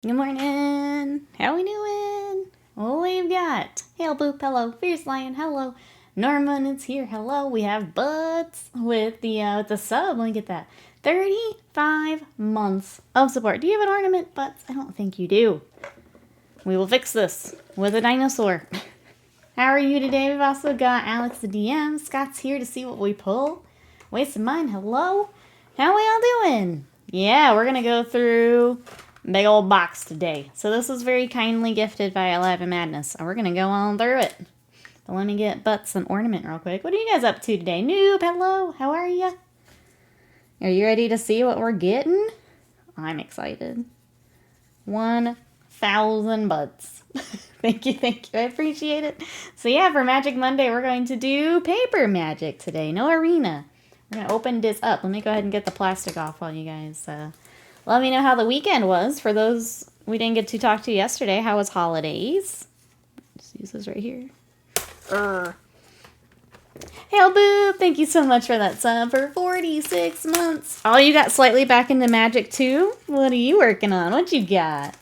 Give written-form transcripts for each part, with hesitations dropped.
Good morning. How we doing? Well, we've got Hail Boop, hello. Fierce Lion, hello. Norman is here, hello. We have Butts with the sub. Let me get that. 35 months of support. Do you have an ornament, Butts? I don't think you do. We will fix this with a dinosaur. How are you today? We've also got Alex the DM. Scott's here to see what we pull. Waste of Mine, hello. How we all doing? Yeah, we're gonna go through big old box today. So this was very kindly gifted by Alive in Madness. So we're gonna go on through it. But let me get Butts an ornament real quick. What are you guys up to today? Noob, hello. How are you? Are you ready to see what we're getting? I'm excited. 1,000 Butts. Thank you. I appreciate it. So yeah, for Magic Monday, we're going to do paper magic today. No arena. We're going to open this up. Let me go ahead and get the plastic off while you guys let me know how the weekend was. For those we didn't get to talk to yesterday, how was holidays? Just use this right here. Hail Boo! Thank you so much for that sub for 46 months. Oh, you got slightly back into Magic too? What are you working on? What you got?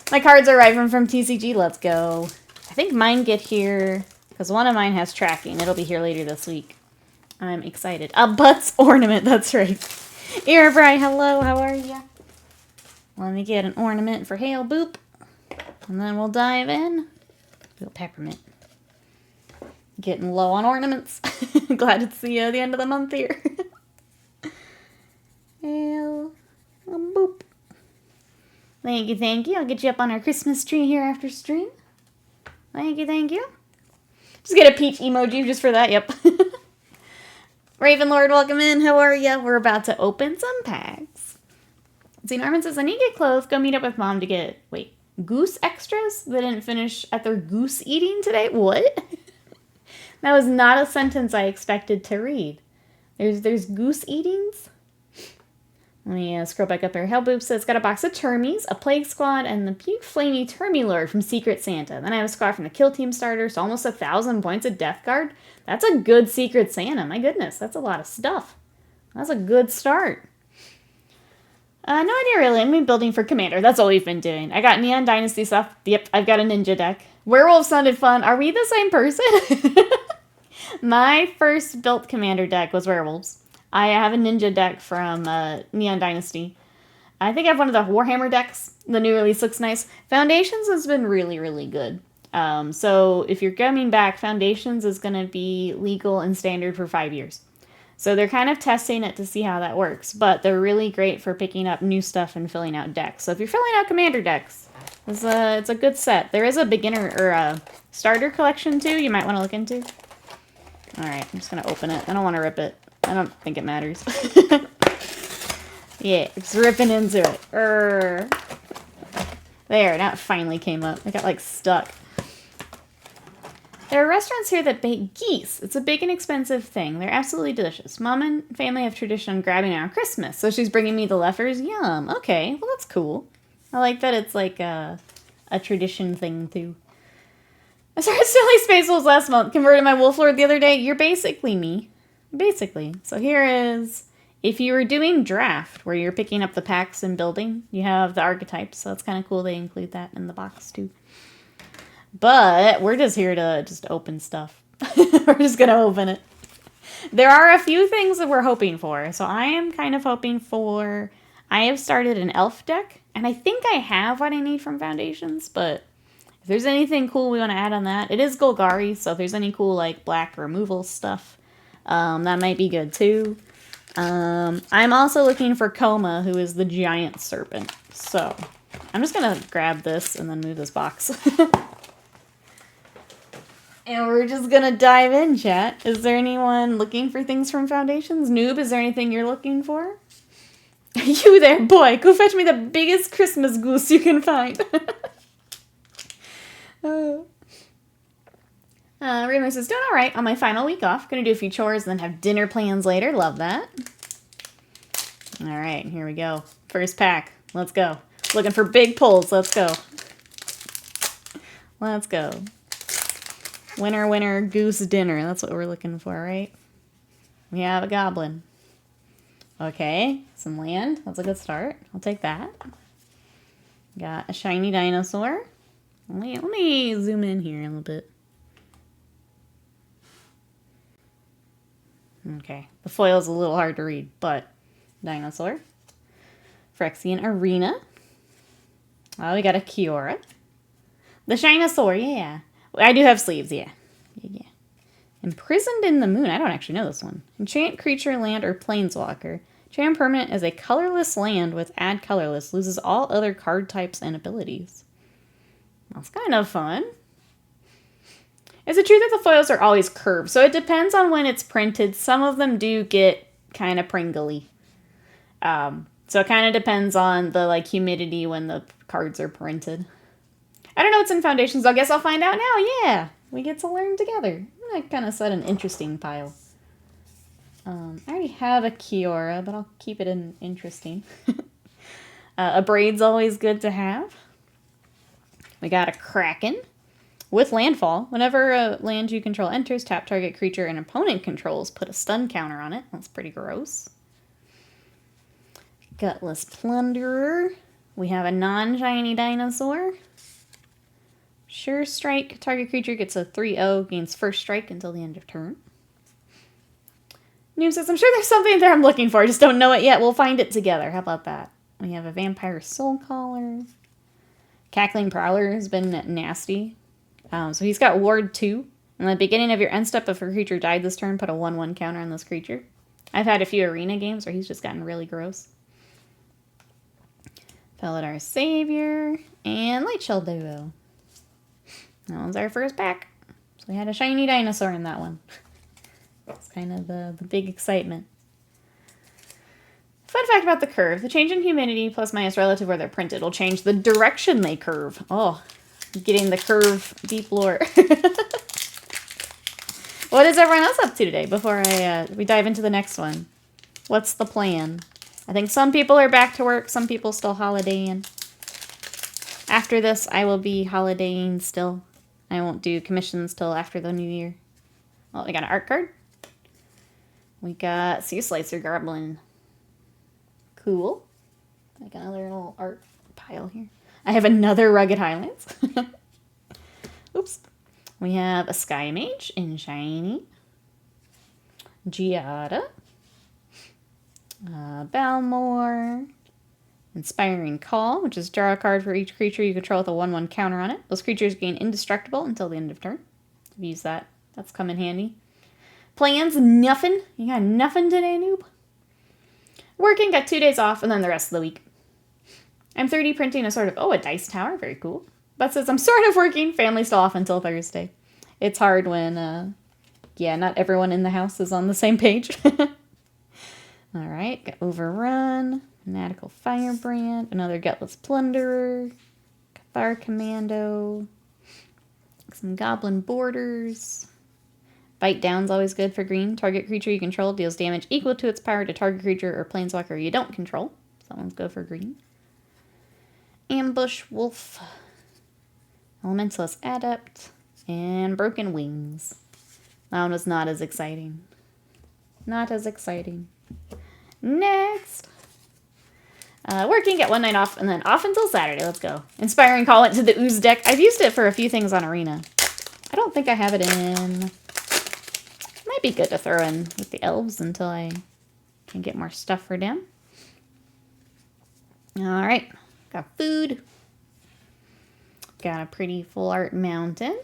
My cards are arriving from TCG. Let's go. I think mine get here because one of mine has tracking. It'll be here later this week. I'm excited. A Butts ornament. That's right. Erebry, hello. How are you? Let me get an ornament for Hail Boop. And then we'll dive in. Little peppermint. Getting low on ornaments. Glad it's the end of the month here. Hail Boop. Thank you. I'll get you up on our Christmas tree here after stream. Thank you. Just get a peach emoji just for that, yep. Ravenlord, welcome in. How are ya? We're about to open some packs. See, Norman says, I need to get clothes. Go meet up with Mom to get, goose extras? They didn't finish at their goose eating today? What? That was not a sentence I expected to read. There's goose eatings? Let me scroll back up here. Hellboop says, got a box of Termies, a Plague Squad, and the Puke Flamey Termy Lord from Secret Santa. Then I have a squad from the Kill Team starter, so almost 1,000 points of Death Guard. That's a good Secret Santa. My goodness, that's a lot of stuff. That's a good start. No idea really. I'm building for Commander. That's all we've been doing. I got Neon Dynasty stuff. Yep, I've got a ninja deck. Werewolf sounded fun. Are we the same person? My first built Commander deck was Werewolves. I have a ninja deck from Neon Dynasty. I think I have one of the Warhammer decks. The new release looks nice. Foundations has been really, really good. So if you're coming back, Foundations is going to be legal and standard for 5 years. So they're kind of testing it to see how that works. But they're really great for picking up new stuff and filling out decks. So if you're filling out Commander decks, it's a good set. There is a beginner or a starter collection too you might want to look into. Alright, I'm just going to open it. I don't want to rip it. I don't think it matters. Yeah, it's ripping into it. There, now it finally came up. I got stuck. There are restaurants here that bake geese. It's a big and expensive thing. They're absolutely delicious. Mom and family have tradition of grabbing it on Christmas, so she's bringing me the leftovers. Yum. Okay, well that's cool. I like that it's a tradition thing too. I started Silly Space Wolves last month. Converted my Wolf Lord the other day. You're basically me. Basically. So here is, if you were doing draft, where you're picking up the packs and building, you have the archetypes. So it's kind of cool they include that in the box too. But we're just here to just open stuff. We're just going to open it. There are a few things that we're hoping for. So I am kind of hoping for, I have started an elf deck. And I think I have what I need from Foundations, but if there's anything cool we want to add on that, it is Golgari. So if there's any cool black removal stuff, that might be good too. I'm also looking for Coma, who is the giant serpent. So I'm just going to grab this and then move this box. And we're just going to dive in, chat. Is there anyone looking for things from Foundations? Noob, is there anything you're looking for? You there, boy. Go fetch me the biggest Christmas goose you can find. Remo says, doing all right on my final week off. Gonna do a few chores and then have dinner plans later. Love that. All right, here we go. First pack. Let's go. Looking for big pulls. Let's go. Let's go. Winner, winner, goose dinner. That's what we're looking for, right? We have a goblin. Okay, some land. That's a good start. I'll take that. Got a shiny dinosaur. Let me zoom in here a little bit. Okay, the foil's a little hard to read, but dinosaur. Phyrexian Arena. Oh, we got a Kiora. The Shinosaur, yeah. I do have sleeves, yeah. Yeah. Imprisoned in the Moon. I don't actually know this one. Enchant creature, land, or planeswalker. Enchant permanent is a colorless land with add colorless. Loses all other card types and abilities. That's kind of fun. Is it true that the foils are always curved? So it depends on when it's printed. Some of them do get kind of pringly. So it kind of depends on the humidity when the cards are printed. I don't know what's in Foundations. I guess I'll find out now. Yeah, we get to learn together. I kind of set an interesting pile. I already have a Kiora, but I'll keep it in interesting. A Braid's always good to have. We got a Kraken with landfall. Whenever a land you control enters, tap target creature an opponent controls. Put a stun counter on it. That's pretty gross. Gutless Plunderer. We have a non-shiny dinosaur. Sure Strike. Target creature gets a 3/0, gains first strike until the end of turn. New says, I'm sure there's something there I'm looking for. I just don't know it yet. We'll find it together. How about that? We have a Vampire Soul Caller. Cackling Prowler has been nasty. So he's got Ward 2. In the beginning of your end step, if a creature died this turn, put a 1/1 counter on this creature. I've had a few arena games where he's just gotten really gross. Felidar Savior. And Lightshell Duo. That one's our first pack. So we had a shiny dinosaur in that one. That's kind of the big excitement. Fun fact about the curve. The change in humidity plus minus relative where they're printed will change the direction they curve. Oh, getting the curve deep lore. What is everyone else up to today before we dive into the next one? What's the plan? I think some people are back to work. Some people still holidaying. After this, I will be holidaying still. I won't do commissions till after the new year. Well, we got an art card. We got Sea Slicer Goblin. Cool. I got another little art pile here. I have another Rugged Highlands. Oops. We have a Sky Mage in shiny. Giada. Balmor. Inspiring Call, which is draw a card for each creature you control with a 1/1 counter on it. Those creatures gain indestructible until the end of turn. I've used that. That's come in handy. Plans, nothing. You got nothing today, noob? Working, got 2 days off, and then the rest of the week. I'm 3D printing a dice tower. Very cool. But says I'm sort of working. Family's still off until Thursday. It's hard when, not everyone in the house is on the same page. All right, got Overrun, Fanatical Firebrand, another Gutless Plunderer, Cathar Commando, some Goblin Borders. Bite Down's always good for green. Target creature you control deals damage equal to its power to target creature or planeswalker you don't control. So that one's good for green. Ambush Wolf, Elementalist Adept, and Broken Wings. That one was not as exciting. Not as exciting. Next. Working, get 1 night off, and then off until Saturday. Let's go. Inspiring Call went to the Ooze deck. I've used it for a few things on Arena. I don't think I have it in. Might be good to throw in with the elves until I can get more stuff for them. Alright. Got food. Got a pretty full art mountain.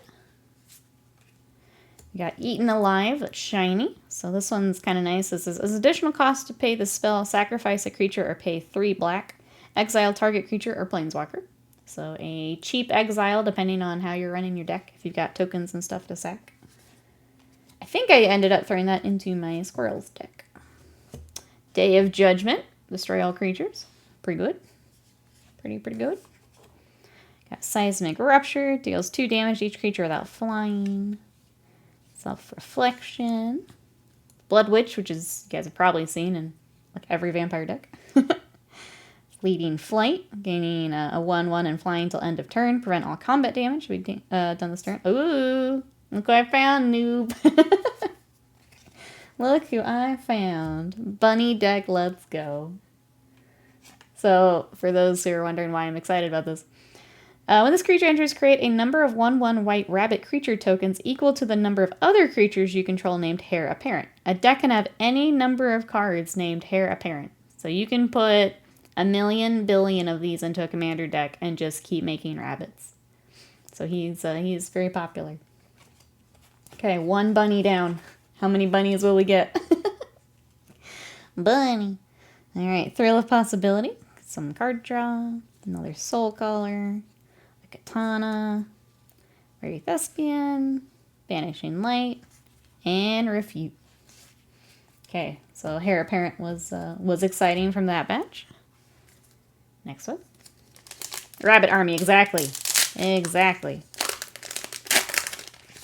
We got Eaten Alive, that's shiny. So this one's kind of nice. This is as additional cost to pay the spell, sacrifice a creature or pay 3 black. Exile target creature or planeswalker. So a cheap exile depending on how you're running your deck, if you've got tokens and stuff to sack. I think I ended up throwing that into my Squirrels deck. Day of Judgment, destroy all creatures. Pretty good. Pretty good. Got Seismic Rupture, deals 2 damage to each creature without flying. Self-Reflection. Blood Witch, which is you guys have probably seen in like every vampire deck. Leading Flight, gaining a 1/1 and flying till end of turn. Prevent all combat damage. We've done this turn. Ooh, look what I found, noob. Look who I found. Bunny deck, let's go. So, for those who are wondering why I'm excited about this, when this creature enters, create a number of 1/1 white rabbit creature tokens equal to the number of other creatures you control named Heir Apparent. A deck can have any number of cards named Heir Apparent. So you can put 1,000,000,000 billion of these into a commander deck and just keep making rabbits. So he's very popular. Okay, 1 bunny down. How many bunnies will we get? Bunny. All right, Thrill of Possibility. Some card draw. Another Soul Caller. Katana, Very Thespian, Vanishing Light, and Refute. Okay, so Heir Apparent was exciting from that batch. Next one. Rabbit Army, exactly. Exactly.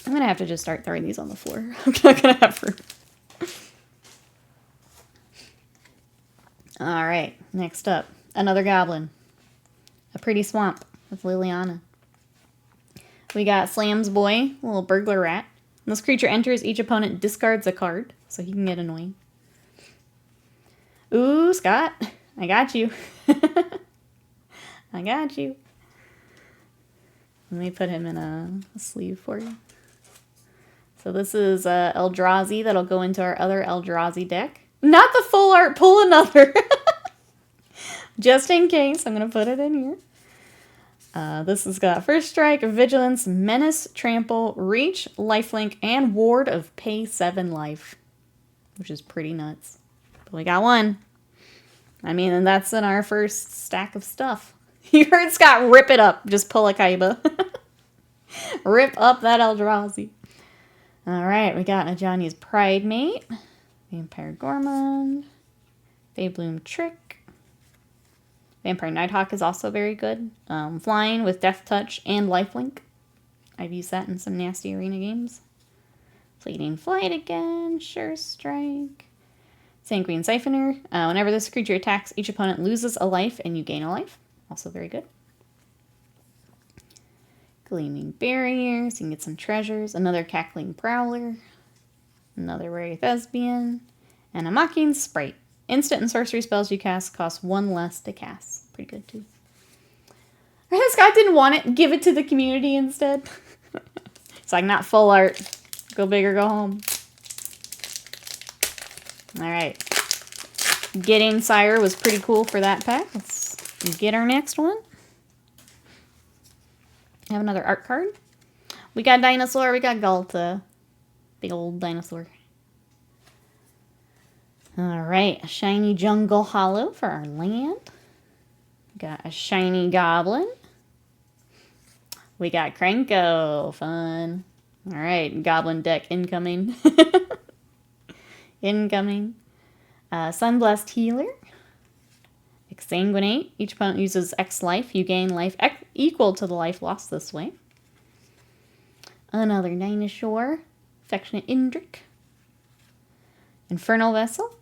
I'm going to have to just start throwing these on the floor. I'm not going to have room. All right, next up. Another Goblin. A Pretty Swamp. With Liliana. We got Slam's Boy, a little burglar rat. When this creature enters, each opponent discards a card, so he can get annoying. Ooh, Scott, I got you. I got you. Let me put him in a sleeve for you. So this is Eldrazi that'll go into our other Eldrazi deck. Not the full art, pull another. Just in case, I'm going to put it in here. This has got First Strike, Vigilance, Menace, Trample, Reach, Lifelink, and Ward of Pay 7 life. Which is pretty nuts. But we got one. I mean, and that's in our first stack of stuff. You heard Scott rip it up. Just pull a Kaiba. Rip up that Eldrazi. Alright, we got Najani's Pride Mate. Vampire Gourmand. Daybloom Trick. Vampire Nighthawk is also very good. Flying with Death Touch and Lifelink. I've used that in some nasty arena games. Fleeting Flight again. Sure Strike. Sanguine Siphoner. Whenever this creature attacks, each opponent loses a life and you gain a life. Also very good. Gleaming Barrier, so you can get some treasures. Another Cackling Prowler. Another Very Thespian. And a Mocking Sprite. Instant and sorcery spells you cast cost 1 less to cast. Pretty good, too. Scott didn't want it. Give it to the community instead. It's like, not full art. Go big or go home. Alright. Getting Sire was pretty cool for that pack. Let's get our next one. Have another art card. We got Dinosaur. We got Galta. Big old dinosaur. Alright, a shiny Jungle Hollow for our land. Got a shiny Goblin. We got Krenko. Fun. Alright, Goblin deck incoming. Incoming. Sunblessed Healer. Exsanguinate. Each opponent uses X life. You gain life equal to the life lost this way. Another Dinosaur. Affectionate Indrik. Infernal Vessel.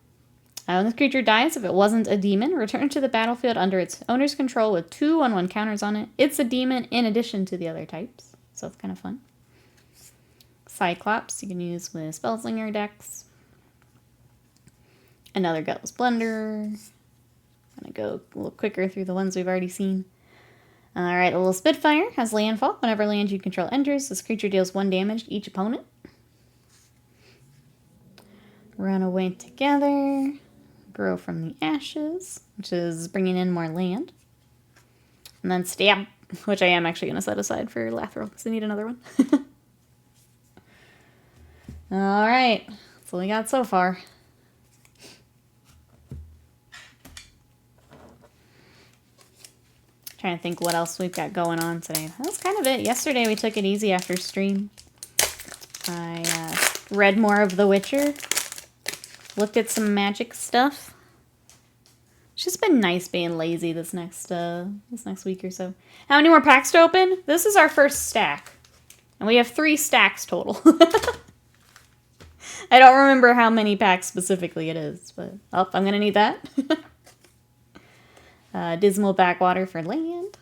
When this creature dies, if it wasn't a demon, return to the battlefield under its owner's control with 2 1/1 counters on it. It's a demon in addition to the other types, so it's kind of fun. Cyclops you can use with Spellslinger decks. Another Gutless Blunder. I'm going to go a little quicker through the ones we've already seen. Alright, a little Spitfire has landfall. Whenever land you control enters, this creature deals 1 damage to each opponent. Run Away Together. Grow from the Ashes, which is bringing in more land. And then Stab, which I am actually going to set aside for Lathril, because I need another one. Alright, that's what we got so far. Trying to think what else we've got going on today. That's kind of it. Yesterday we took it easy after stream. I read more of The Witcher. Looked at some magic stuff. It's just been nice being lazy this next week or so. How many more packs to open? This is our first stack. And we have 3 stacks total. I don't remember how many packs specifically it is, but oh, I'm going to need that. Dismal Backwater for land.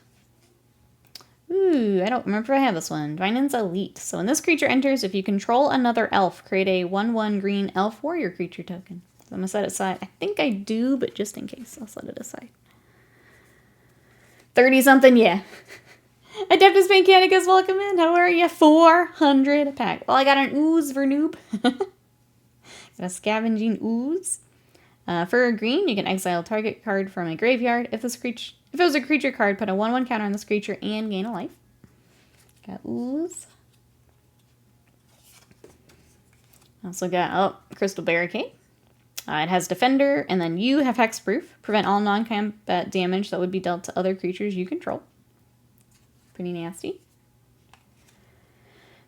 Ooh, I don't remember if I have this one. Dvinan's Elite. So when this creature enters, if you control another elf, create a 1/1 green elf warrior creature token. So I'm going to set it aside. I think I do, but just in case, I'll set it aside. 30-something, yeah. Adeptus Mechanicus, welcome in. How are you? 400 a pack. Well, I got an ooze for noob. Got a scavenging ooze. For a green, you can exile target card from a graveyard. If it was a creature card, put a 1/1 counter on this creature and gain a life. Got ooze. Also got, Crystal Barricade. It has Defender, and then you have Hexproof. Prevent all non-combat damage that would be dealt to other creatures you control. Pretty nasty.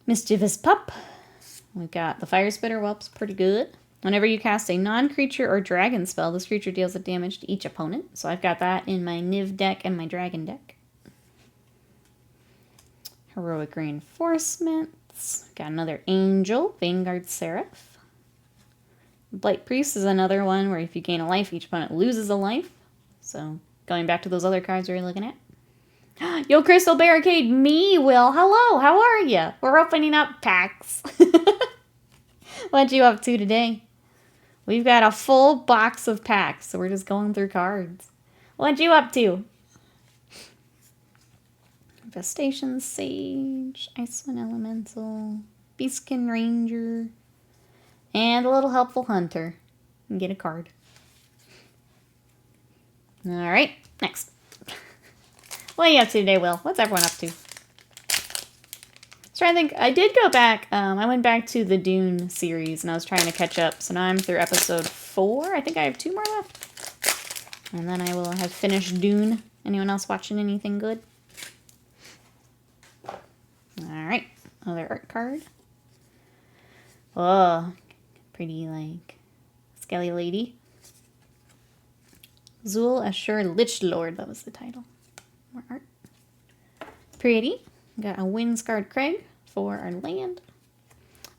Mischievous Pup. We've got the Fire Spitter Whelp's pretty good. Whenever you cast a non-creature or dragon spell, this creature deals a damage to each opponent. So I've got that in my Niv deck and my Dragon deck. Heroic Reinforcements. Got another Angel, Vanguard Seraph. Blight Priest is another one where if you gain a life, each opponent loses a life. So going back to those other cards we were looking at. Yo, Crystal Barricade, me, Will. Hello, how are you? We're opening up packs. What you up to today? We've got a full box of packs, so we're just going through cards. What you up to? Infestation Sage, Icewind Elemental, Beastkin Ranger, and a little Helpful Hunter. And get a card. Alright, next. What are you up to today, Will? What's everyone up to? I was trying to think. I did go back. I went back to the Dune series, and I was trying to catch up. So now I'm through episode 4. I think I have 2 more left. And then I will have finished Dune. Anyone else watching anything good? Alright. Another art card. Oh, pretty, like, skelly lady. Zul Ashur Lich Lord. That was the title. More art. Pretty. Got a Windscarred Crag for our land.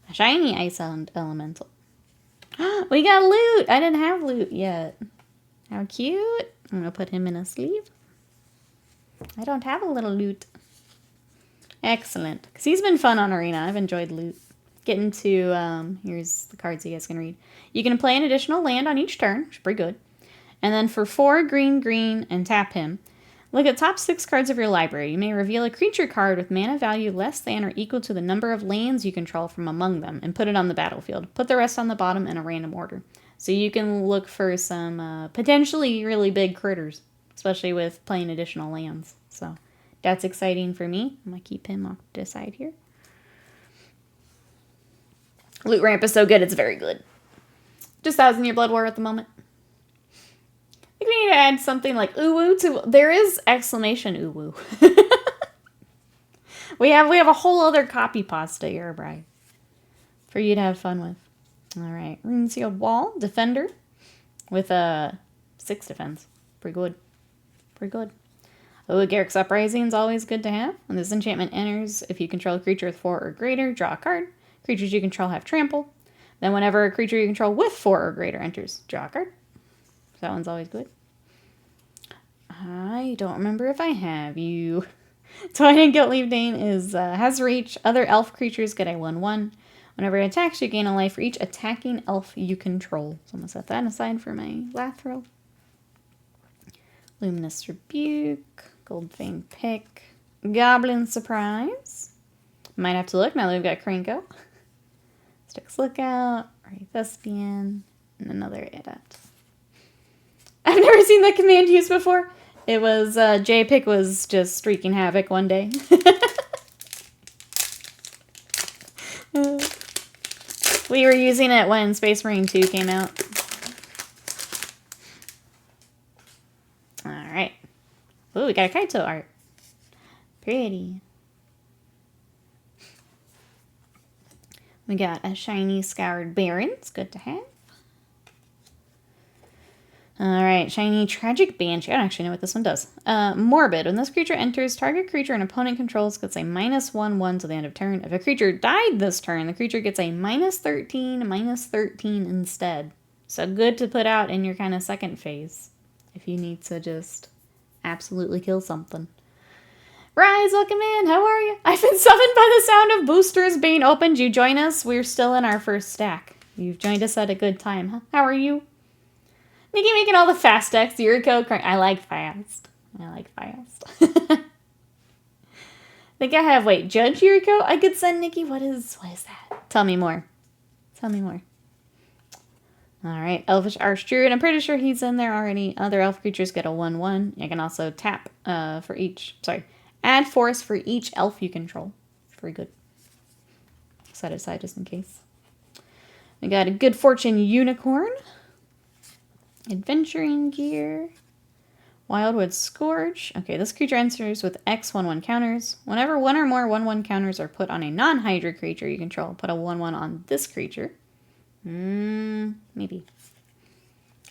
A shiny Ice Elemental. We got loot! I didn't have loot yet. How cute. I'm going to put him in a sleeve. I don't have a little loot. Excellent. Because he's been fun on Arena. I've enjoyed loot. Getting to, here's the cards you guys can read. You can play an additional land on each turn, which is pretty good. And then for 4 green, and tap him. Look at top 6 cards of your library. You may reveal a creature card with mana value less than or equal to the number of lands you control from among them and put it on the battlefield. Put the rest on the bottom in a random order. So you can look for some potentially really big critters, especially with playing additional lands. So that's exciting for me. I'm going to keep him off to the side here. Loot ramp is so good, it's very good. Just 1,000-year Blood War at the moment. I think we need to add something like uwu to... There is exclamation uwu. we have a whole other copy pasta here, Brian, for you to have fun with. Alright, Rune Sealed Wall, Defender, with a 6 defense. Pretty good. Pretty good. Oh, Garrick's Uprising is always good to have. When this enchantment enters, if you control a creature with 4 or greater, draw a card. Creatures you control have trample. Then whenever a creature you control with 4 or greater enters, draw a card. That one's always good. I don't remember if I have you. Twilight Guilt-Leave Dane has reach. Other elf creatures get a 1/1. Whenever it attacks, you gain a life for each attacking elf you control. So I'm going to set that aside for my Lathril. Luminous Rebuke. Goldfang Pick. Goblin Surprise. Might have to look now that we've got Krenko. Styx Lookout. Right, Thespian. And another Adept. I've never seen that command used before. It was, J-Pick was just wreaking havoc one day. We were using it when Space Marine 2 came out. Alright. Ooh, we got a Kaito art. Pretty. We got a shiny Scoured Baron. It's good to have. Alright, shiny Tragic Banshee. I don't actually know what this one does. Morbid. When this creature enters, target creature an opponent controls gets a -1/1 to the end of turn. If a creature died this turn, the creature gets a -13 instead. So good to put out in your kind of second phase. If you need to just absolutely kill something. Rise, welcome in. How are you? I've been summoned by the sound of boosters being opened. You join us? We're still in our first stack. You've joined us at a good time, huh? How are you? Nikki making all the fast decks. Yuriko, I like fast. I like fast. I think I have, wait, Judge Yuriko I could send Nikki? What is that? Tell me more. Tell me more. Alright, Elvish Archdruid. I'm pretty sure he's in there already. Other elf creatures get a 1/1. You can also tap for each, add force for each elf you control. Very good. Set it aside just in case. We got a Good Fortune Unicorn. Adventuring Gear. Wildwood Scourge. Okay, this creature enters with X 1/1 counters. Whenever one or more 1/1 counters are put on a non-Hydra creature you control, put a 1/1 on this creature. Maybe.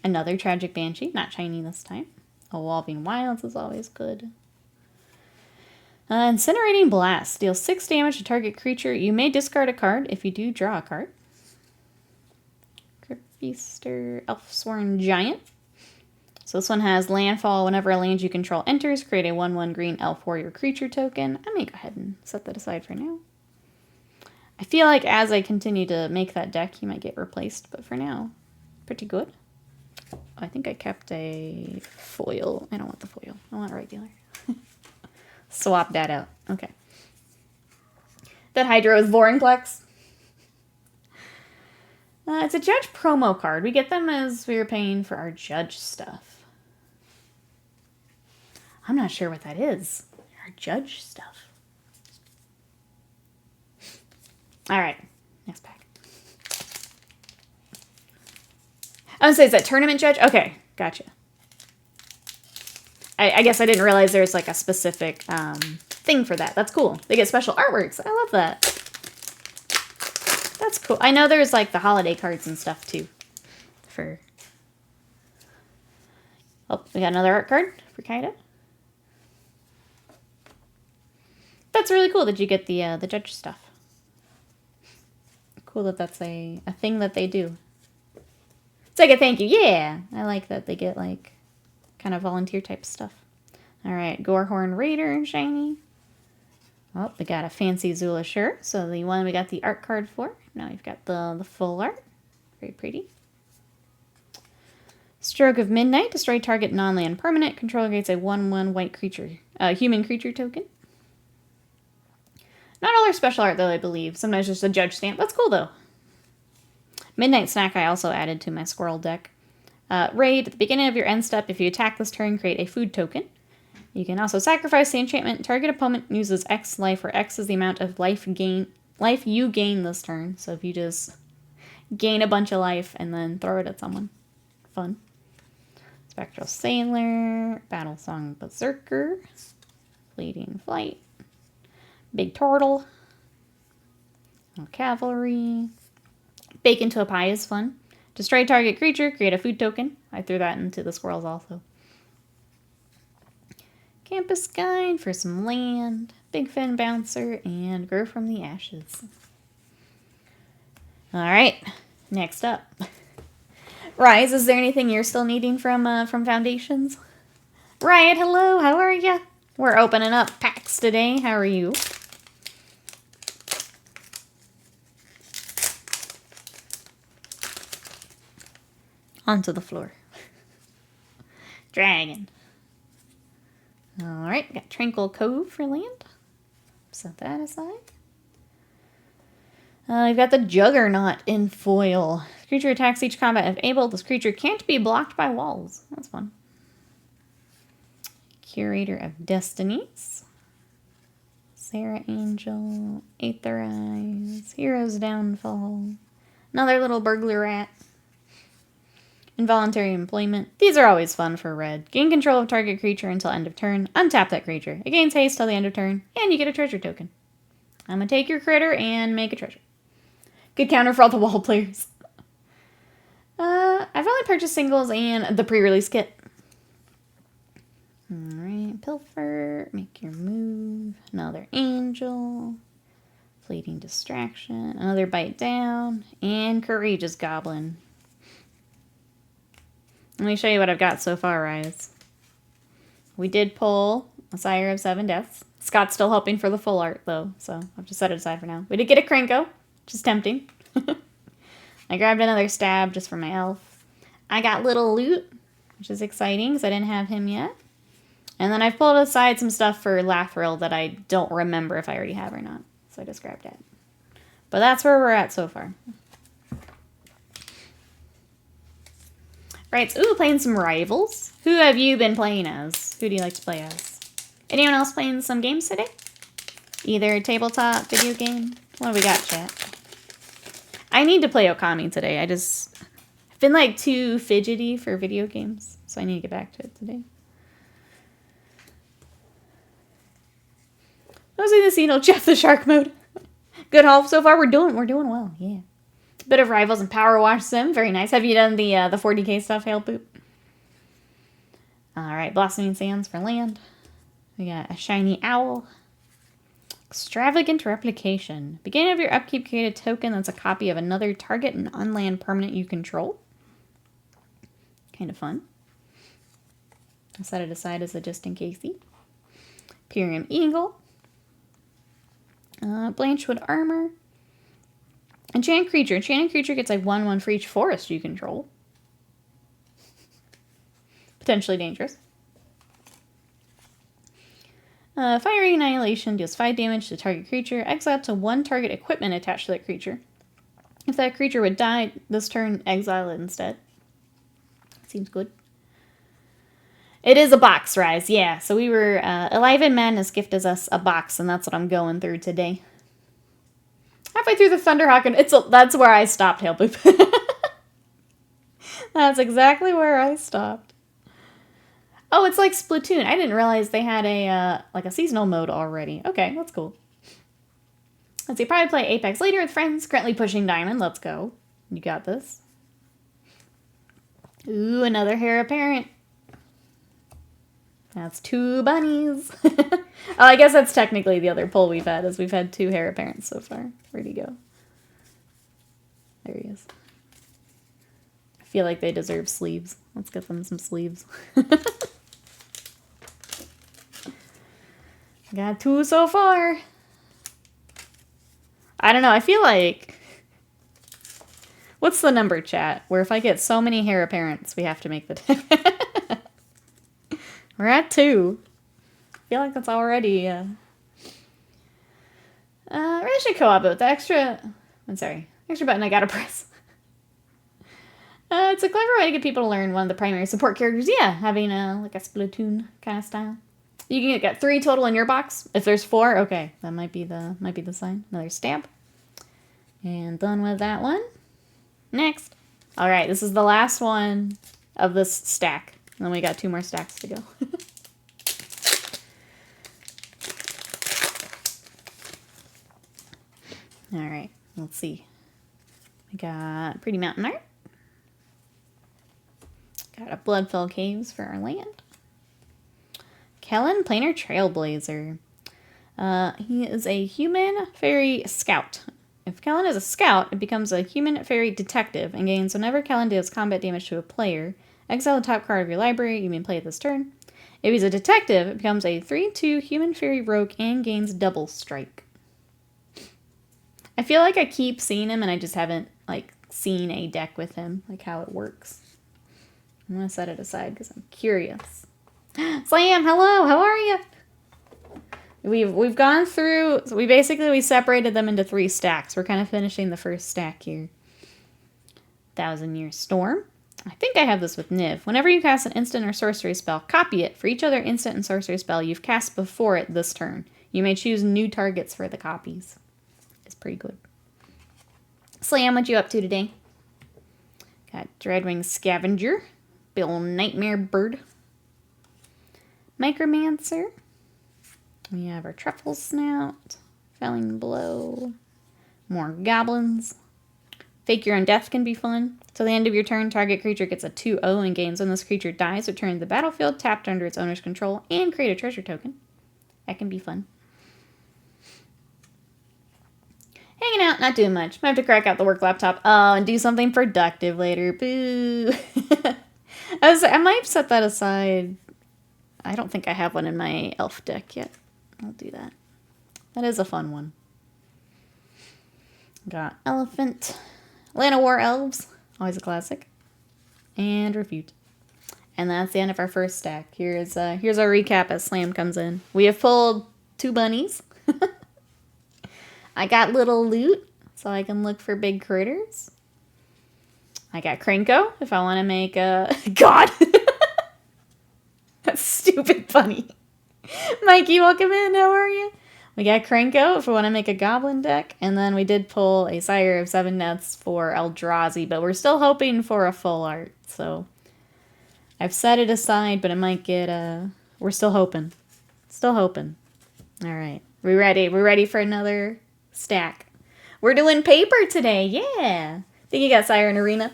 Another Tragic Banshee, not shiny this time. Evolving Wilds is always good. Incinerating Blast. Deals 6 damage to target creature. You may discard a card. If you do, draw a card. Crypt Feaster, Elfsworn Giant. So this one has landfall. Whenever a land you control enters, create a 1/1 green elf warrior creature token. I may go ahead and set that aside for now. I feel like as I continue to make that deck, he might get replaced, but for now, pretty good. I think I kept a foil. I don't want the foil. I want a regular. Swap that out. Okay. That Hydro is Vorinclex. It's a Judge promo card. We get them as we were paying for our Judge stuff. I'm not sure what that is. Our Judge stuff. Alright, next pack. I was gonna say, is that Tournament Judge? Okay, gotcha. I guess I didn't realize there's like a specific thing for that. That's cool. They get special artworks. I love that. That's cool. I know there's like the holiday cards and stuff too. Oh, we got another art card for Kaida. That's really cool that you get the Judge stuff. Cool that that's a thing that they do. It's like a thank you. Yeah, I like that they get like kind of volunteer type stuff. All right, Gorehorn Raider shiny. Oh, we got a fancy Zulashur. So the one we got the art card for. Now we've got the full art. Very pretty. Stroke of Midnight. Destroy target non-land permanent. Controller gets a 1/1 white creature, human creature token. Not all our special art, though, I believe. Sometimes just a Judge stamp. That's cool, though. Midnight Snack I also added to my squirrel deck. Raid. At the beginning of your end step, if you attack this turn, create a food token. You can also sacrifice the enchantment. Target opponent uses X life, where X is the amount of life you gain this turn. So if you just gain a bunch of life and then throw it at someone. Fun. Spectral Sailor. Battle Song Berserker. Fleeting Flight. Big Turtle. Cavalry. Bake into a Pie is fun. Destroy target creature, create a food token. I threw that into the squirrels also. Campus Guide for some land. Big Fin Bouncer, and Grow from the Ashes. Alright, next up. Rise, is there anything you're still needing from Foundations? Riot, hello, how are ya? We're opening up packs today. How are you? Onto the floor. Dragon. Alright, got Tranquil Cove for land. Set that aside. We've got the Juggernaut in foil. Creature attacks each combat if able. This creature can't be blocked by walls. That's fun. Curator of Destinies. Sarah Angel. Aetherize. Hero's Downfall. Another little burglar rat. Involuntary Employment. These are always fun for red. Gain control of target creature until end of turn. Untap that creature. It gains haste till the end of turn. And you get a treasure token. I'm going to take your critter and make a treasure. Good counter for all the wall players. I've only purchased singles and the pre-release kit. Alright, Pilfer. Make your move. Another Angel. Fleeting Distraction. Another Bite Down. And Courageous Goblin. Let me show you what I've got so far, Rise. We did pull a Sire of 7 Deaths. Scott's still helping for the full art, though, so I'll have to set it aside for now. We did get a Krenko, which is tempting. I grabbed another Stab just for my elf. I got Little Loot, which is exciting, because I didn't have him yet. And then I've pulled aside some stuff for Lathril that I don't remember if I already have or not. So I just grabbed it. But that's where we're at so far. Right, so, ooh, playing some Rivals. Who have you been playing as? Who do you like to play as? Anyone else playing some games today? Either tabletop, video game? What do we got, chat? I need to play Okami today. I've been like too fidgety for video games. So I need to get back to it today. Mostly the scene, Jeff the Shark mode. Good haul so far. We're doing well. Yeah. Bit of Rivals and Power Wash Sim. Very nice. Have you done the 40k stuff, Hail Poop? All right. Blossoming Sands for land. We got a shiny owl. Extravagant replication. Beginning of your upkeep, create a token that's a copy of another target and unland permanent you control. Kind of fun. I'll set it aside as a just in casey. Pyrium Eagle. Blanchwood Armor. Enchanted Creature. Enchanted Creature gets like 1/1 for each forest you control. Potentially dangerous. Fiery Annihilation deals 5 damage to target creature. Exile to 1 target equipment attached to that creature. If that creature would die this turn, exile it instead. Seems good. It is a box rise, yeah. So we were... Alive in Madness gifted us a box, and that's what I'm going through today. Halfway through the Thunderhawk, and that's where I stopped, Hail Poop. That's exactly where I stopped. Oh, it's like Splatoon. I didn't realize they had a like a seasonal mode already. Okay, that's cool. Let's see, probably play Apex later with friends. Currently pushing Diamond. Let's go. You got this. Ooh, another Heir Apparent. That's 2 bunnies. Oh, I guess that's technically the other pull we've had, as we've had 2 Heir Apparents so far. Where'd he go? There he is. I feel like they deserve sleeves. Let's get them some sleeves. Got 2 so far. I don't know. I feel like... What's the number, chat? Where if I get so many Heir Apparents, we have to make the... We're at 2. I feel like that's already... We're actually co-op with the extra... I'm sorry. Extra button I gotta press. It's a clever way to get people to learn one of the primary support characters. Yeah, having like a Splatoon kind of style. You can get 3 total in your box. If there's 4, okay, that might be the sign. Another stamp. And done with that one. Next. All right, this is the last one of this stack. And then we got 2 more stacks to go. All right, let's see. We got Pretty Mountain Art. Got a Bloodfell Caves for our land. Kellen, Planar Trailblazer. He is a human fairy scout. If Kellen is a scout, it becomes a human fairy detective and gains whenever Kellen deals combat damage to a player. Exile the top card of your library. You may play it this turn. If he's a detective, it becomes a 3/2 human fairy rogue and gains double strike. I feel like I keep seeing him and I just haven't like seen a deck with him, like how it works. I'm gonna set it aside because I'm curious. Slam, hello, how are you? We've gone through, so we separated them into 3 stacks. We're kind of finishing the first stack here. 1,000-Year Storm. I think I have this with Niv. Whenever you cast an instant or sorcery spell, copy it for each other instant and sorcery spell you've cast before it this turn. You may choose new targets for the copies. It's pretty good. Slam, what you up to today? Got Dreadwing Scavenger. Bill Nightmare Bird. Micromancer. We have our Truffle Snout. Felling Blow. More Goblins. Fake Your Own Death can be fun. Till the end of your turn, target creature gets a 2/0 and gains. When this creature dies, return to the battlefield tapped under its owner's control and create a treasure token. That can be fun. Hanging out, not doing much. Might have to crack out the work laptop. Oh, and do something productive later. Boo. I might set that aside. I don't think I have one in my elf deck yet. I'll do that. That is a fun one. Got Elephant. Land of War Elves. Always a classic. And Refute. And that's the end of our first stack. Here's our recap as Slam comes in. We have pulled 2 bunnies. I got little loot, so I can look for big critters. I got Cranko, if I want to make a... God! That's stupid funny. Mikey, welcome in. How are you? We got Cranko if we want to make a goblin deck. And then we did pull a Sire of 7 Deaths for Eldrazi, but we're still hoping for a full art. So I've set it aside, but it might get... We're still hoping. Still hoping. All right. We ready? We're ready for another stack. We're doing paper today. Yeah. I think you got Siren Arena.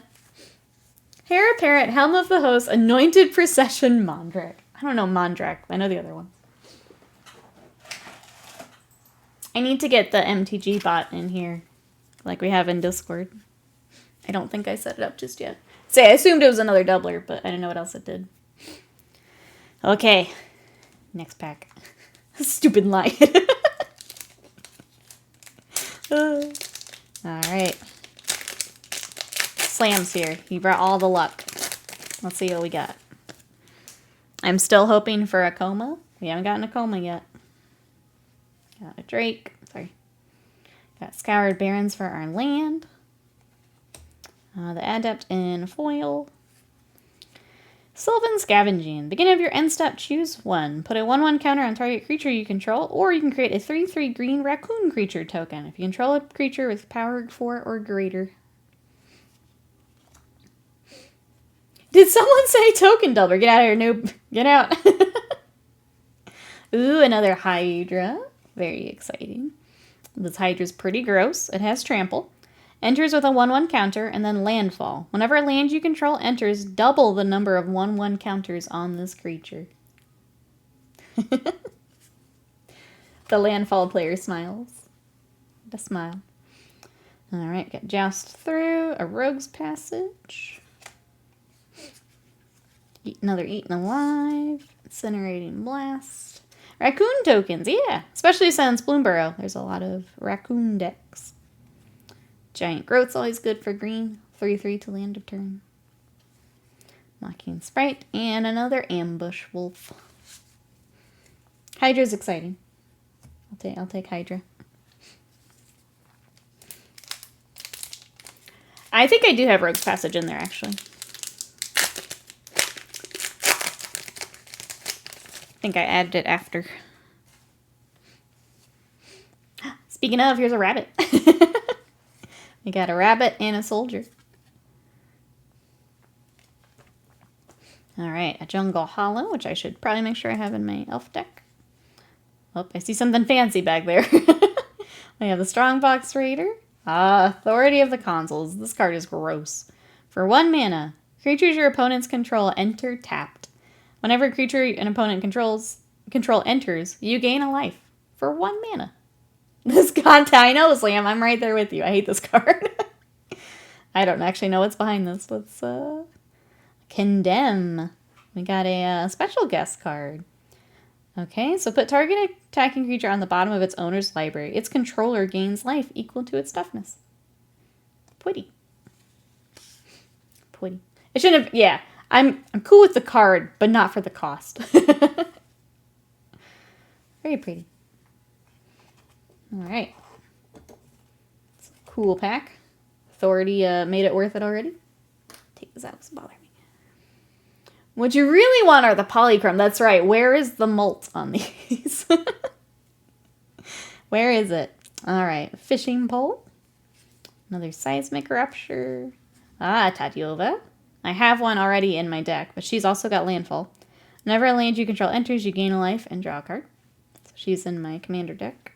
Heir Apparent, Helm of the Host, Anointed Procession, Mondrak. I don't know Mondrak. I know the other one. I need to get the MTG bot in here, like we have in Discord. I don't think I set it up just yet. I assumed it was another doubler, but I didn't know what else it did. Okay. Next pack. Stupid lie. Alright. Slam's here. He brought all the luck. Let's see what we got. I'm still hoping for a coma. We haven't gotten a coma yet. Got a Drake. Sorry. Got Scoured Barrens for our land. The Adept in foil. Sylvan Scavenging. Beginning of your end step, choose one. Put a 1/1 counter on target creature you control, or you can create a 3/3 green raccoon creature token if you control a creature with power 4 or greater. Did someone say token doubler? Get out of here, noob. Get out. Ooh, another Hydra. Very exciting. This Hydra's pretty gross. It has trample. Enters with a 1/1 counter and then landfall. Whenever a land you control enters, double the number of 1/1 counters on this creature. The landfall player smiles. What a smile. Alright, got Joust Through, a Rogue's Passage. Another Eaten Alive. Incinerating Blast. Raccoon tokens, yeah. Especially since Bloomburrow. There's a lot of raccoon decks. Giant Growth's always good for green. 3/3 to land of turn. Mocking Sprite. And another Ambush Wolf. Hydra's exciting. I'll take Hydra. I think I do have Rogue's Passage in there, actually. I think I added it after. Speaking of, here's a rabbit. We got a rabbit and a soldier. Alright, a Jungle Hollow, which I should probably make sure I have in my elf deck. Oh, I see something fancy back there. We have the Strongbox Raider. Authority of the Consuls. This card is gross. For 1 mana, creatures your opponents control enter tapped. Whenever a creature an opponent control enters, you gain a life for 1 mana. This content, I know, Slam. I'm right there with you. I hate this card. I don't actually know what's behind this. Let's Condemn. We got a special guest card. Okay, so put target attacking creature on the bottom of its owner's library. Its controller gains life equal to its toughness. Pretty. Pretty. It shouldn't have. Yeah, I'm cool with the card, but not for the cost. Very pretty. All right. It's a cool pack. Authority made it worth it already. Take this out. It's bothering me. What you really want are the polychrome. That's right. Where is the molt on these? Where is it? All right. Fishing pole. Another seismic rupture. Tatiova. I have one already in my deck, but she's also got landfall. Whenever a land you control enters, you gain a life and draw a card. So she's in my commander deck.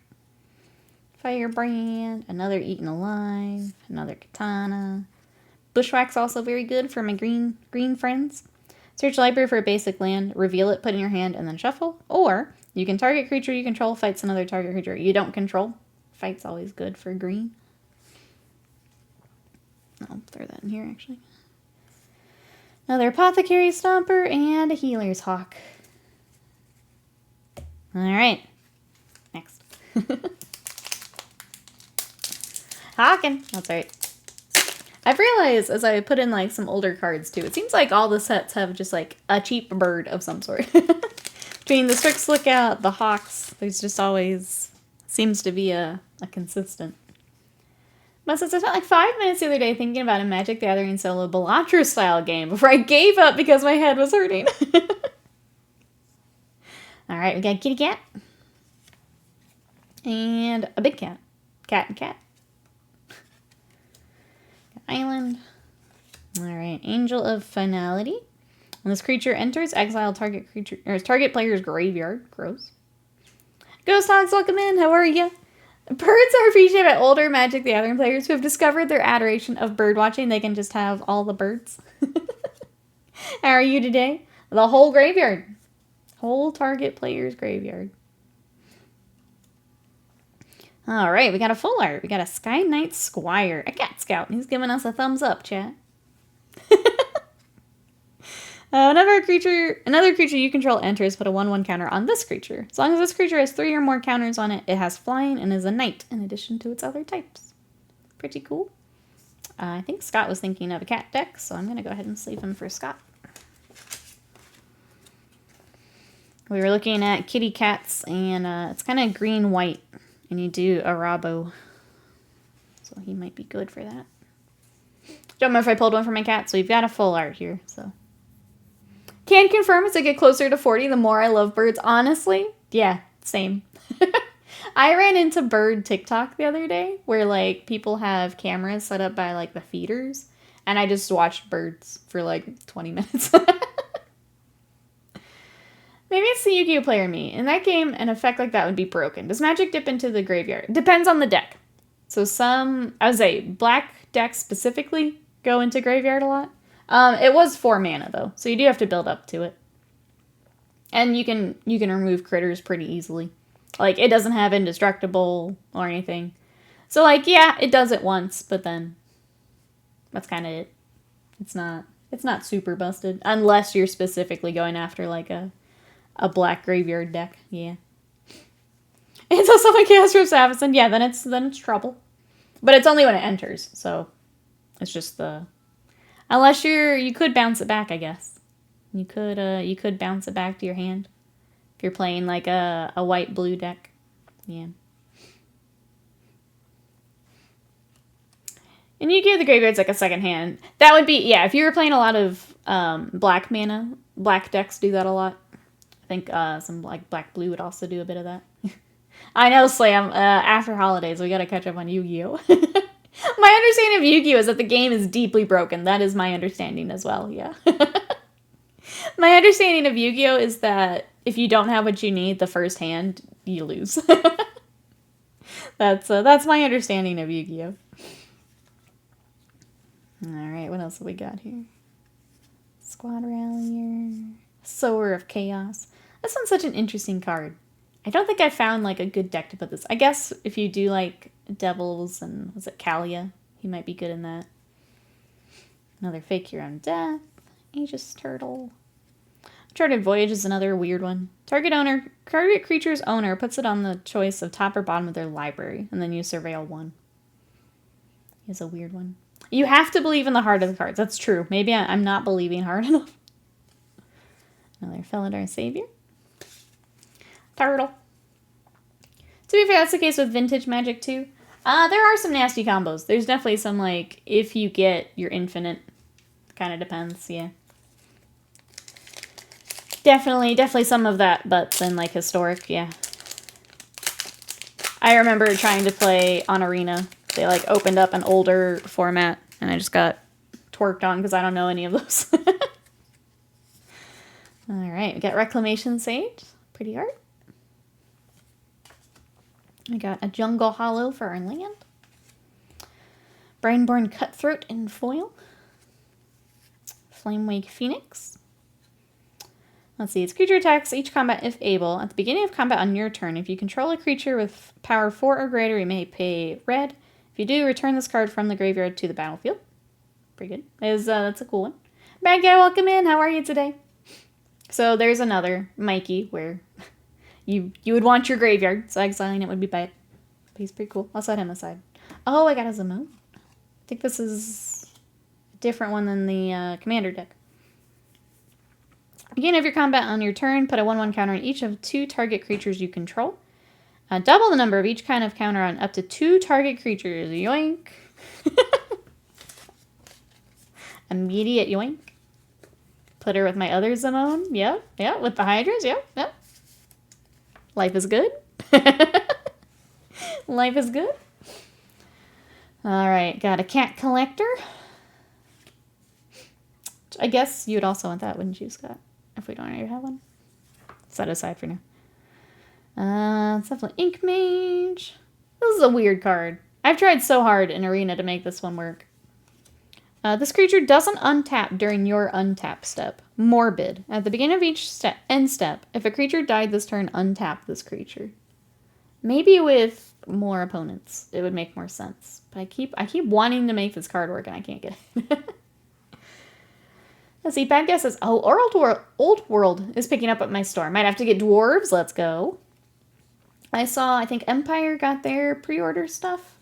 Firebrand. Another Eaten Alive. Another Katana. Bushwhack's also very good for my green friends. Search library for a basic land, reveal it, put it in your hand, and then shuffle. Or you can target creature you control, fights another target creature you don't control. Fight's always good for green. I'll throw that in here, actually. Another Apothecary Stomper and a Healer's Hawk. Alright. Next. Hawkin. That's right. I've realized as I put in like some older cards too, it seems like all the sets have just like a cheap bird of some sort. Between the Strix Lookout, the Hawks, there's just always seems to be a consistent. But since I spent like 5 minutes the other day thinking about a Magic the Gathering solo Balatro style game before I gave up because my head was hurting. Alright, we got kitty cat. And a big cat. Cat and cat. Island. Alright, Angel of Finality. When this creature enters, exile target creature or target player's graveyard. Gross. Ghost Hogs, welcome in. How are ya? Birds are appreciated by older Magic the Gathering players who have discovered their adoration of bird watching. They can just have all the birds. How are you today? The whole graveyard. Whole target player's graveyard. Alright, we got a full art. We got a Sky Knight Squire, a cat scout. He's giving us a thumbs up, chat. Another creature you control enters, put a 1/1 counter on this creature. As long as this creature has 3 or more counters on it, it has flying and is a knight in addition to its other types. Pretty cool. I think Scott was thinking of a cat deck, so I'm going to go ahead and save him for Scott. We were looking at kitty cats, and it's kind of green-white, and you do a Rabo. So he might be good for that. Don't remember if I pulled one for my cat, so we've got a full art here, so... Can confirm as I get closer to 40, the more I love birds. Honestly, yeah, same. I ran into bird TikTok the other day where like people have cameras set up by like the feeders and I just watched birds for like 20 minutes. Maybe it's the Yu-Gi-Oh player in me. In that game, an effect like that would be broken. Does Magic dip into the graveyard? Depends on the deck. So some, I would say black decks specifically go into graveyard a lot. It was 4 mana though, so you do have to build up to it. And you can remove critters pretty easily. Like, it doesn't have indestructible or anything. So, like, yeah, it does it once, but then that's kind of it. It's not super busted. Unless you're specifically going after, like, a black graveyard deck. Yeah. Until someone casts Rift Savison, yeah, then it's trouble. But it's only when it enters, so it's just the... Unless you could bounce it back, I guess. You could bounce it back to your hand. If you're playing like a white-blue deck. Yeah. And you give the graveyards like a second hand. That would be, yeah, if you were playing a lot of black mana, black decks do that a lot. I think some like black-blue would also do a bit of that. I know, Slam, after holidays, we gotta catch up on Yu-Gi-Oh! My understanding of Yu-Gi-Oh! Is that the game is deeply broken. That is my understanding as well, yeah. My understanding of Yu-Gi-Oh! Is that if you don't have what you need the first hand, you lose. That's my understanding of Yu-Gi-Oh! Alright, what else have we got here? Squad Rallier. Sower of Chaos. This one's such an interesting card. I don't think I found like a good deck to put this. I guess if you do like Devils and was it Kalia, he might be good in that. Another Fake Your Own Death. Aegis Turtle. Uncharted Voyage is another weird one. Target creature's owner puts it on the choice of top or bottom of their library, and then you surveil one. Is a weird one. You have to believe in the heart of the cards. That's true. Maybe I'm not believing hard enough. Another Felidar Savior. Turtle. To be fair, that's the case with Vintage Magic too. There are some nasty combos. There's definitely some, like, if you get your infinite. Kind of depends, yeah. Definitely some of that, but then, like, historic, yeah. I remember trying to play on Arena. They, like, opened up an older format, and I just got twerked on because I don't know any of those. Alright, we got Reclamation Sage. Pretty art. We got a Jungle Hollow for our land. Brainborn Cutthroat in foil. Flamewake Phoenix. Let's see, its creature attacks each combat if able. At the beginning of combat on your turn, if you control a creature with power 4 or greater, you may pay red. If you do, return this card from the graveyard to the battlefield. Pretty good. That's a cool one. Bad guy, welcome in. How are you today? So there's another Mikey where you would want your graveyard, so exiling it would be bad. But he's pretty cool. I'll set him aside. Oh, I got a Zamon. I think this is different one than the commander deck. Beginning of your combat on your turn, put a 1/1 counter on each of 2 target creatures you control. Double the number of each kind of counter on up to 2 target creatures. Yoink. Immediate yoink. Put her with my other Zimone. Yep, yep, with the Hydras. Yep, yep. Life is good. Life is good. Alright, got a cat collector. I guess you'd also want that, wouldn't you, Scott? If we don't already have one. Set aside for now. It's definitely Ink Mage. This is a weird card. I've tried so hard in Arena to make this one work. This creature doesn't untap during your untap step. Morbid. At the beginning of each end step, if a creature died this turn, untap this creature. Maybe with more opponents, it would make more sense. But I keep wanting to make this card work, and I can't get it. Let's see. Bad guess is Old World is picking up at my store. Might have to get dwarves. Let's go. I think Empire got their pre-order stuff.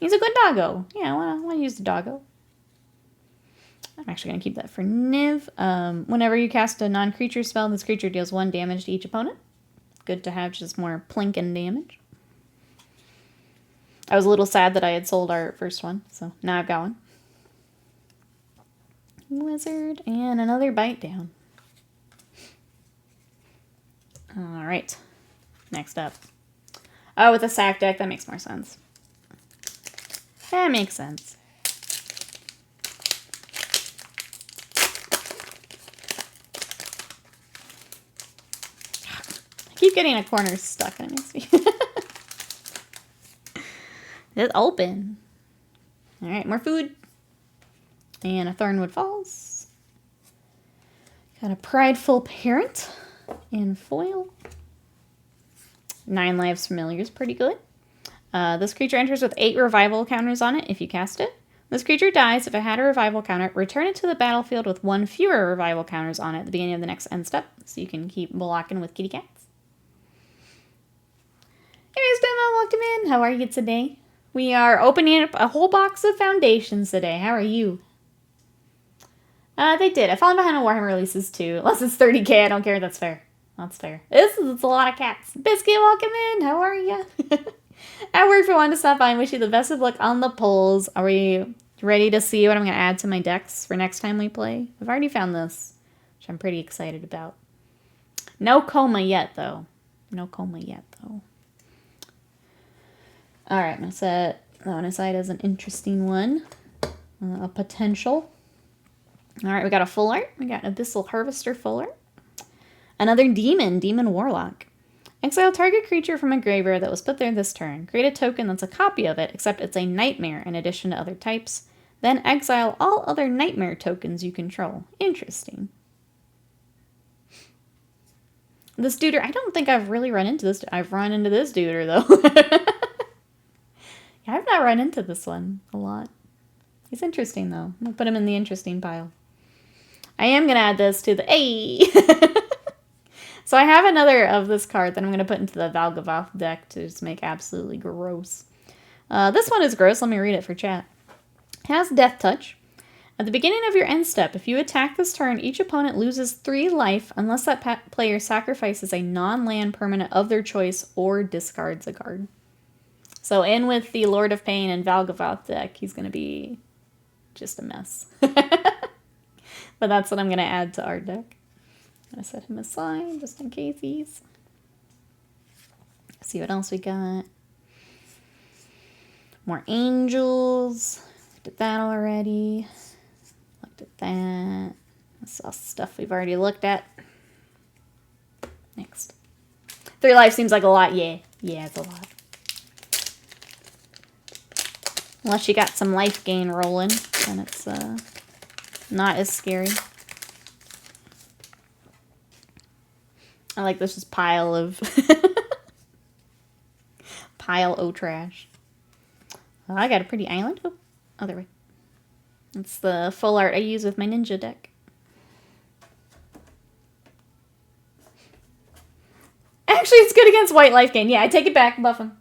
He's a good doggo. Yeah, I want to use the doggo. I'm actually going to keep that for Niv. Whenever you cast a non-creature spell, this creature deals 1 damage to each opponent. Good to have just more plinking damage. I was a little sad that I had sold our first one, so now I've got one. Wizard, and another bite down. Alright. Next up. Oh, with a sack deck, that makes more sense. That makes sense. I keep getting a corner stuck and it makes me... It's open. Alright, more food. And a Thornwood Falls. Got a Prideful Parent in foil. 9 lives familiar is pretty good. This creature enters with 8 revival counters on it if you cast it. This creature dies if it had a revival counter. Return it to the battlefield with 1 fewer revival counters on it at the beginning of the next end step, so you can keep blocking with kitty cats. Hey, Miss Demo, welcome in. How are you today? We are opening up a whole box of foundations today. How are you? They did. I've fallen behind on Warhammer releases too. Unless it's 30k, I don't care. That's fair. That's fair. It's a lot of cats. Biscuit, welcome in. How are you? At work, if you wanted to stop by and wish you the best of luck on the polls. Are we ready to see what I'm going to add to my decks for next time we play? I've already found this, which I'm pretty excited about. No coma yet, though. No coma yet, though. Alright, I'm going to set that one aside as an interesting one. A potential. Alright, we got a full art. We got Abyssal Harvester full art. Another Demon Warlock. Exile target creature from a graveyard that was put there this turn. Create a token that's a copy of it, except it's a nightmare in addition to other types. Then exile all other nightmare tokens you control. Interesting. This duder, I don't think I've really run into this. I've run into this duder, though. Yeah, I've not run into this one a lot. He's interesting, though. I'm going to put him in the interesting pile. I am going to add this to the... Hey! So I have another of this card that I'm going to put into the Valgavoth deck to just make absolutely gross. This one is gross. Let me read it for chat. It has Death Touch. At the beginning of your end step, if you attack this turn, each opponent loses 3 life unless that player sacrifices a non-land permanent of their choice or discards a card. So in with the Lord of Pain and Valgavoth deck, he's going to be just a mess. But that's what I'm going to add to our deck. I'm going to set him aside just in case he's... See what else we got. More angels. Looked at that already. Looked at that. That's all stuff we've already looked at. Next. 3 life seems like a lot. Yeah. Yeah, it's a lot. Unless you got some life gain rolling, then it's not as scary. I like this just pile of trash. Oh, I got a pretty island. Oh, other way. It's the full art I use with my ninja deck. Actually, it's good against white life gain. Yeah, I take it back, buff him.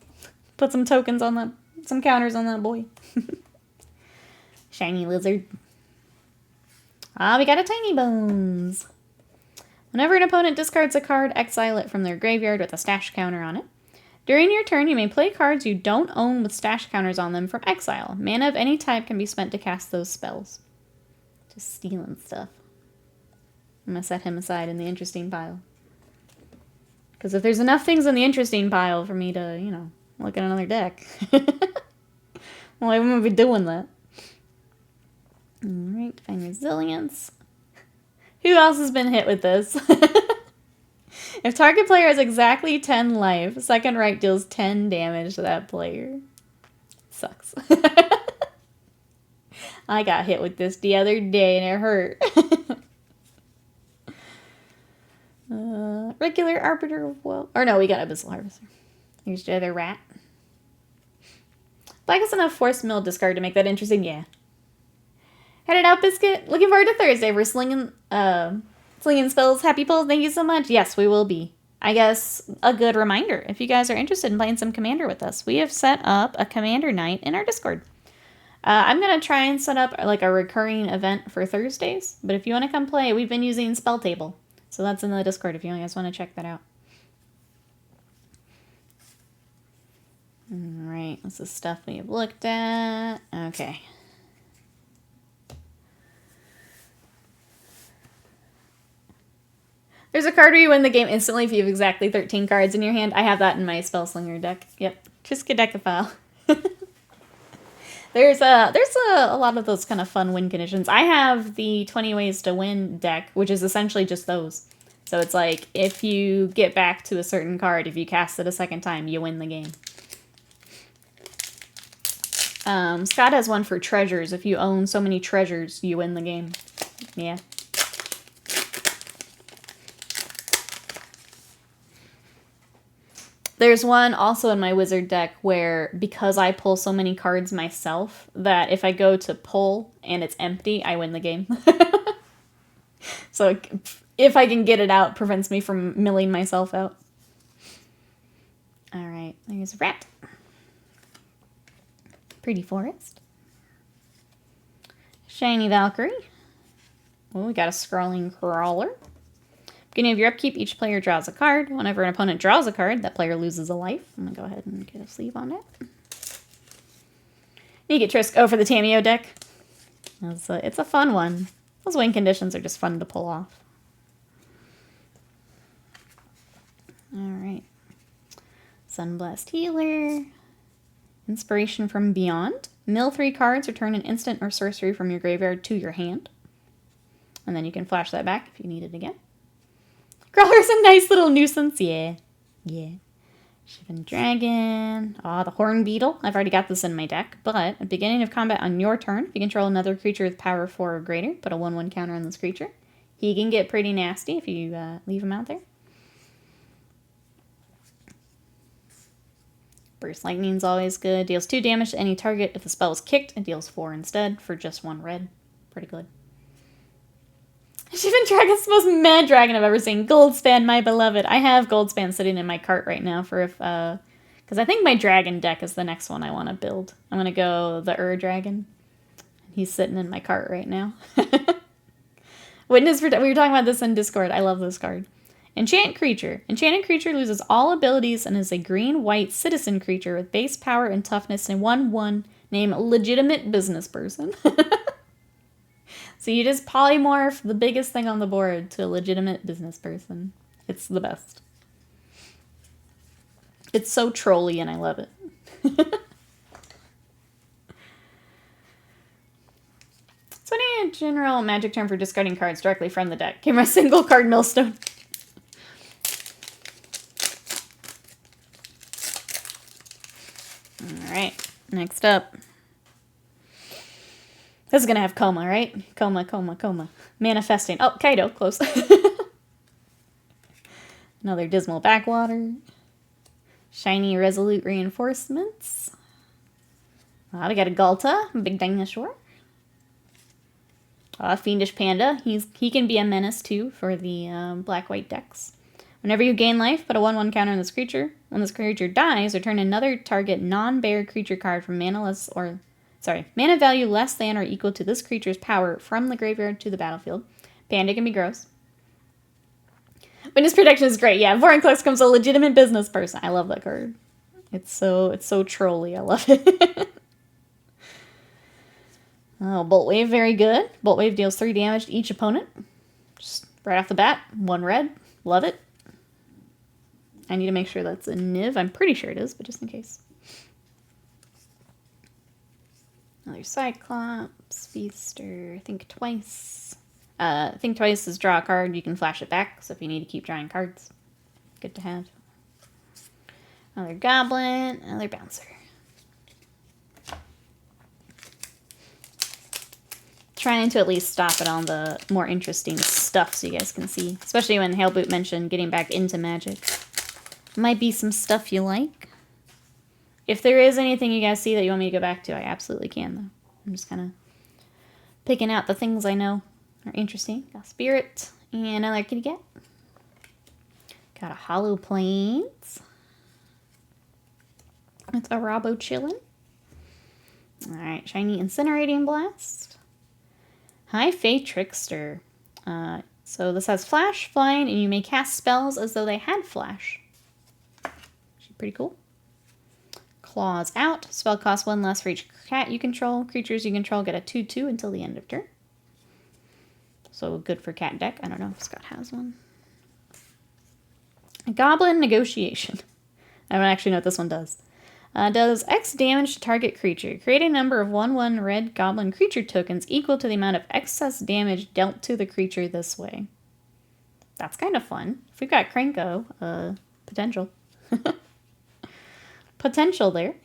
Put some tokens on that, some counters on that boy. Shiny lizard. Ah, we got a Tiny Bones. Whenever an opponent discards a card, exile it from their graveyard with a stash counter on it. During your turn, you may play cards you don't own with stash counters on them from exile. Mana of any type can be spent to cast those spells. Just stealing stuff. I'm going to set him aside in the interesting pile. Because if there's enough things in the interesting pile for me to, you know, look at another deck. Well, I wouldn't be doing that. Alright, Divine Resilience. Who else has been hit with this? If target player has exactly 10 life, second right deals 10 damage to that player. Sucks. I got hit with this the other day and it hurt. Regular Arbiter of Will. Or no, we got Abyssal Harvester. Here's the other rat. Black is enough force mill discard to make that interesting, yeah. Headed out, Biscuit. Looking forward to Thursday. We're slinging spells. Happy pulls. Thank you so much. Yes, we will be. I guess a good reminder, if you guys are interested in playing some Commander with us, we have set up a Commander night in our Discord. I'm going to try and set up like a recurring event for Thursdays, but if you want to come play, we've been using Spell Table. So that's in the Discord if you guys want to check that out. Alright, this is stuff we have looked at. Okay. There's a card where you win the game instantly if you have exactly 13 cards in your hand. I have that in my Spellslinger deck. Yep. Triskaidekaphile. There's a lot of those kind of fun win conditions. I have the 20 Ways to Win deck, which is essentially just those. So it's like, if you get back to a certain card, if you cast it a second time, you win the game. Scott has one for treasures. If you own so many treasures, you win the game. Yeah. There's one also in my wizard deck where, because I pull so many cards myself, that if I go to pull and it's empty, I win the game. So if I can get it out, it prevents me from milling myself out. Alright, there's a rat. Pretty Forest. Shiny Valkyrie. Oh, we got a Scrawling Crawler. Beginning of your upkeep, each player draws a card. Whenever an opponent draws a card, that player loses a life. I'm going to go ahead and get a sleeve on it. You get Trisk. Oh, for the Tameo deck. It's a fun one. Those win conditions are just fun to pull off. Alright. Sunblast Healer. Inspiration from Beyond. Mill 3 cards, return an instant or sorcery from your graveyard to your hand. And then you can flash that back if you need it again. Crawler's a nice little nuisance. Yeah. Yeah. Shivan Dragon. Aw, the Horn Beetle. I've already got this in my deck. But at the beginning of combat on your turn, if you control another creature with power 4 or greater, put a 1/1 counter on this creature. He can get pretty nasty if you leave him out there. Burst Lightning's always good. Deals 2 damage to any target. If the spell is kicked, it deals 4 instead for just 1 red. Pretty good. Shivan Dragon's the most mad dragon I've ever seen. Goldspan, my beloved. I have Goldspan sitting in my cart right now for if, because I think my dragon deck is the next one I want to build. I'm going to go the Dragon. He's sitting in my cart right now. Witness, we were talking about this in Discord. I love this card. Enchant Creature. Enchanted creature loses all abilities and is a green-white citizen creature with base power and toughness and 1/1 named Legitimate Business Person. So you just polymorph the biggest thing on the board to a legitimate business person. It's the best. It's so trolly and I love it. So any general magic term for discarding cards directly from the deck? Came a single card millstone. Alright, next up. This is going to have coma, right? Coma. Manifesting. Oh, Kaido, close. Another Dismal Backwater. Shiny Resolute Reinforcements. We got a Galta, a big dinosaur. Fiendish Panda. He can be a menace, too, for the black-white decks. Whenever you gain life, put a 1/1 counter on this creature. When this creature dies, return another target non-bear creature card from manaless or Sorry. Mana value less than or equal to this creature's power from the graveyard to the battlefield. Panda can be gross. Witness protection is great. Yeah, Vorinclex becomes a legitimate business person. I love that card. It's so trolly. I love it. Oh, Bolt Wave, very good. Bolt Wave deals 3 damage to each opponent. Just right off the bat, 1 red. Love it. I need to make sure that's a Niv. I'm pretty sure it is, but just in case. Another Cyclops, Feaster, Think Twice. Think Twice is draw a card, you can flash it back, so if you need to keep drawing cards, good to have. Another Goblin, another Bouncer. Trying to at least stop at all the more interesting stuff so you guys can see. Especially when Hailboot mentioned getting back into Magic. Might be some stuff you like. If there is anything you guys see that you want me to go back to, I absolutely can, though. I'm just kind of picking out the things I know are interesting. Got Spirit and another kitty cat. Got a Hollow Plains. With a Rabo chillin'. Alright, Shiny Incinerating Blast. High Fae Trickster. So this has Flash, Flying, and you may cast spells as though they had Flash. Actually pretty cool. Claws out. Spell costs 1 less for each cat you control. Creatures you control get a 2/2 until the end of turn. So good for cat deck. I don't know if Scott has one. Goblin Negotiation. I don't actually know what this one does. Does X damage to target creature. Create a number of 1/1 red goblin creature tokens equal to the amount of excess damage dealt to the creature this way. That's kind of fun. If we've got Krenko, potential. Potential there.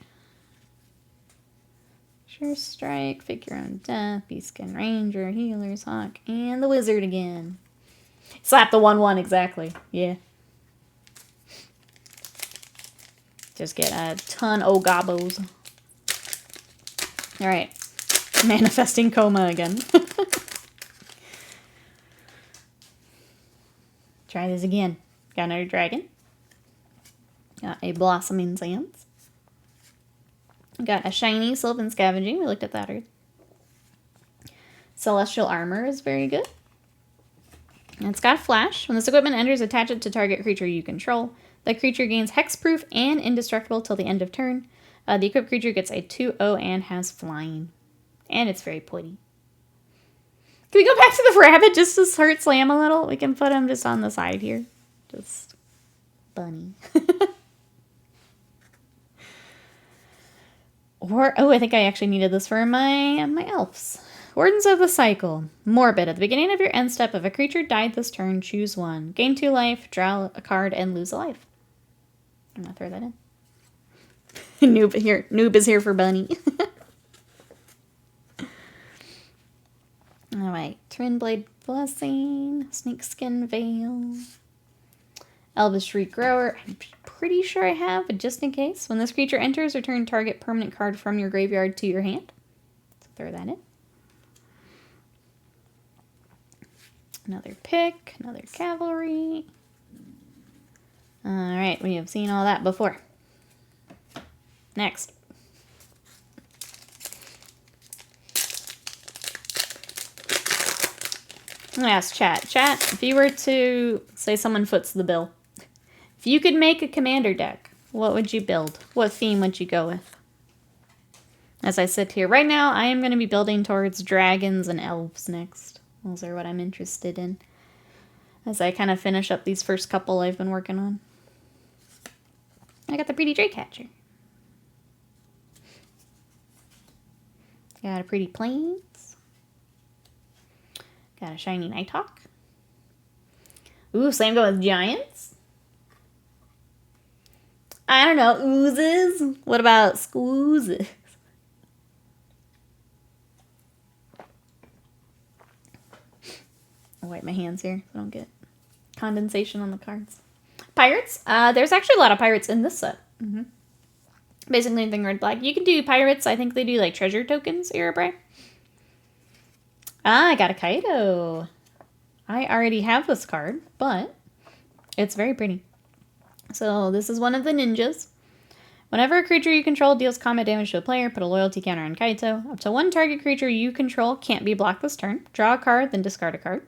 Sure Strike, Fake Your Own Death, Beastskin Ranger, Healer's Hawk, and the Wizard again. Slap the 1/1, exactly. Yeah. Just get a ton of gobos. Alright. Manifesting Coma again. Try this again. Got another dragon. Got a Blossoming Sands. Got a shiny Sylvan Scavenging. We looked at that earlier. Celestial Armor is very good. And it's got Flash. When this equipment enters, attach it to target creature you control. The creature gains hexproof and indestructible till the end of turn. The equipped creature gets a 2/0 and has flying. And it's very pretty. Can we go back to the rabbit just to hurt Slam a little? We can put him just on the side here. Just bunny. Or, oh, I think I actually needed this for my elves. Wardens of the Cycle. Morbid. At the beginning of your end step, if a creature died this turn, choose 1. Gain 2 life, draw a card, and lose a life. I'm gonna throw that in. Noob is here for bunny. Alright. Twinblade Blessing. Snakeskin Veil. Elvish Regrower. I'm pretty sure I have, but just in case. When this creature enters, return target permanent card from your graveyard to your hand. So throw that in. Another pick. Another cavalry. Alright, we have seen all that before. Next. I'm gonna ask chat. Chat, if you were to say someone foots the bill, if you could make a commander deck, what would you build? What theme would you go with? As I sit here right now, I am going to be building towards dragons and elves next. Those are what I'm interested in. As I kind of finish up these first couple I've been working on. I got the pretty Draycatcher. Got a pretty Plains. Got a shiny Nighthawk. Ooh, same go with giants. I don't know, oozes. What about squoozes? I'll wipe my hands here so I don't get condensation on the cards. Pirates. There's actually a lot of pirates in this set. Basically anything red black. You can do pirates. I think they do like treasure tokens, Erebray. I got a Kaido. I already have this card, but it's very pretty. So this is one of the ninjas. Whenever a creature you control deals combat damage to a player, put a loyalty counter on Kaito. Up to one target creature you control can't be blocked this turn. Draw a card, then discard a card.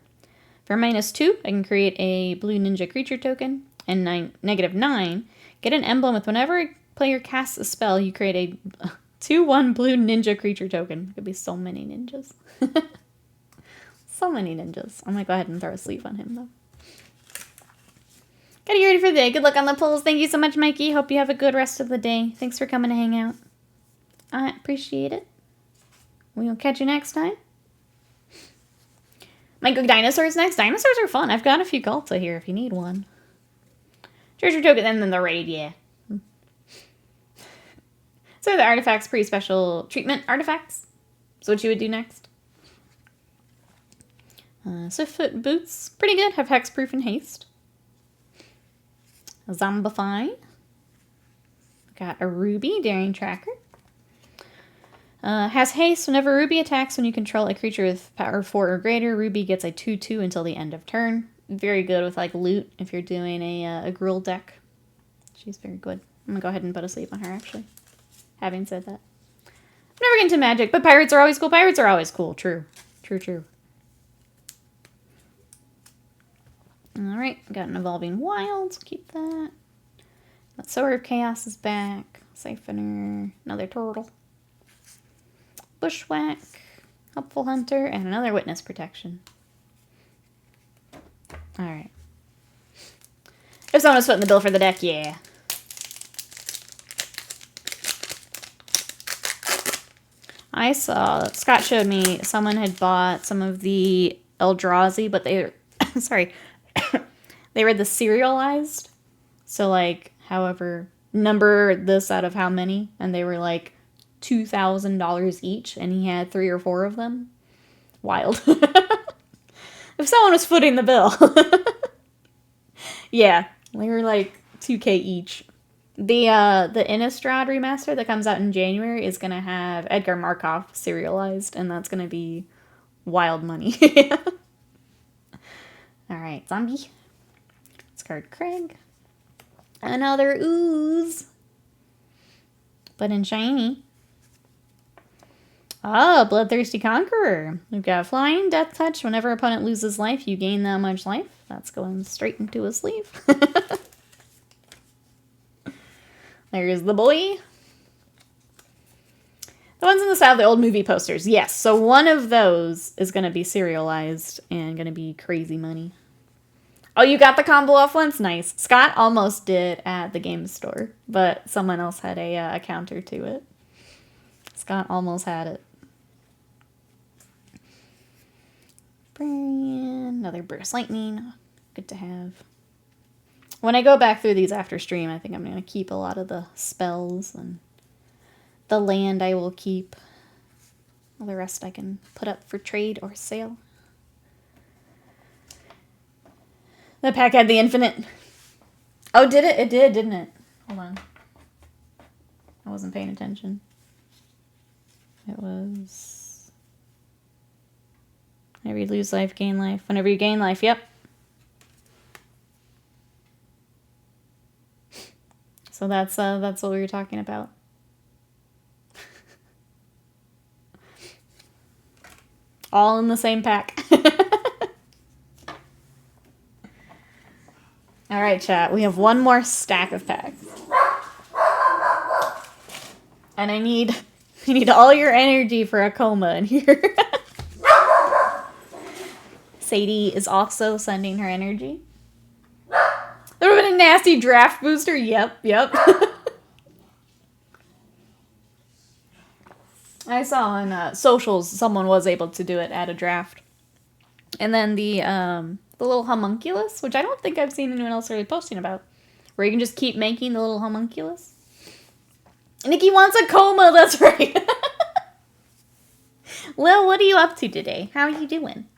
For -2, I can create a blue ninja creature token. And -9, get an emblem with whenever a player casts a spell, you create a 2/1 blue ninja creature token. There could be so many ninjas. So many ninjas. I'm going to go ahead and throw a sleeve on him, though. Gotta get ready for the day. Good luck on the pulls. Thank you so much, Mikey. Hope you have a good rest of the day. Thanks for coming to hang out. I appreciate it. We'll catch you next time. Might go dinosaurs next. Dinosaurs are fun. I've got a few Galta here if you need one. Treasure token and then the raid, yeah. So the artifacts, pretty special treatment artifacts. So what you would do next. Swiftfoot boots, pretty good. Have hexproof and haste. Zombify. Got a Ruby, Daring Tracker. Has haste. Whenever Ruby attacks when you control a creature with power 4 or greater, Ruby gets a 2/2 until the end of turn. Very good with like loot if you're doing a Gruul deck. She's very good. I'm gonna go ahead and put a sleep on her actually. Having said that. I'm never getting to magic, but pirates are always cool. Pirates are always cool. True. True. Alright, got an Evolving Wilds. Keep that. That Sower of Chaos is back. Siphoner. Another turtle. Bushwhack. Helpful Hunter. And another Witness Protection. Alright. If someone was footing the bill for the deck, yeah. I saw, Scott showed me someone had bought some of the Eldrazi, but they, sorry, they were the serialized. So like, however, number this out of how many, and they were like $2,000 each, and he had 3 or 4 of them. Wild. If someone was footing the bill. Yeah, they were like $2K each. The Innistrad remaster that comes out in January is gonna have Edgar Markov serialized, and that's gonna be wild money. Alright, zombie. Discard Craig. Another ooze. But in shiny. Ah, Bloodthirsty Conqueror. We've got Flying, Death Touch. Whenever opponent loses life, you gain that much life. That's going straight into a sleeve. There's the boy. The ones in the style of the old movie posters. Yes, so one of those is going to be serialized and going to be crazy money. Oh, you got the combo off once? Nice. Scott almost did at the game store, but someone else had a counter to it. Scott almost had it. Another Burst Lightning. Good to have. When I go back through these after stream, I think I'm going to keep a lot of the spells, and the land I will keep. All the rest I can put up for trade or sale. The pack had the infinite. Oh, did it? It did, didn't it? Hold on. I wasn't paying attention. It was... Whenever you lose life, gain life. Whenever you gain life, yep. So that's what we were talking about. All in the same pack. All right, chat. We have one more stack of packs. And I need all your energy for a coma in here. Sadie is also sending her energy. There would have been a nasty draft booster. Yep. I saw on socials someone was able to do it at a draft. And then the little homunculus, which I don't think I've seen anyone else really posting about, where you can just keep making the little homunculus. Nikki wants a coma, that's right. Lil, what are you up to today? How are you doing?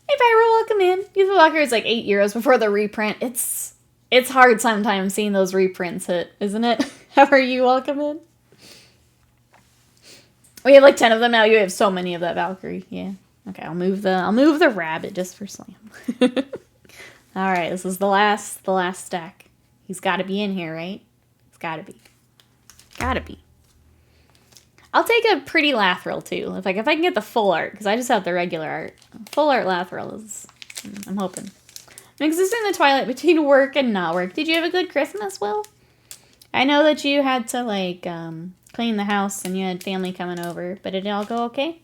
Hey, Pyro, welcome in. Youth Walker is like €8 before the reprint. It's hard sometimes seeing those reprints hit, isn't it? How are you? Welcome in. We have like 10 of them now. You have so many of that Valkyrie. Yeah. Okay, I'll move the rabbit just for Slam. All right, this is the last stack. He's got to be in here, right? It's gotta be. Gotta be. I'll take a pretty Lathril too. If I can get the full art, because I just have the regular art. Full art Lathril is, I'm hoping. I'm existing in the twilight between work and not work. Did you have a good Christmas, Will? I know that you had to like clean the house and you had family coming over, but did it all go okay?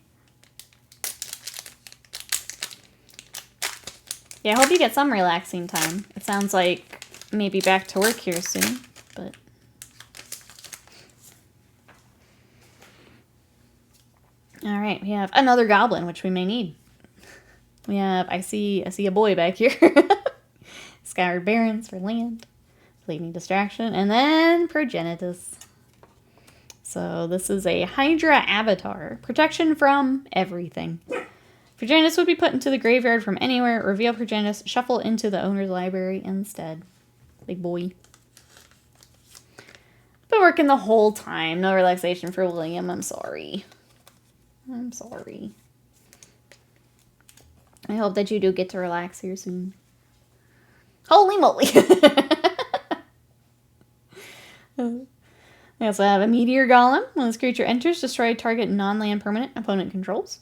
Yeah, I hope you get some relaxing time. It sounds like maybe back to work here soon, but... Alright, we have another goblin, which we may need. We have, I see a boy back here. Scoured Barrens for land. Fleeting Distraction. And then Progenitus. So this is a Hydra avatar. Protection from everything. Progenitus would be put into the graveyard from anywhere. Reveal Progenitus. Shuffle into the owner's library instead. Big boy. Been working the whole time. No relaxation for William. I'm sorry. I'm sorry. I hope that you do get to relax here soon. Holy moly! We also have a Meteor Golem. When this creature enters, destroy a target non-land permanent opponent controls.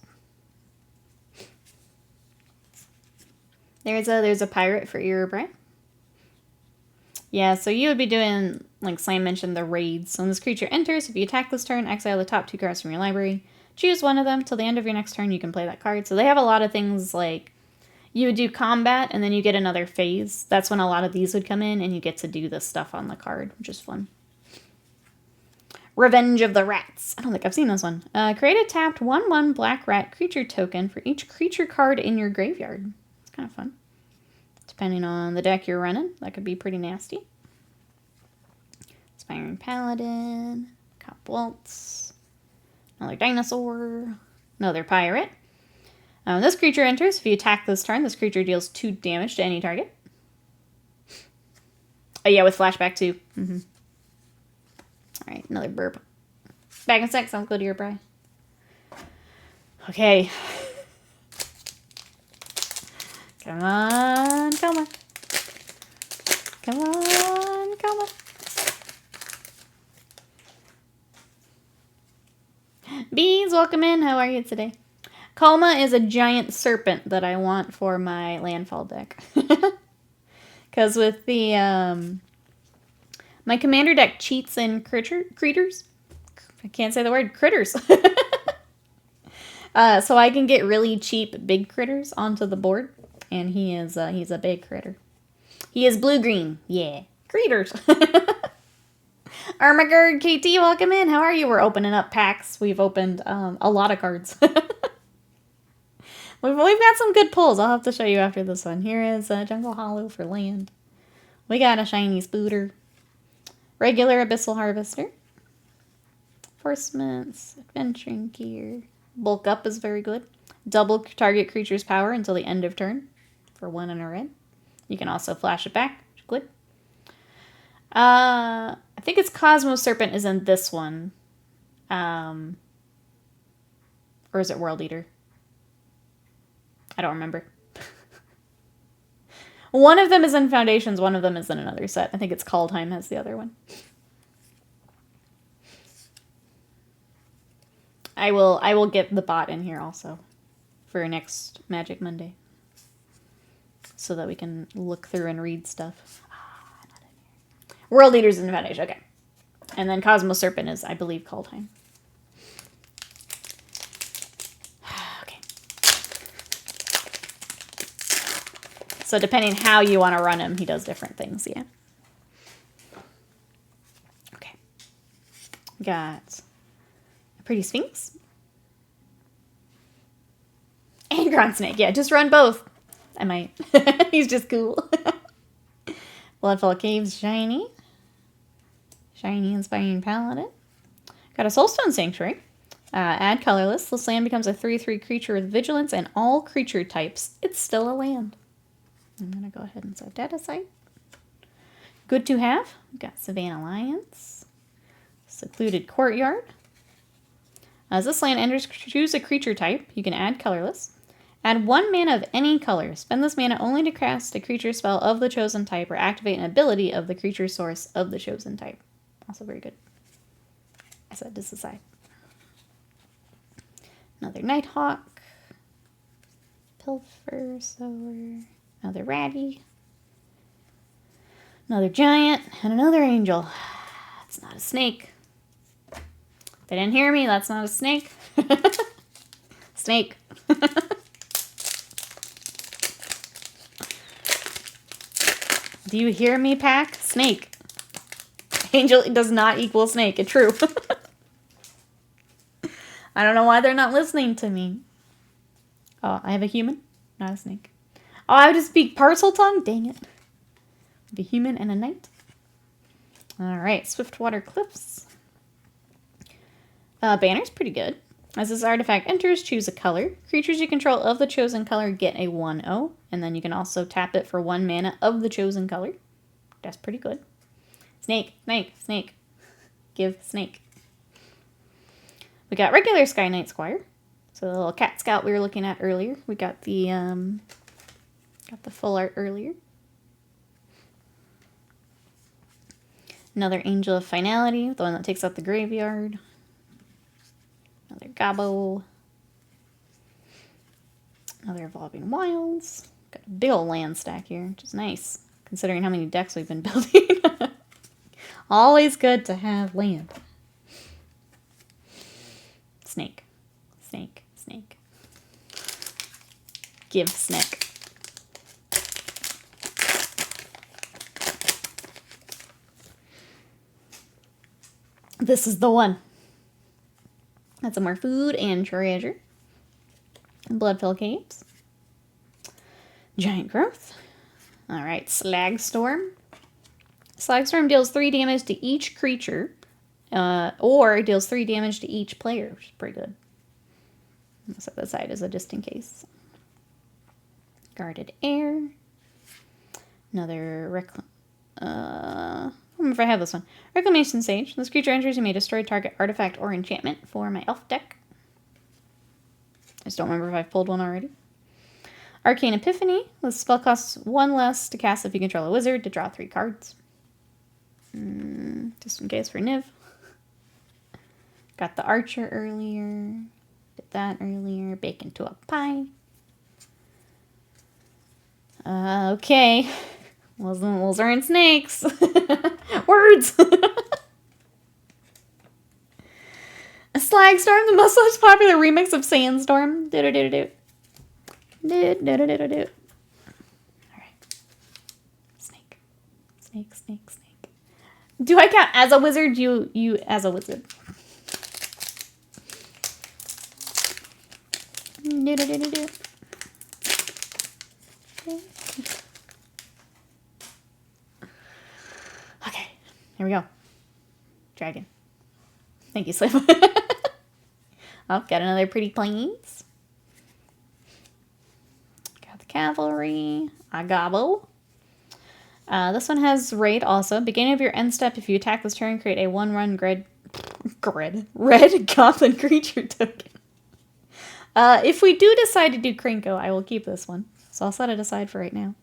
There's a pirate for Erebray. Yeah, so you would be doing, like Slime mentioned, the raids. So when this creature enters, if you attack this turn, exile the top 2 cards from your library. Choose one of them. Till the end of your next turn, you can play that card. So they have a lot of things like you would do combat and then you get another phase. That's when a lot of these would come in and you get to do this stuff on the card, which is fun. Revenge of the Rats. I don't think I've seen this one. Create a tapped 1/1 black rat creature token for each creature card in your graveyard. It's kind of fun. Depending on the deck you're running, that could be pretty nasty. Aspiring Paladin. Cop Waltz. Another dinosaur. Another pirate. When this creature enters, if you attack this turn, this creature deals 2 damage to any target. Oh yeah, with flashback too. Alright, another burp. Back in sec, sounds good to your bri. Okay. Come on, come on. Come on, come on. Bees, welcome in. How are you today? Kalma is a giant serpent that I want for my landfall deck. Because with the, my commander deck cheats in critters. I can't say the word, critters. So I can get really cheap big critters onto the board. And he is, he's a big critter. He is blue-green. Yeah. Critters. Armagerd KT, welcome in. How are you? We're opening up packs. We've opened a lot of cards. We've got some good pulls. I'll have to show you after this one. Here is Jungle Hollow for land. We got a shiny Spooter. Regular Abyssal Harvester. Enforcements. Adventuring Gear. Bulk Up is very good. Double target creature's power until the end of turn. For 1 and a red. You can also flash it back. Which is good. I think it's Cosmos Serpent is in this one. Or is it World Eater? I don't remember. One of them is in Foundations, one of them is in another set. I think it's Kaldheim has the other one. I will get the bot in here also for next Magic Monday. So that we can look through and read stuff. Not in here. World Eater's in Foundation, okay. And then Cosmos Serpent is, I believe, Kaldheim. So depending how you want to run him, he does different things, yeah. Okay. Got a pretty Sphinx. And Ground Snake. Yeah, just run both. I might. He's just cool. Bloodfall Caves, shiny. Shiny Inspiring Paladin. Got a Soulstone Sanctuary. Add colorless. This land becomes a 3/3 creature with vigilance and all creature types. It's still a land. I'm going to go ahead and save data site. Good to have. We've got Savannah Alliance. Secluded Courtyard. As this land enters, choose a creature type. You can add colorless. Add 1 mana of any color. Spend this mana only to cast a creature spell of the chosen type or activate an ability of the creature source of the chosen type. Also very good. I said this aside. Another Nighthawk. Pilfer, Sower. Another Ratty. Another Giant. And another Angel. That's not a snake. They didn't hear me. That's not a snake. Snake. Do you hear me, pack? Snake. Angel does not equal snake. It's true. I don't know why they're not listening to me. Oh, I have a human, not a snake. Oh, I have to speak parcel tongue? Dang it. The human and a knight. Alright, Swiftwater Cliffs. Banner's pretty good. As this artifact enters, choose a color. Creatures you control of the chosen color get a 1/0. And then you can also tap it for 1 mana of the chosen color. That's pretty good. Snake, snake, snake. Give snake. We got regular Sky Knight Squire. So the little cat scout we were looking at earlier. We got the full art earlier. Another Angel of Finality, the one that takes out the graveyard. Another Gobbo. Another Evolving Wilds. Got a big old land stack here, which is nice, considering how many decks we've been building. Always good to have land. Snake. Snake. Snake. Give snake. This is the one. That's some more food and treasure. Bloodfell Caves. Giant Growth. Alright, Slagstorm. Slagstorm deals 3 damage to each creature, or deals 3 damage to each player, which is pretty good. I'll set that aside as a just in case. Guarded Air. Another I don't remember if I have this one. Reclamation Sage. This creature enters, you may destroy target artifact or enchantment for my elf deck. I just don't remember if I've pulled one already. Arcane Epiphany. This spell costs 1 less to cast if you control a wizard to draw 3 cards. Just in case for Niv. Got the Archer earlier. Did that earlier. Bake into a pie. Okay. Those aren't snakes. Words. A Slagstorm, the most popular remix of Sandstorm. Do-do-do-do-do. Do-do-do-do-do. Alright. Snake. Snake, snake, snake. Do I count as a wizard? You as a wizard. Do-do-do-do-do. Okay, here we go. Dragon. Thank you, Slip. Oh, got another pretty plains. Got the cavalry. A Gobbo. This one has raid also. Beginning of your end step, if you attack this turn, create a 1/1 red goblin creature token. If we do decide to do Krinko, I will keep this one. So I'll set it aside for right now.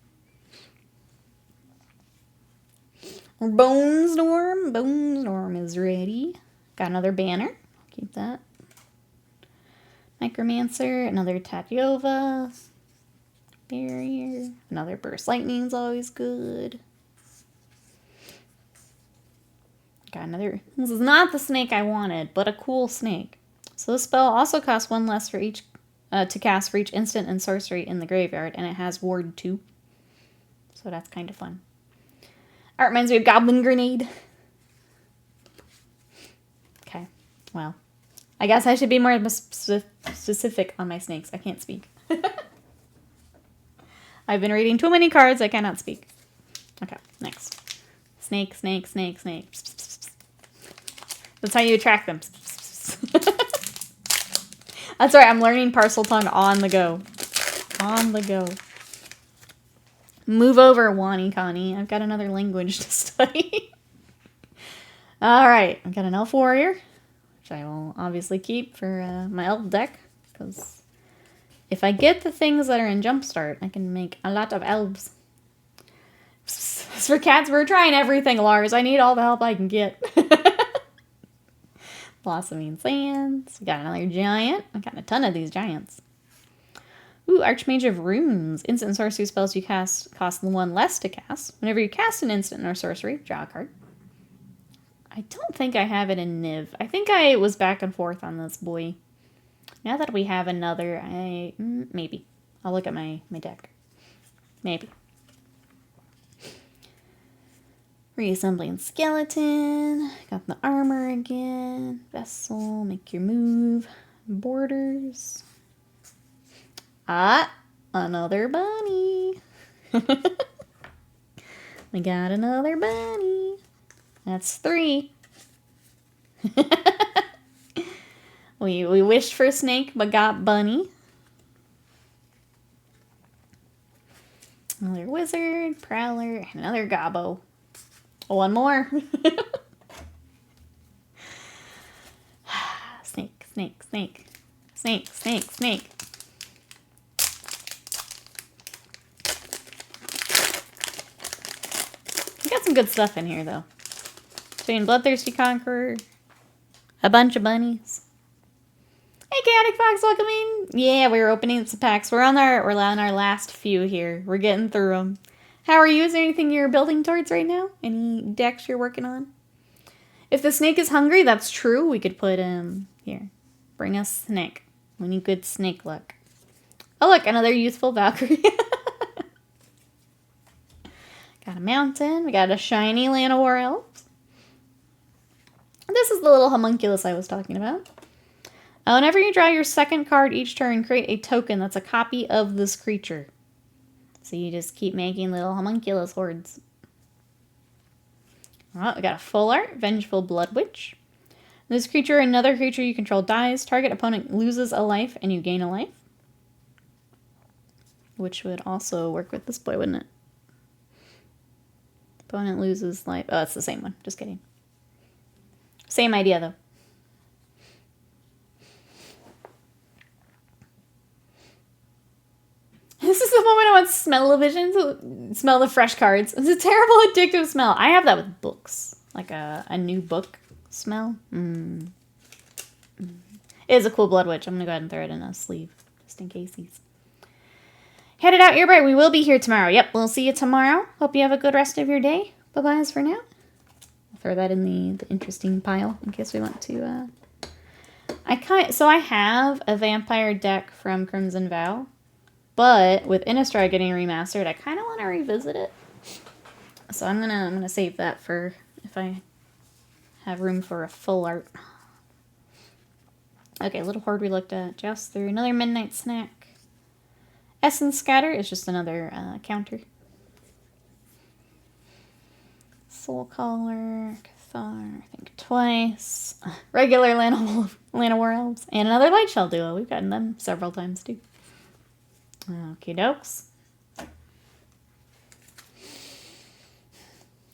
Bonestorm. Bonestorm is ready. Got another banner. I'll keep that. Necromancer. Another Tatyova. Barrier. Another Burst Lightning's always good. Got another. This is not the snake I wanted, but a cool snake. So this spell also costs 1 less for each to cast for each instant and sorcery in the graveyard, and it has Ward 2. So that's kind of fun. Art reminds me of Goblin Grenade. Okay, well, I guess I should be more specific on my snakes. I can't speak. I've been reading too many cards, I cannot speak. Okay, next. Snake, snake, snake, snake. That's how you attract them. That's right, I'm learning parcel tongue on the go. On the go. Move over, Wani Connie. I've got another language to study. Alright, I've got an elf warrior, which I will obviously keep for my elf deck, because if I get the things that are in Jumpstart, I can make a lot of elves. As for cats, we're trying everything, Lars. I need all the help I can get. Blossoming Sands. We got another giant. I got a ton of these giants. Ooh, Archmage of Runes. Instant sorcery spells you cast cost 1 less to cast. Whenever you cast an instant or sorcery, draw a card. I don't think I have it in Niv. I think I was back and forth on this boy. Now that we have another, maybe. I'll look at my deck. Maybe. Reassembling skeleton. Got the armor again. Vessel. Make your move. Borders. Ah, another bunny. We got another bunny. That's 3. we wished for snake, but got bunny. Another wizard, prowler, and another gobbo. One more. Snake, snake, snake. Snake, snake, snake. We got some good stuff in here, though. Between Bloodthirsty Conqueror, a bunch of bunnies. Hey, Chaotic Fox, welcome in. Yeah, we were opening some packs. We're on our last few here. We're getting through them. How are you? Is there anything you're building towards right now? Any decks you're working on? If the snake is hungry, that's true. We could put here. Bring us snake. We need good snake luck. Oh, look, another youthful Valkyrie. Got a mountain. We got a shiny Llanowar Elf. This is the little homunculus I was talking about. Whenever you draw your second card each turn, create a token that's a copy of this creature. So you just keep making little homunculus hordes. Oh, we got a full art, Vengeful Blood Witch. This creature, another creature you control dies. Target opponent loses a life and you gain a life. Which would also work with this boy, wouldn't it? Opponent loses life. Oh, it's the same one. Just kidding. Same idea, though. This is the moment I want smell-o-vision to smell the fresh cards. It's a terrible, addictive smell. I have that with books. Like a new book smell. It is a cool Blood Witch. I'm going to go ahead and throw it in a sleeve. Just in case he's... Headed out, Earbite. We will be here tomorrow. Yep, we'll see you tomorrow. Hope you have a good rest of your day. Bye-byes for now. I'll throw that in the interesting pile in case we want to... So I have a vampire deck from Crimson Vow. But with Innistrad getting remastered, I kind of want to revisit it. So I'm gonna save that for if I have room for a full art. Okay, Little Horde we looked at just through. Another Midnight Snack. Essence Scatter is just another counter. Soul Caller, Cathar, I think twice. Regular Llanowar Elves. And another Light Shell duo. We've gotten them several times too. Okie dokes.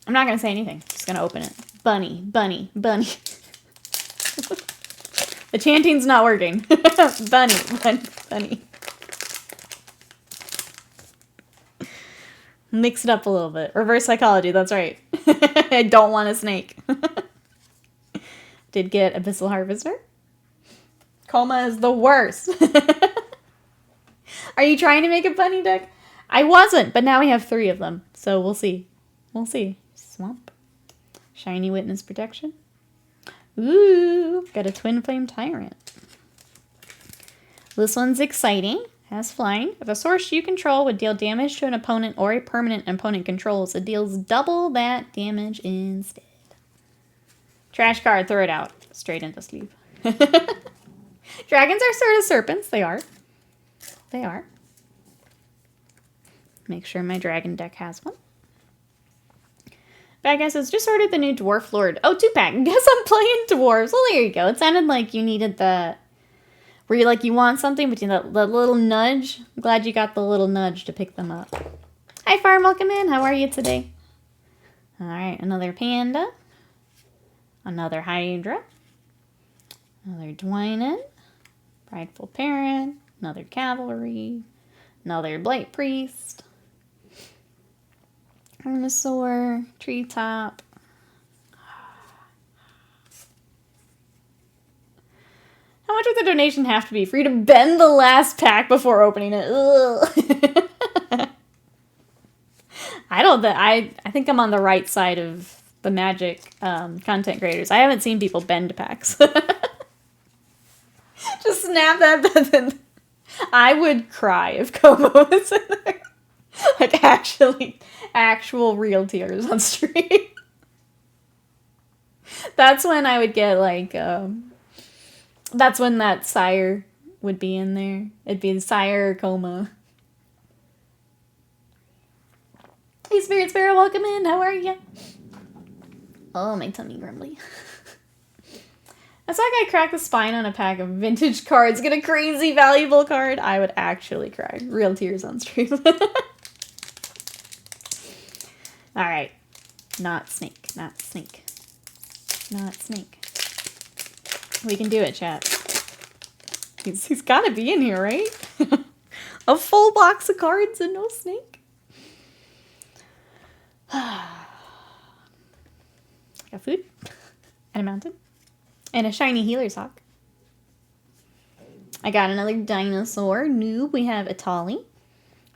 I'm not going to say anything. Just going to open it. Bunny, bunny, bunny. The chanting's not working. Bunny, bunny, bunny. Mix it up a little bit. Reverse psychology, that's right. I don't want a snake. Did get Abyssal Harvester. Coma is the worst. Are you trying to make a bunny deck? I wasn't, but now we have 3 of them. So we'll see. We'll see. Swamp. Shiny Witness Protection. Ooh, got a Twin Flame Tyrant. This one's exciting. Has flying. If a source you control would deal damage to an opponent or a permanent opponent controls, it deals double that damage instead. Trash card, throw it out. Straight into sleeve. Dragons are sort of serpents. They are. They are. Make sure my dragon deck has one. Bad Guy says, just ordered the new Dwarf Lord. Oh, 2-pack. Guess I'm playing dwarves. Well, there you go. It sounded like you needed the... Where you like you want something, but you know, the little nudge. I'm glad you got the little nudge to pick them up. Hi, Farm. Welcome in. How are you today? All right. Another Panda. Another Hydra. Another Dwynen. Prideful Parent. Another Cavalry. Another Blight Priest. Hermasaur. Treetop. like the donation have to be for you to bend the last pack before opening it. Ugh. I think I'm on the right side of the Magic content creators. I haven't seen people bend packs. Just snap that. I would cry if Como was in there. Like, actual real tears on stream. That's when I would get, like, that's when that Sire would be in there. It'd be the Sire or Coma. Hey, Spirit Sparrow, welcome in. How are you? Oh, my tummy grumbly. That's like I crack the spine on a pack of vintage cards, get a crazy valuable card. I would actually cry. Real tears on stream. Alright. Not snake. Not snake. Not snake. We can do it, chat. He's gotta be in here, right? A full box of cards and no snake? I got food. And a mountain. And a shiny healer's hawk. I got another dinosaur. Noob. We have Atali.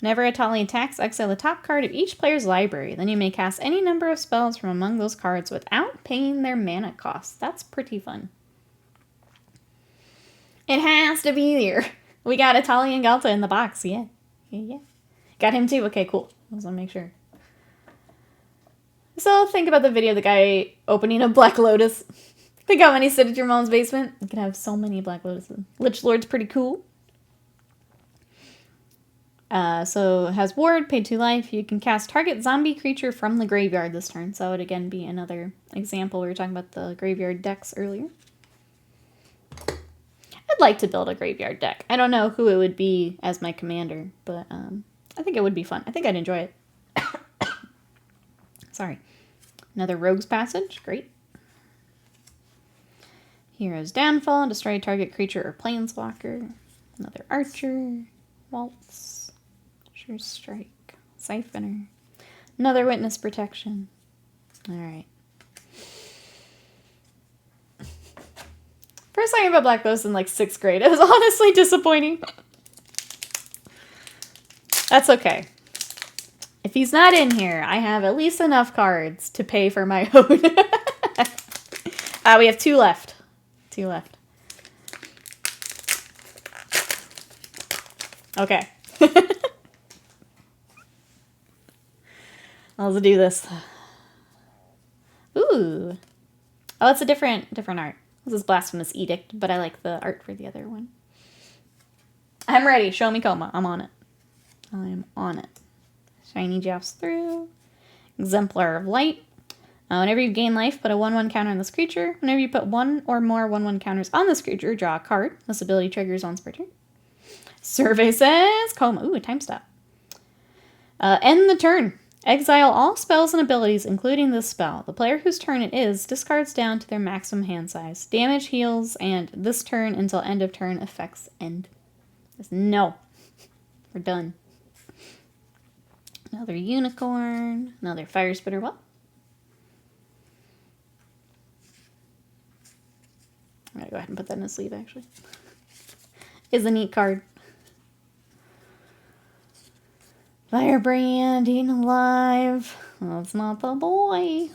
Whenever Atali attacks, exile the top card of each player's library. Then you may cast any number of spells from among those cards without paying their mana cost. That's pretty fun. It has to be there. We got Atali and Galta in the box. Yeah. Yeah. Got him too. Okay, cool. I just want to make sure. So think about the video of the guy opening a Black Lotus. Think how many sit at your mom's basement? You can have so many Black Lotuses. Lich Lord's pretty cool. So it has Ward, paid 2 life. You can cast target zombie creature from the graveyard this turn. So that would again be another example. We were talking about the graveyard decks earlier. I'd like to build a graveyard deck. I don't know who it would be as my commander, but I think it would be fun. I think I'd enjoy it. Sorry. Another Rogue's Passage. Great. Hero's Downfall. Destroy target creature or planeswalker. Another Archer. Waltz. Sure Strike. Siphoner. Another Witness Protection. Alright. First time about Black Lotus in like 6th grade. It was honestly disappointing. That's okay. If he's not in here, I have at least enough cards to pay for my own. We have 2 left. 2 left. Okay. Let's do this. Ooh. Oh, it's a different art. This is Blasphemous Edict, but I like the art for the other one. I'm ready. Show me Coma. I'm on it. I'm on it. Shiny Jousts through. Exemplar of Light. Whenever you gain life, put a 1/1 counter on this creature. Whenever you put 1 or more 1/1 counters on this creature, draw a card. This ability triggers once per turn. Survey says Coma. Ooh, a time stop. End the turn. Exile all spells and abilities, including this spell. The player whose turn it is discards down to their maximum hand size. Damage, heals, and this turn until end of turn effects end. No. We're done. Another Unicorn. Another Fire Spitter. Well, I'm gonna go ahead and put that in a sleeve, actually. Is a neat card. Firebrand, eaten alive. Well, it's not the boy.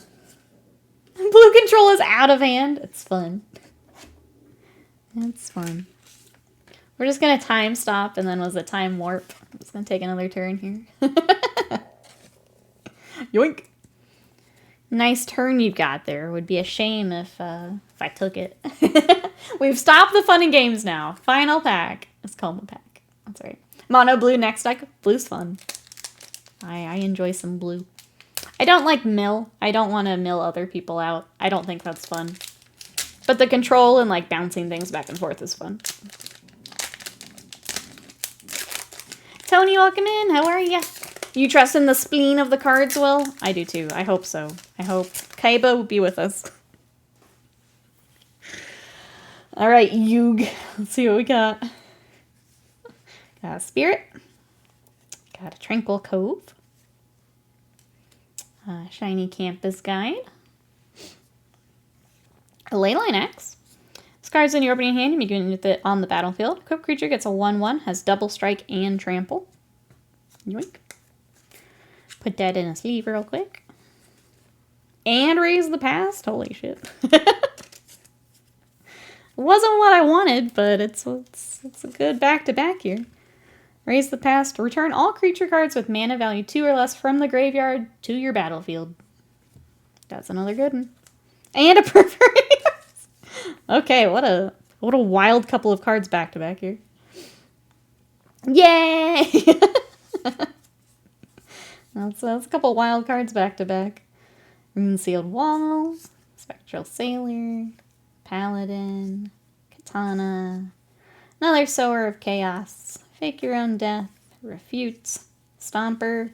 Blue control is out of hand. It's fun. It's fun. We're just gonna time stop and then was it time warp? I'm just gonna take another turn here. Yoink. Nice turn you've got there. Would be a shame if I took it. We've stopped the fun and games now. Final pack. It's Coma pack. That's right. Mono blue next deck. Blue's fun. I enjoy some blue. I don't like mill. I don't want to mill other people out. I don't think that's fun. But the control and like bouncing things back and forth is fun. Tony, welcome in. How are you? You trust in the spleen of the cards, Will? I do too. I hope so. I hope Kaiba will be with us. Alright, Yug. Let's see what we got. Got a Spirit. Got a Tranquil Cove. Shiny Campus Guide. A Leyline X. This cards in your opening hand, you may begin with it on the battlefield. Equipped creature gets a 1/1, has double strike and trample. Yoink. Put that in a sleeve real quick. And raise the past. Holy shit. Wasn't what I wanted, but it's a good back-to-back here. Raise the past. Return all creature cards with mana value 2 or less from the graveyard to your battlefield. That's another good one. And a perforating. Okay, what a wild couple of cards back-to-back here. Yay! that's a couple wild cards back-to-back. Runesealed Wall, Spectral Sailor, Paladin, Katana, another Sower of Chaos, Fake Your Own Death, Refute, Stomper,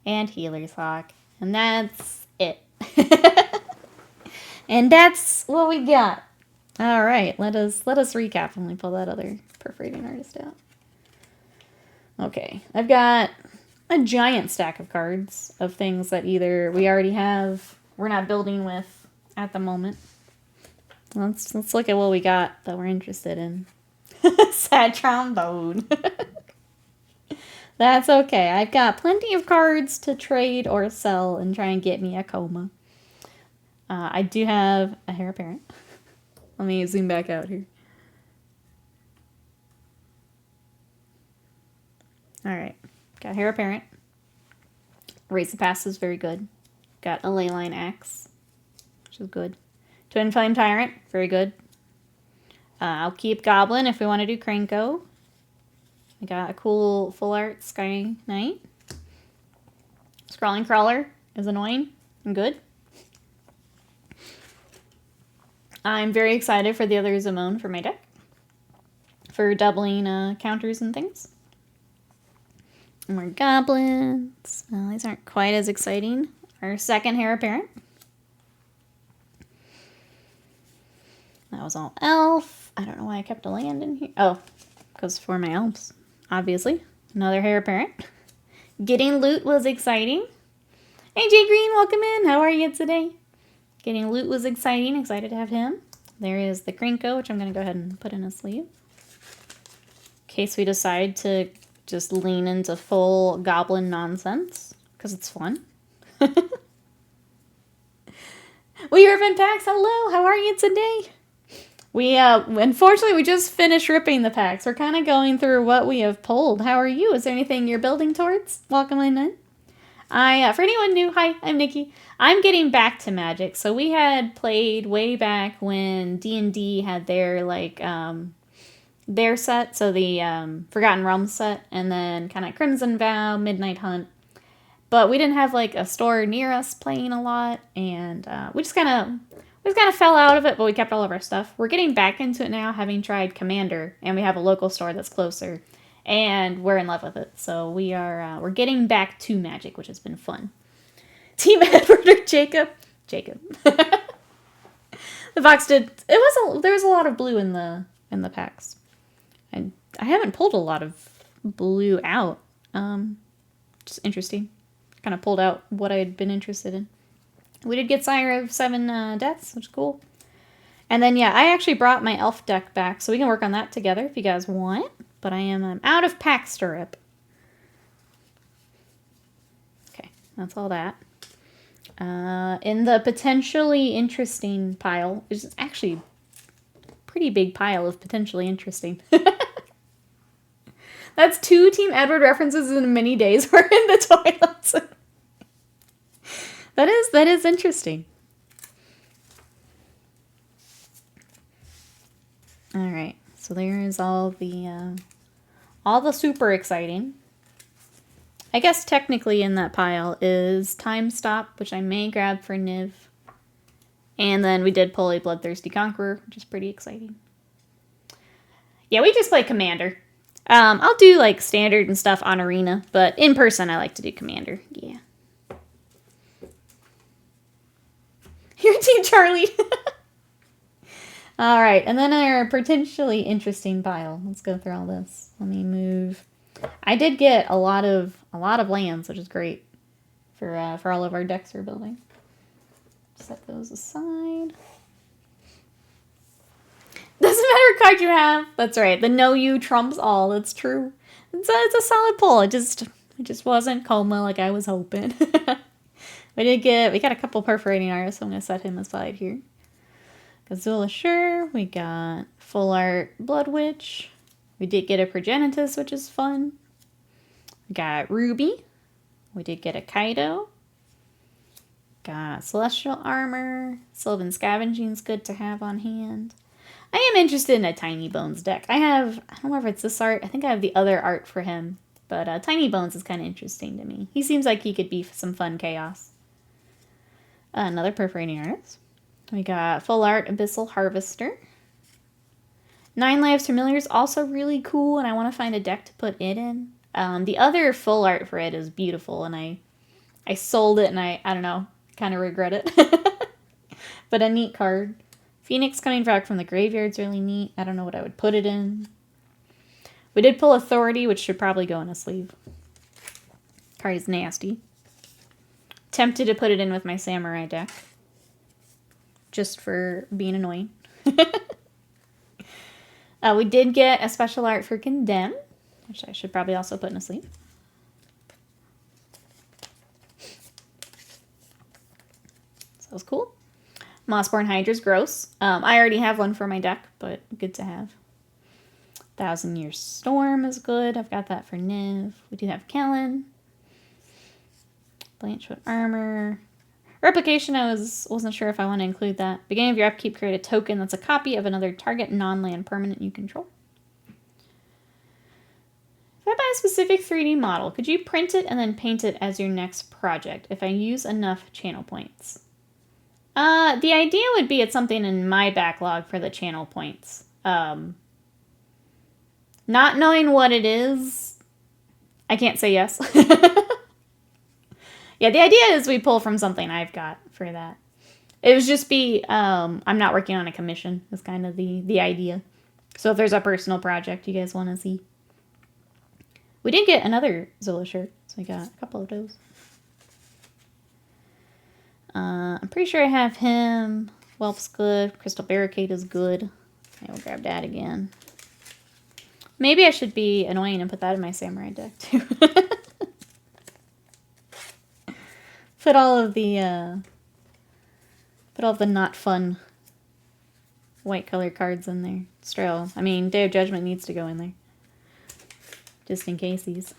and Healer's Hawk. And that's it. And that's what we got. All right, let us recap when we pull that other Perforating Artist out. Okay, I've got a giant stack of cards of things that either we already have, we're not building with at the moment. Let's look at what we got that we're interested in. Sad trombone. That's okay. I've got plenty of cards to trade or sell and try and get me a coma. I do have a Heir Apparent. Let me zoom back out here. Alright. Got Heir Apparent. Raise the Past is very good. Got a Leyline Axe, which is good. Twin Flame Tyrant, very good. I'll keep Goblin if we want to do Krenko. I got a cool full art Sky Knight. Scrawling Crawler is annoying and good. I'm very excited for the other Zimone for my deck. For doubling counters and things. More goblins. These aren't quite as exciting. Our second Heir Apparent. That was all elf. I don't know why I kept a land in here. Oh, because for my elves, obviously. Another Heir Apparent. Getting loot was exciting. Hey, Jay Green, welcome in. How are you today? Getting loot was exciting. Excited to have him. There is the Krenko, which I'm going to go ahead and put in a sleeve. In case we decide to just lean into full goblin nonsense, because it's fun. We Urban Packs, hello, how are you today? We, unfortunately, we just finished ripping the packs. We're kind of going through what we have pulled. How are you? Is there anything you're building towards? Welcome in. For anyone new, hi, I'm Nikki. I'm getting back to Magic. So we had played way back when D&D had their, like, their set. So the Forgotten Realms set. And then kind of Crimson Vow, Midnight Hunt. But we didn't have, like, a store near us playing a lot. And we just kind of fell out of it, but we kept all of our stuff. We're getting back into it now, having tried Commander. And we have a local store that's closer. And we're in love with it. So we're getting back to Magic, which has been fun. Team Edward or Jacob? Jacob. The box did, there was a lot of blue in the packs. And I haven't pulled a lot of blue out. Just interesting. Kind of pulled out what I had been interested in. We did get Sire of 7 Deaths, which is cool. And then, yeah, I actually brought my elf deck back, so we can work on that together if you guys want. But I'm out of pack stirrup. Okay, that's all that. In the potentially interesting pile, it's actually a pretty big pile of potentially interesting. That's 2 Team Edward references in many days. We're in the toilets. That is interesting. All right, so there is all the super exciting. I guess technically in that pile is Time Stop, which I may grab for Niv. And then we did pull a Bloodthirsty Conqueror, which is pretty exciting. Yeah, we just play Commander. I'll do like Standard and stuff on Arena, but in person I like to do Commander. Yeah. Your Team Charlie. All right, and then our potentially interesting pile. Let's go through all this. Let me move. I did get a lot of lands, which is great for all of our decks we're building. Set those aside. This card you have. That's right. The know you trumps all. It's true. It's a solid pull. It just wasn't Coma like I was hoping. We got a couple perforating artists, so I'm gonna set him aside here. Gazula Sure, we got Full Art Blood Witch. We did get a Progenitus, which is fun. We got Ruby. We did get a Kaido. Got Celestial Armor. Sylvan Scavenging's good to have on hand. I am interested in a Tiny Bones deck. I don't know if it's this art. I think I have the other art for him. But Tiny Bones is kind of interesting to me. He seems like he could be some fun chaos. Another Perforating Artist. We got Full Art Abyssal Harvester. 9 Lives Familiar is also really cool, and I want to find a deck to put it in. The other full art for it is beautiful, and I sold it, and I don't know, kind of regret it. But a neat card. Phoenix coming back from the graveyard's really neat. I don't know what I would put it in. We did pull Authority, which should probably go in a sleeve. Card is nasty. Tempted to put it in with my Samurai deck. Just for being annoying. We did get a special art for Condemn, which I should probably also put in a sleeve. So that was cool. Mossborn Hydra's gross. I already have one for my deck, but good to have. 1,000 Year Storm is good. I've got that for Niv. We do have Kellen. Blanchwood Armor. Replication, I wasn't sure if I want to include that. Beginning of your upkeep, create a token that's a copy of another target non-land permanent you control. If I buy a specific 3D model, could you print it and then paint it as your next project if I use enough channel points? The idea would be it's something in my backlog for the channel points. Not knowing what it is, I can't say yes. Yeah, the idea is we pull from something I've got for that. It would just be, I'm not working on a commission is kind of the idea. So if there's a personal project you guys want to see. We did get another Zola shirt, so we got a couple of those. I'm pretty sure I have him. Whelp's good. Crystal Barricade is good. I will grab that again. Maybe I should be annoying and put that in my Samurai deck too. Put all of the not fun white color cards in there. Strail. I mean, Day of Judgment needs to go in there. Just in case these.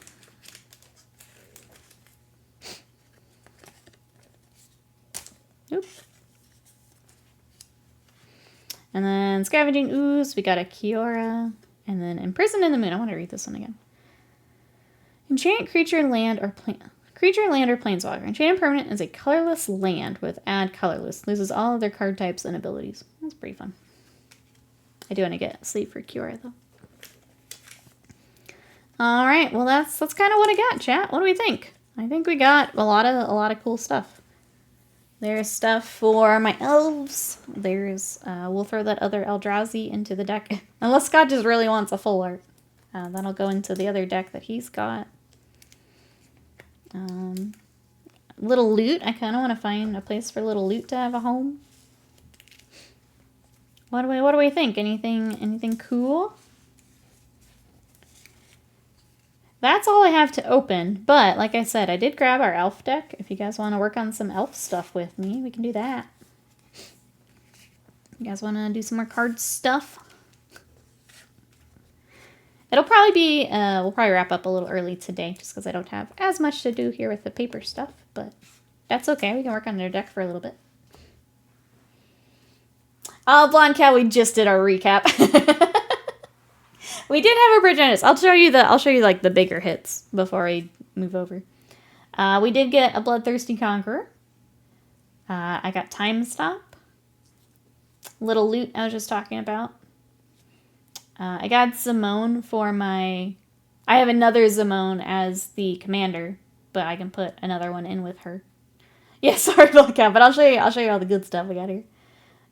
Nope. And then Scavenging Ooze, we got a Kiora. And then Imprisoned in the Moon. I want to read this one again. Enchant creature, land, or plant. Creature, land, or planeswalker. Enchanted permanent is a colorless land with add colorless. Loses all of their card types and abilities. That's pretty fun. I do want to get sleep for Kiora though. Alright, well that's kind of what I got, chat. What do we think? I think we got a lot of cool stuff. There's stuff for my elves. There's we'll throw that other Eldrazi into the deck. Unless Scott just really wants a full art. That'll go into the other deck that he's got. Little loot. I kind of want to find a place for little loot to have a home. What do we think? Anything cool? That's all I have to open. But like I said, I did grab our elf deck. If you guys want to work on some elf stuff with me, we can do that. You guys want to do some more card stuff? It'll probably be, we'll probably wrap up a little early today just because I don't have as much to do here with the paper stuff, but that's okay. We can work on their deck for a little bit. Oh, Blonde Cow, we just did our recap. We did have a Progenitus. I'll show you like the bigger hits before I move over. We did get a Bloodthirsty Conqueror. I got Time Stop. Little loot I was just talking about. I got Simone for my... I have another Simone as the commander, but I can put another one in with her. Yeah, sorry about that, but I'll show you all the good stuff we got here.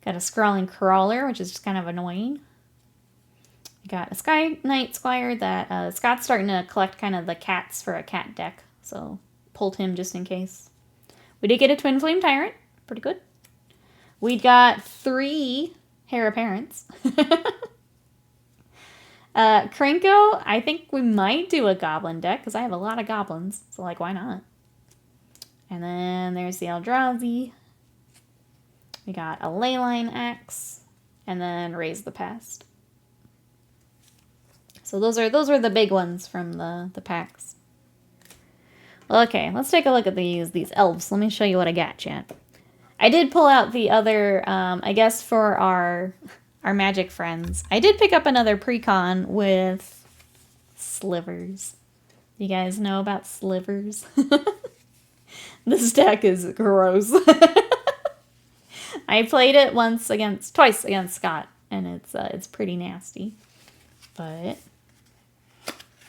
Got a Scrawling Crawler, which is just kind of annoying. I got a Sky Knight Squire that Scott's starting to collect kind of the cats for a cat deck, so pulled him just in case. We did get a Twin Flame Tyrant, pretty good. We got 3 Heir Apparents. Krenko, I think we might do a goblin deck because I have a lot of goblins. So, like, why not? And then there's the Eldrazi. We got a Leyline Axe. And then Raise the Past. So those are the big ones from the packs. Okay, let's take a look at these elves. Let me show you what I got, chat. I did pull out the other, I guess for our magic friends. I did pick up another precon with slivers. You guys know about slivers? This deck is gross. I played it twice against Scott, and it's pretty nasty. But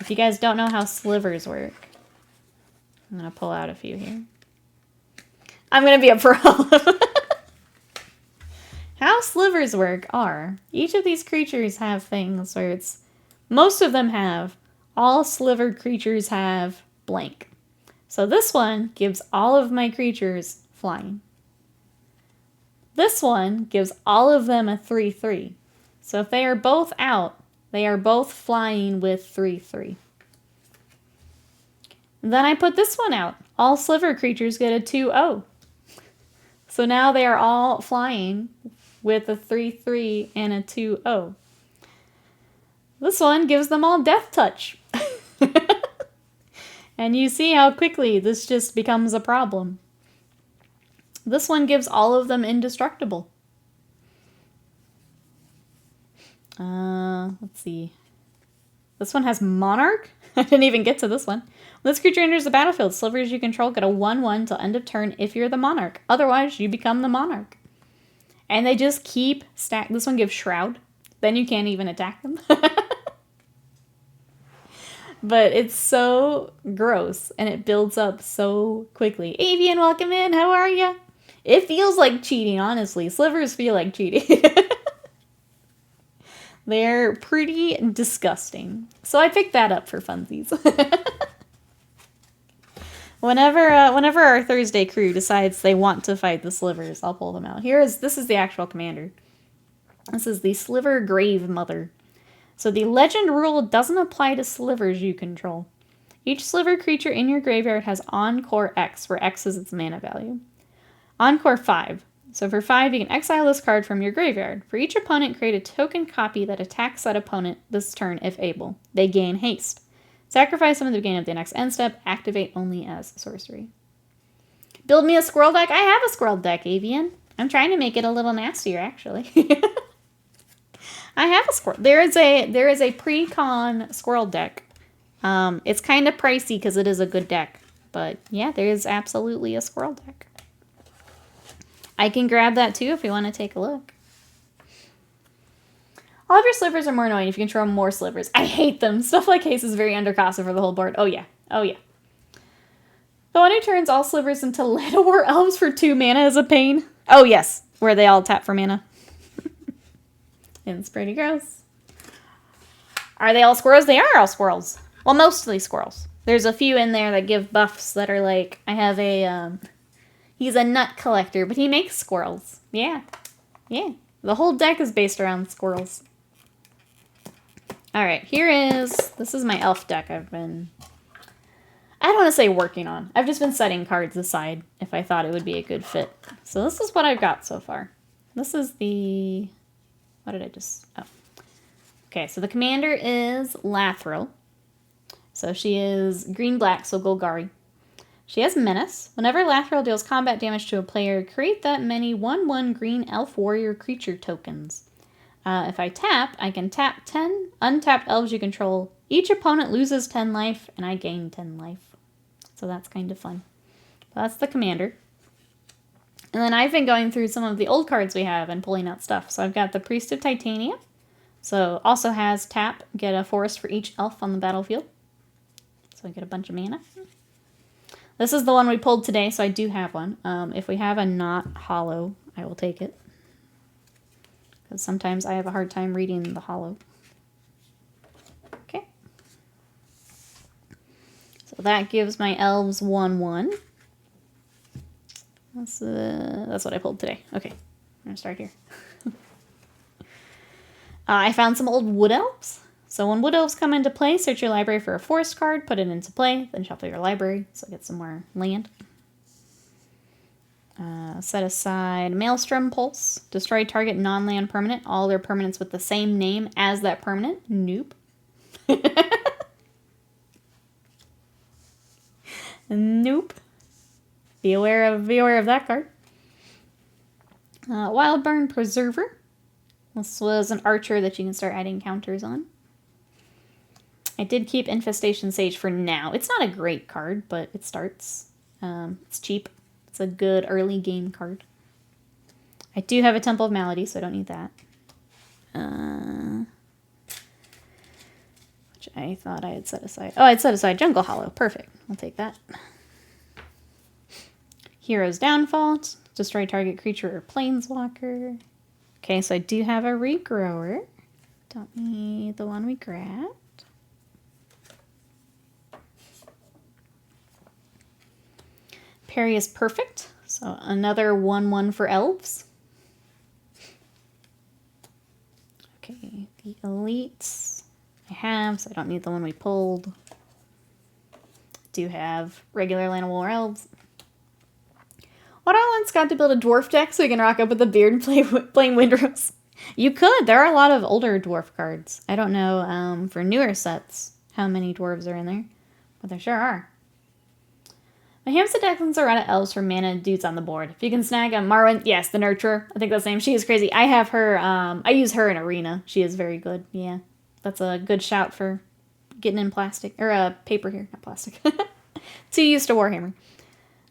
if you guys don't know how slivers work, I'm gonna pull out a few here. I'm gonna be a problem. How slivers work are, each of these creatures have things where most of them have, all slivered creatures have blank. So this one gives all of my creatures flying. This one gives all of them a 3/3. So if they are both out, they are both flying with 3/3. Then I put this one out. All sliver creatures get a 2/0. So now they are all flying with a 3/3 and a 2/0. This one gives them all death touch. And you see how quickly this just becomes a problem. This one gives all of them indestructible. Let's see. This one has Monarch. I didn't even get to this one. When this creature enters the battlefield, slivers you control get a 1/1 till end of turn if you're the Monarch. Otherwise, you become the Monarch. And they just keep stack. This one gives Shroud. Then you can't even attack them. But it's so gross, and it builds up so quickly. Avian, welcome in. How are ya? It feels like cheating, honestly. Slivers feel like cheating. They're pretty disgusting. So I picked that up for funsies. Whenever our Thursday crew decides they want to fight the slivers, I'll pull them out. This is the actual commander. This is the Sliver Grave Mother. So the legend rule doesn't apply to slivers you control. Each sliver creature in your graveyard has Encore X, where X is its mana value. Encore 5. So for 5, you can exile this card from your graveyard. For each opponent, create a token copy that attacks that opponent this turn if able. They gain haste. Sacrifice them at the beginning of the next end step. Activate only as sorcery. Build me a squirrel deck? I have a squirrel deck, Avian. I'm trying to make it a little nastier, actually. I have a squirrel. There is a pre-con squirrel deck. It's kind of pricey because it is a good deck. But yeah, there is absolutely a squirrel deck. I can grab that too if you want to take a look. All of your slivers are more annoying if you control more slivers. I hate them. Stuff like haste is very undercosted for the whole board. Oh yeah. Oh yeah. The one who turns all slivers into Llanowar elves for 2 mana is a pain. Oh yes. Where they all tap for mana. It's pretty gross. Are they all squirrels? They are all squirrels. Well, mostly squirrels. There's a few in there that give buffs that are like, I have a, he's a nut collector, but he makes squirrels. Yeah. Yeah. The whole deck is based around squirrels. Alright, this is my elf deck I don't want to say working on. I've just been setting cards aside if I thought it would be a good fit. So this is what I've got so far. This is the... What did I just... Oh. Okay, so the commander is Lathril. So she is green-black, so Golgari. She has Menace. Whenever Lathril deals combat damage to a player, create that many 1/1 green elf warrior creature tokens. If I tap, I can tap 10 untapped elves you control. Each opponent loses 10 life, and I gain 10 life. So that's kind of fun. But that's the commander. And then I've been going through some of the old cards we have and pulling out stuff. So I've got the Priest of Titania. So also has tap, get a forest for each elf on the battlefield. So I get a bunch of mana. This is the one we pulled today, so I do have one. If we have a not hollow, I will take it. Because sometimes I have a hard time reading the hollow. Okay. So that gives my elves 1/1. That's what I pulled today. Okay, I'm going to start here. I found some old wood elves. So when Wood Elves come into play, search your library for a forest card, put it into play, then shuffle your library, so get some more land. Set aside Maelstrom Pulse. Destroy target non-land permanent. All their permanents with the same name as that permanent. Nope. Nope. Be aware of that card. Wildburn Preserver. This was an archer that you can start adding counters on. I did keep Infestation Sage for now. It's not a great card, but it starts. It's cheap. It's a good early game card. I do have a Temple of Malady, so I don't need that. Which I thought I had set aside. Oh, I'd set aside Jungle Hollow. Perfect. I'll take that. Hero's Downfall. Destroy target creature or planeswalker. Okay, so I do have a Regrower. Don't need the one we grabbed. Parry is perfect. So another 1/1 for elves. Okay, the elites I have, so I don't need the one we pulled. Do have regular Land of War elves. What I once got to build a dwarf deck so we can rock up with a beard and playing Windrose. You could. There are a lot of older dwarf cards. I don't know for newer sets how many dwarves are in there, but there sure are. My Hamster Declan's are out of elves for mana dudes on the board. If you can snag a Marwyn, yes, the Nurturer. I think that's the name. She is crazy. I have her, I use her in Arena. She is very good. Yeah, that's a good shout for getting in plastic, or paper here, not plastic. Too used to Warhammer.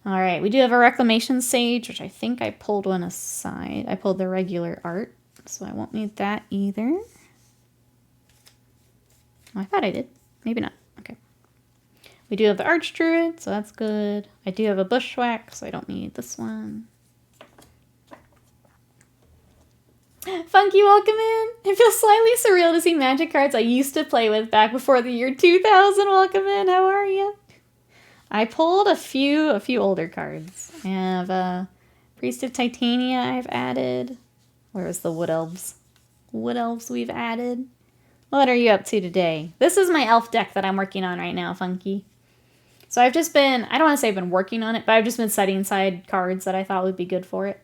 All right, we do have a Reclamation Sage, which I think I pulled one aside. I pulled the regular art, so I won't need that either. Oh, I thought I did. Maybe not. Okay. We do have the Archdruid, so that's good. I do have a Bushwhack, so I don't need this one. Funky, welcome in. It feels slightly surreal to see Magic cards I used to play with back before the year 2000. Welcome in. How are you? I pulled a few older cards. I have Priest of Titania I've added. Where is the Wood Elves? Wood Elves we've added. What are you up to today? This is my elf deck that I'm working on right now, Funky. So I've just been, I don't want to say I've been working on it, but I've just been setting aside cards that I thought would be good for it.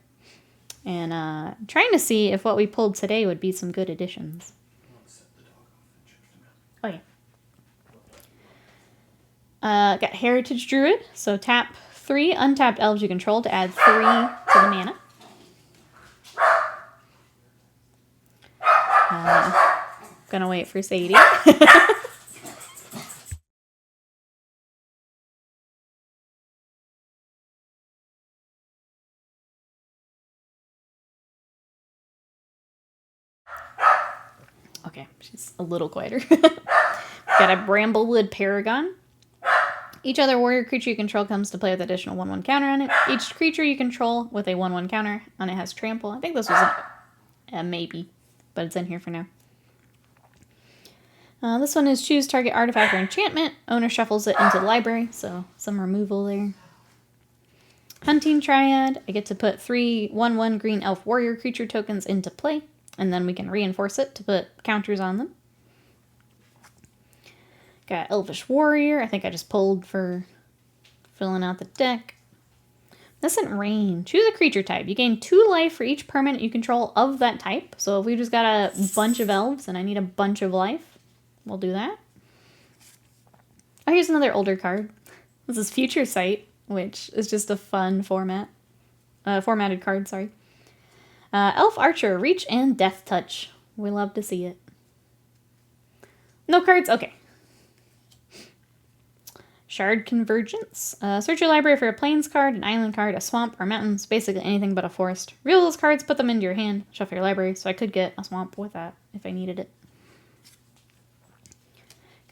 And trying to see if what we pulled today would be some good additions. Oh, yeah. Got Heritage Druid. So tap 3 untapped elves you control to add 3 to the mana. Gonna wait for Sadie. Okay, she's a little quieter. Got a Bramblewood Paragon. Each other warrior creature you control comes to play with additional 1/1 counter on it. Each creature you control with a 1/1 counter on it has trample. I think this was a maybe, but it's in here for now. This one is choose target artifact or enchantment. Owner shuffles it into the library, so some removal there. Hunting Triad. I get to put 3 1/1 green elf warrior creature tokens into play, and then we can reinforce it to put counters on them. Got Elvish Warrior. I think I just pulled for filling out the deck. Missant Rain. Choose a creature type. You gain 2 life for each permanent you control of that type. So if we just got a bunch of elves and I need a bunch of life, we'll do that. Oh, here's another older card. This is Future Sight, which is just a fun formatted card, sorry. Elf Archer, Reach and Death Touch. We love to see it. No cards? Okay. Shard Convergence. Search your library for a plains card, an island card, a swamp, or mountains, basically anything but a forest. Reveal those cards, put them into your hand, shuffle your library, so I could get a swamp with that if I needed it.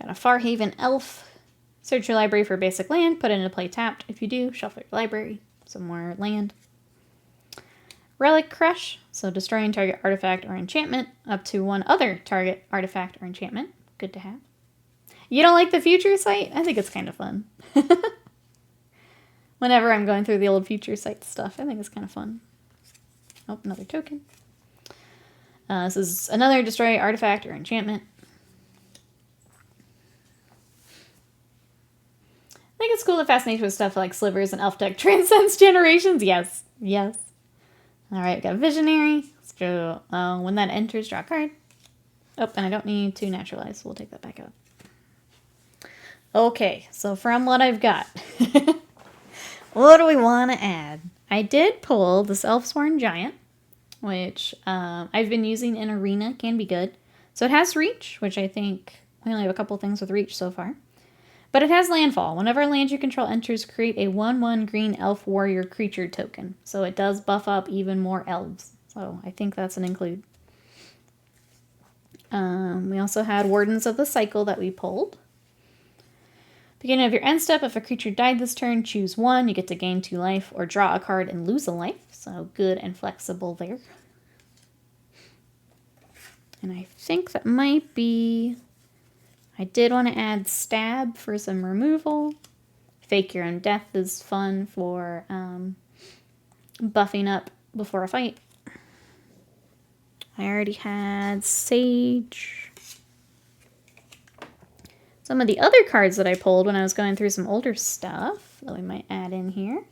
Got a Farhaven Elf. Search your library for a basic land, put it into play tapped. If you do, shuffle your library, some more land. Relic Crush. So destroying target artifact or enchantment up to 1 other target artifact or enchantment. Good to have. You don't like the Future Sight? I think it's kind of fun. Whenever I'm going through the old Future Sight stuff, I think it's kind of fun. Oh, another token. This is another destroy artifact or enchantment. cool the fascination with stuff like slivers and elf deck transcends generations. Yes. Yes. All right, we got Visionary. Let's do, when that enters, draw a card. Oh, and I don't need to naturalize, so we'll take that back out. Okay, so from what I've got, what do we want to add? I did pull this Elfsworn Giant, which I've been using in Arena, can be good. So it has Reach, which I think we only have a couple things with Reach so far. But it has Landfall. Whenever a land you control enters, create a 1/1 green elf warrior creature token. So it does buff up even more elves. So I think that's an include. We also had Wardens of the Cycle that we pulled. Beginning of your end step, if a creature died this turn, choose one. You get to gain 2 life or draw a card and lose a life. So good and flexible there. And I think that might be... I did want to add Stab for some removal. Fake Your Own Death is fun for buffing up before a fight. I already had Sage. Some of the other cards that I pulled when I was going through some older stuff that we might add in here.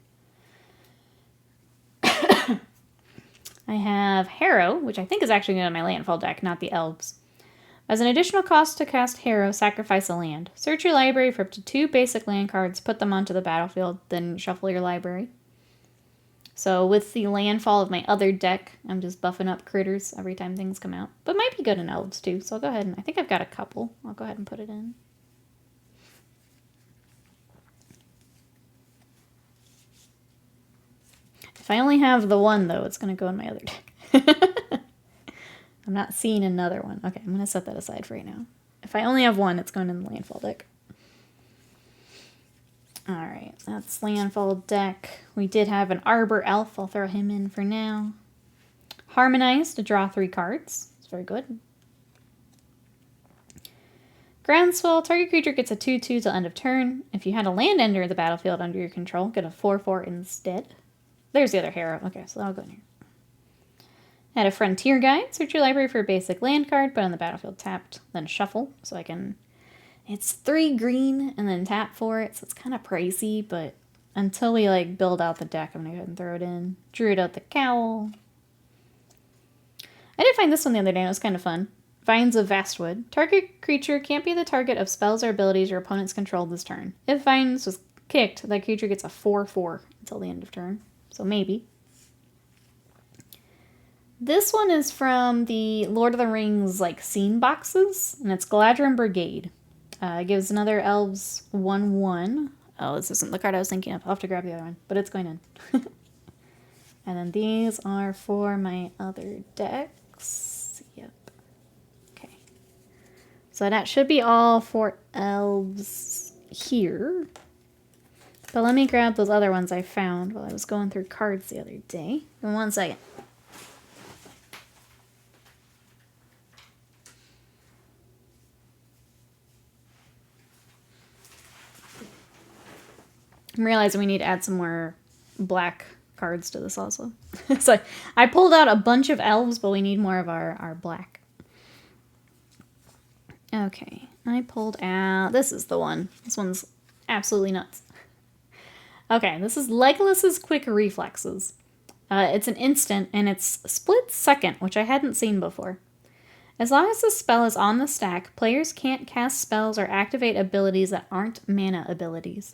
I have Harrow, which I think is actually in my landfall deck, not the elves. As an additional cost to cast Harrow, sacrifice a land. Search your library for up to 2 basic land cards, put them onto the battlefield, then shuffle your library. So with the landfall of my other deck, I'm just buffing up critters every time things come out. But might be good in elves too, so I'll go ahead and... I think I've got a couple. I'll go ahead and put it in. If I only have the one, though, it's going to go in my other deck. I'm not seeing another one. Okay, I'm going to set that aside for right now. If I only have one, it's going in the landfall deck. Alright, that's landfall deck. We did have an Arbor Elf. I'll throw him in for now. Harmonize to draw 3 cards. It's very good. Groundswell. Target creature gets a 2/2 till end of turn. If you had a land enter the battlefield under your control, get a 4/4 instead. There's the other Harrow. Okay, so that'll go in here. Had a Frontier Guide. Search your library for a basic land card, put on the battlefield tapped, then shuffle. So I can... It's 3 green and then tap for it, so it's kind of pricey, but until we like build out the deck, I'm going to go ahead and throw it in. Druid out the Cowl. I did find this one the other day, and it was kind of fun. Vines of Vastwood. Target creature can't be the target of spells or abilities your opponents control this turn. If Vines was kicked, that creature gets a 4/4 until the end of turn. So maybe. This one is from the Lord of the Rings like scene boxes, and it's Galadrim Brigade. It gives another elves 1/1. Oh, this isn't the card I was thinking of. I'll have to grab the other one, but it's going in. And then these are for my other decks. Yep. Okay. So that should be all for elves here. But let me grab those other ones I found while I was going through cards the other day. In 1 second. I'm realizing we need to add some more black cards to this also. So I pulled out a bunch of elves, but we need more of our black. Okay, I pulled out... This is the one. This one's absolutely nuts. Okay, this is Legolas's Quick Reflexes. It's an instant, and it's split second, which I hadn't seen before. As long as the spell is on the stack, players can't cast spells or activate abilities that aren't mana abilities.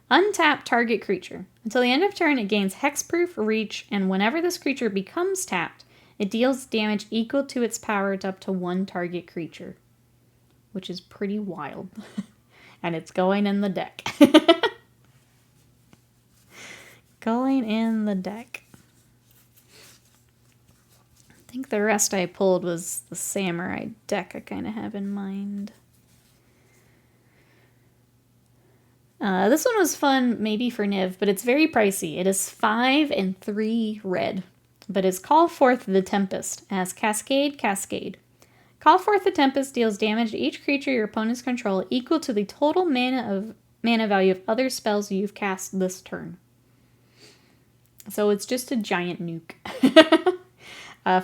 Untap target creature. Until the end of turn, it gains hexproof, reach, and whenever this creature becomes tapped, it deals damage equal to its power to up to 1 target creature. Which is pretty wild. And it's going in the deck. Going in the deck. I think the rest I pulled was the samurai deck I kind of have in mind. This one was fun, maybe for Niv, but it's very pricey. It is 5 and 3 red, but it's Call Forth the Tempest as Cascade, Cascade. Call Forth the Tempest deals damage to each creature your opponents control equal to the total mana value of other spells you've cast this turn. So it's just a giant nuke.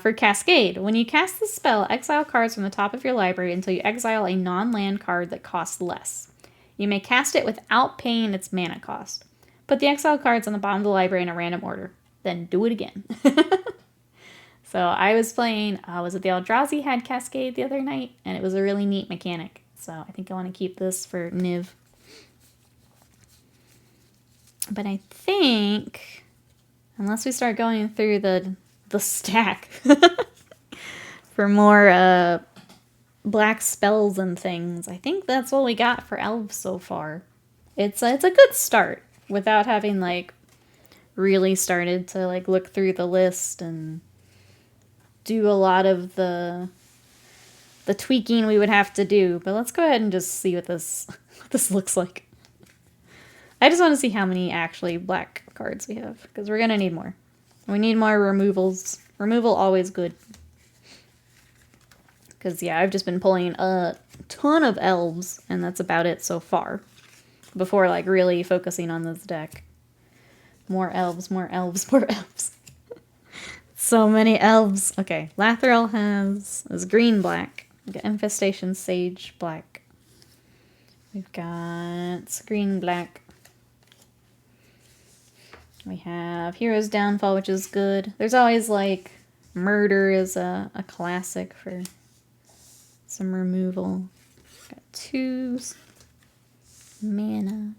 For Cascade, when you cast the spell, exile cards from the top of your library until you exile a non-land card that costs less. You may cast it without paying its mana cost. Put the exiled cards on the bottom of the library in a random order. Then do it again. So I was playing, was it the Eldrazi had Cascade the other night? And it was a really neat mechanic. So I think I want to keep this for Niv. But I think, unless we start going through the stack for more black spells and things, I think that's what we got for elves so far. It's a good start without having like really started to like look through the list and do a lot of the tweaking we would have to do. But let's go ahead and just see what this looks like. I just want to see how many actually black cards we have, because we're gonna need more. We need more removals. Removal always good. Because yeah, I've just been pulling a ton of elves, and that's about it so far. Before like really focusing on this deck. More elves, more elves, more elves. So many elves. Okay, Lathril is green-black. We've got Infestation Sage black. We've got green-black. We have Hero's Downfall, which is good. There's always like Murder is a classic for some removal. Got 2 mana.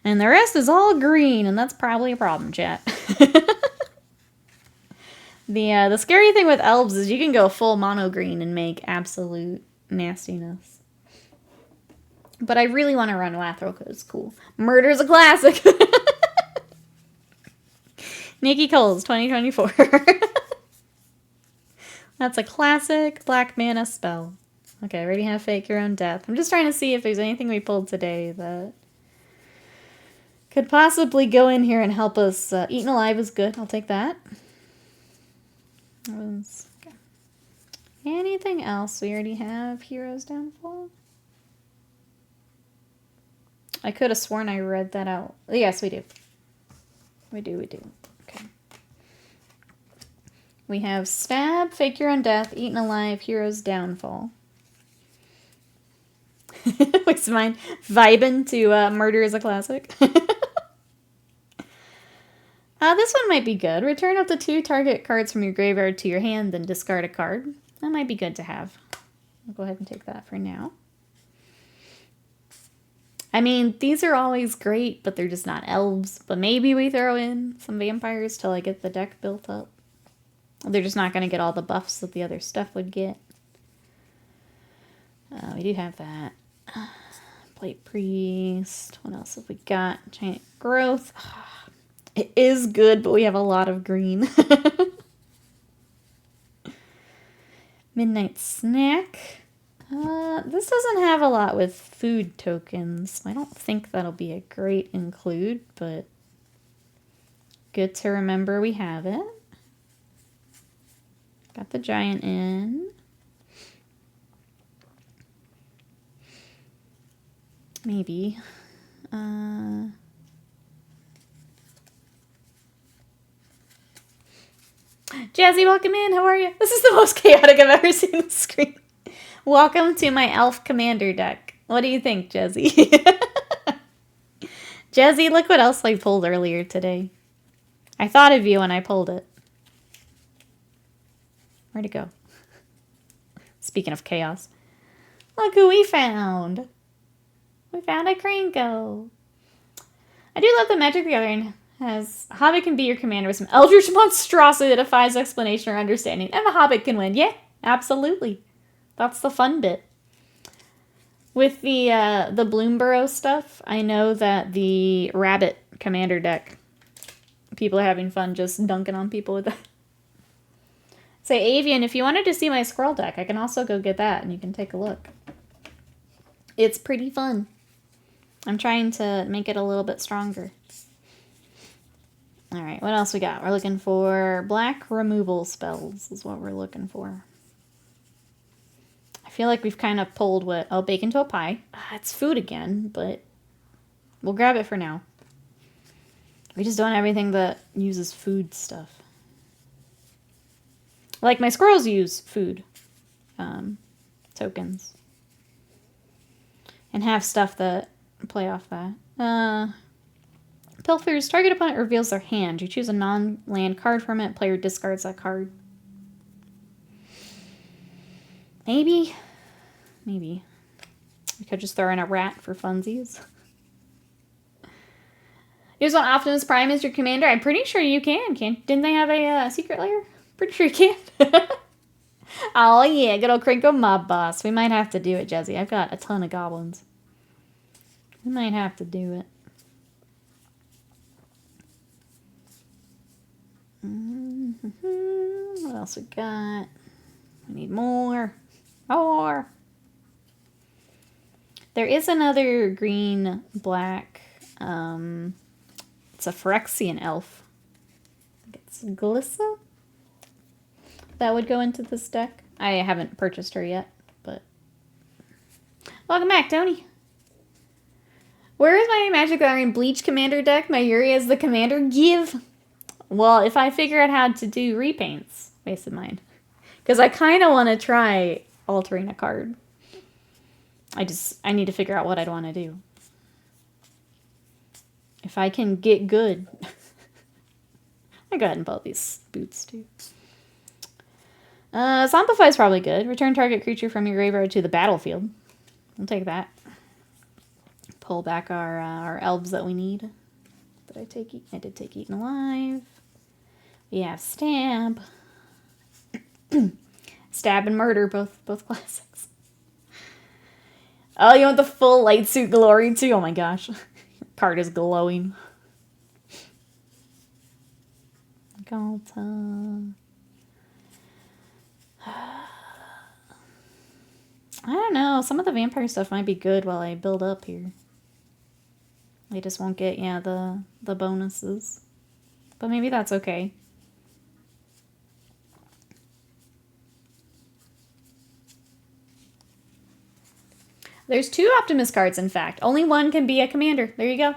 And the rest is all green, and that's probably a problem, chat. The scary thing with elves is you can go full mono green and make absolute nastiness. But I really want to run Lathril because it's cool. Murder's a classic! Nikki Coles, 2024. That's a classic black mana spell. Okay, I already have Fake Your Own Death. I'm just trying to see if there's anything we pulled today that could possibly go in here and help us. Eaten Alive is good. I'll take that. Okay. Anything else? We already have Hero's Downfall. I could have sworn I read that out. Yes, we do. We do. Okay. We have Stab, Fake Your Own Death, Eaten Alive, Hero's Downfall. What's mine? Vibin' to Murder is a classic. This one might be good. Return up to 2 target cards from your graveyard to your hand, then discard a card. That might be good to have. I'll go ahead and take that for now. I mean, these are always great, but they're just not elves. But maybe we throw in some vampires till I get the deck built up. They're just not going to get all the buffs that the other stuff would get. We do have that. Plate Priest. What else have we got? Giant Growth. It is good, but we have a lot of green. Midnight Snack. This doesn't have a lot with food tokens. I don't think that'll be a great include, but good to remember we have it. Got the giant in. Maybe. Jazzy, welcome in. How are you? This is the most chaotic I've ever seen the screen. Welcome to my Elf Commander deck. What do you think, Jazzy? Jazzy, look what else I pulled earlier today. I thought of you when I pulled it. Where'd it go? Speaking of chaos. Look who we found. We found a Krinko. I do love the Magic the Gathering has Hobbit can be your commander with some eldritch monstrosity that defies explanation or understanding, and the Hobbit can win. Yeah, absolutely. That's the fun bit. With the Bloomburrow stuff, I know that the Rabbit commander deck, people are having fun just dunking on people with that. Say, Avian, if you wanted to see my Squirrel deck, I can also go get that, and you can take a look. It's pretty fun. I'm trying to make it a little bit stronger. Alright, what else we got? We're looking for black removal spells is what we're looking for. I feel like we've kind of pulled what... Oh, bacon to a pie. It's food again, but we'll grab it for now. We just don't have anything that uses food stuff. Like my squirrels use food tokens. and have stuff that play off that. Pilfers. Target opponent reveals their hand. You choose a non-land card from it. Player discards that card. Maybe. We could just throw in a rat for funsies. You just want Optimus Prime as your commander? I'm pretty sure you can. Didn't they have a secret lair? Pretty sure you can. Oh yeah, good old Crinkle Mob Boss. We might have to do it, Jesse. I've got a ton of goblins. We might have to do it. What else we got? We need more. More. There is another green, black, it's a Phyrexian elf. I think it's Glissa. That would go into this deck. I haven't purchased her yet, but... Welcome back, Tony. Where is my Magic the Gathering Bleach Commander deck? My Yuri as the commander? Give! Well, if I figure out how to do repaints, wasted mine. Because I kind of want to try altering a card. I need to figure out what I'd want to do. If I can get good. I go ahead and build these boots too. Zombify is probably good. Return target creature from your graveyard to the battlefield. We'll take that. Pull back our elves that we need. Did I take? I did take Eaten Alive. We have Stab. Stab and Murder, both classics. Oh, you want the full light suit glory too? Oh my gosh. Card is glowing. Galta. I don't know. Some of the vampire stuff might be good while I build up here. They just won't get, yeah, the bonuses. But maybe that's okay. There's 2 Optimus cards, in fact. Only one can be a commander. There you go.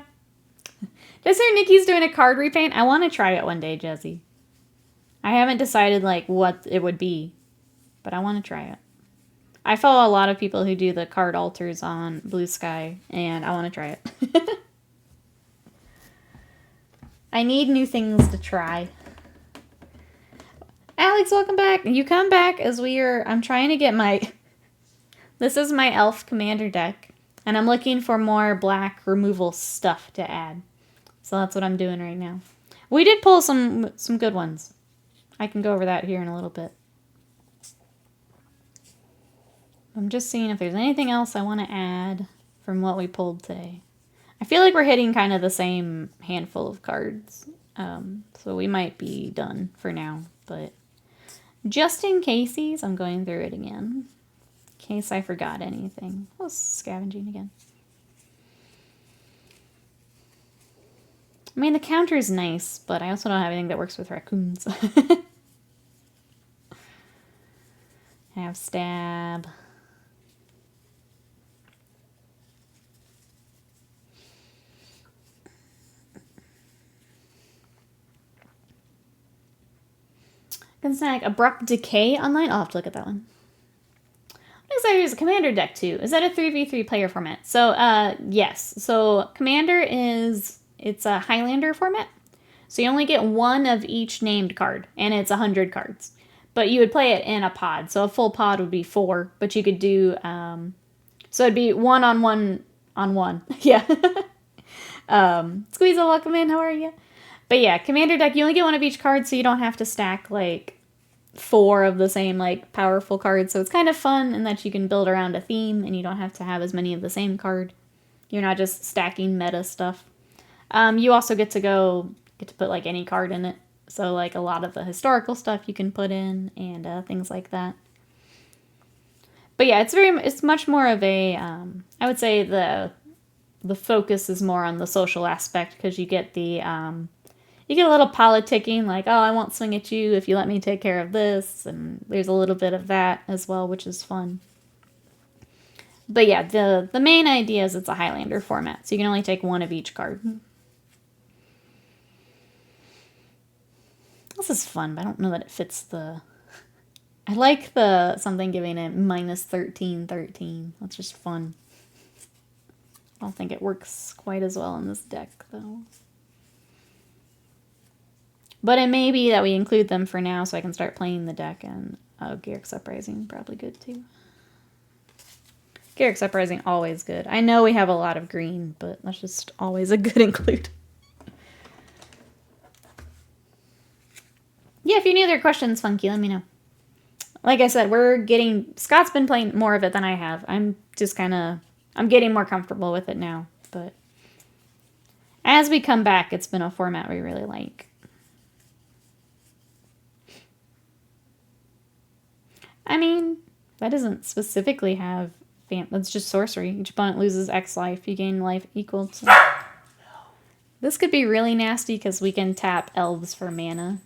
Just hear Nikki's doing a card repaint. I want to try it one day, Jesse. I haven't decided, like, what it would be. But I want to try it. I follow a lot of people who do the card alters on Blue Sky, and I want to try it. I need new things to try. Alex, welcome back. You come back as I'm trying to get my... This is my elf commander deck, and I'm looking for more black removal stuff to add. So that's what I'm doing right now. We did pull some good ones. I can go over that here in a little bit. I'm just seeing if there's anything else I want to add from what we pulled today. I feel like we're hitting kind of the same handful of cards. So we might be done for now, but just in case, I'm going through it again. In case I forgot anything. Oh, scavenging again. I mean, the counter is nice, but I also don't have anything that works with raccoons. I have Stab. Can snag Abrupt Decay online. I'll have to look at that one. Here's a commander deck too. Is that a 3v3 player format? So, yes. So, commander it's a Highlander format. So you only get one of each named card, and it's 100 cards. But you would play it in a pod. So a full pod would be 4, but you could do, so it'd be 1 on 1 on 1. Yeah. Squeezel, welcome in. How are you? But yeah, commander deck, you only get one of each card, so you don't have to stack, like, 4 of the same, like, powerful cards. So it's kind of fun in that you can build around a theme, and you don't have to have as many of the same card. You're not just stacking meta stuff. You also get to put, like, any card in it. So, like, a lot of the historical stuff you can put in, and things like that. But yeah, it's much more of a, I would say the focus is more on the social aspect, because you get you get a little politicking, like, oh, I won't swing at you if you let me take care of this, and there's a little bit of that as well, which is fun. But yeah, the main idea is it's a Highlander format, so you can only take one of each card. This is fun, but I don't know that it fits the... I like something giving it -13, 13. That's just fun. don't think it works quite as well in this deck, though. But it may be that we include them for now so I can start playing the deck, and Garrick's Uprising, probably good too. Garrick's Uprising, always good. I know we have a lot of green, but that's just always a good include. Yeah, if you have any other questions, Funky, let me know. Like I said, Scott's been playing more of it than I have. I'm just I'm getting more comfortable with it now. But as we come back, it's been a format we really like. I mean, that doesn't specifically have... That's just sorcery. Each opponent loses X life. You gain life equal to... This could be really nasty because we can tap elves for mana.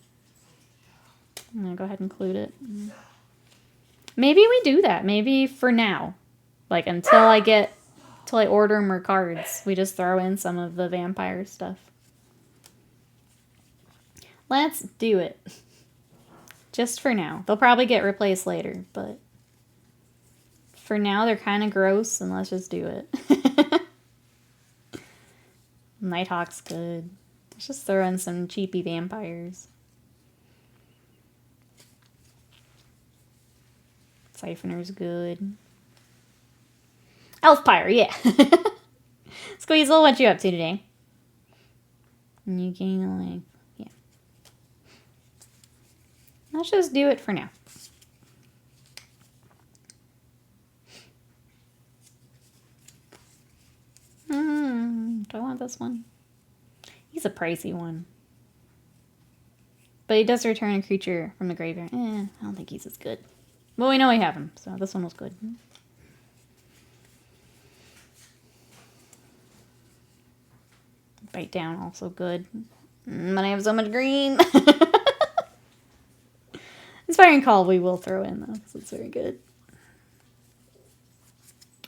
I'm going to go ahead and include it. Maybe we do that. Maybe for now. Like, until I order more cards, we just throw in some of the vampire stuff. Let's do it. Just for now. They'll probably get replaced later, but for now they're kind of gross, and let's just do it. Nighthawk's good. Let's just throw in some cheapy vampires. Siphoner's good. Elfpire, yeah. Squeezel, what you up to today? You gain like, yeah. Let's just do it for now. Do I want this one? He's a pricey one. But he does return a creature from the graveyard. I don't think he's as good. Well, we know we have him, so this one was good. Bite down, also good. But I have so much green. Inspiring Call we will throw in, though, because it's very good.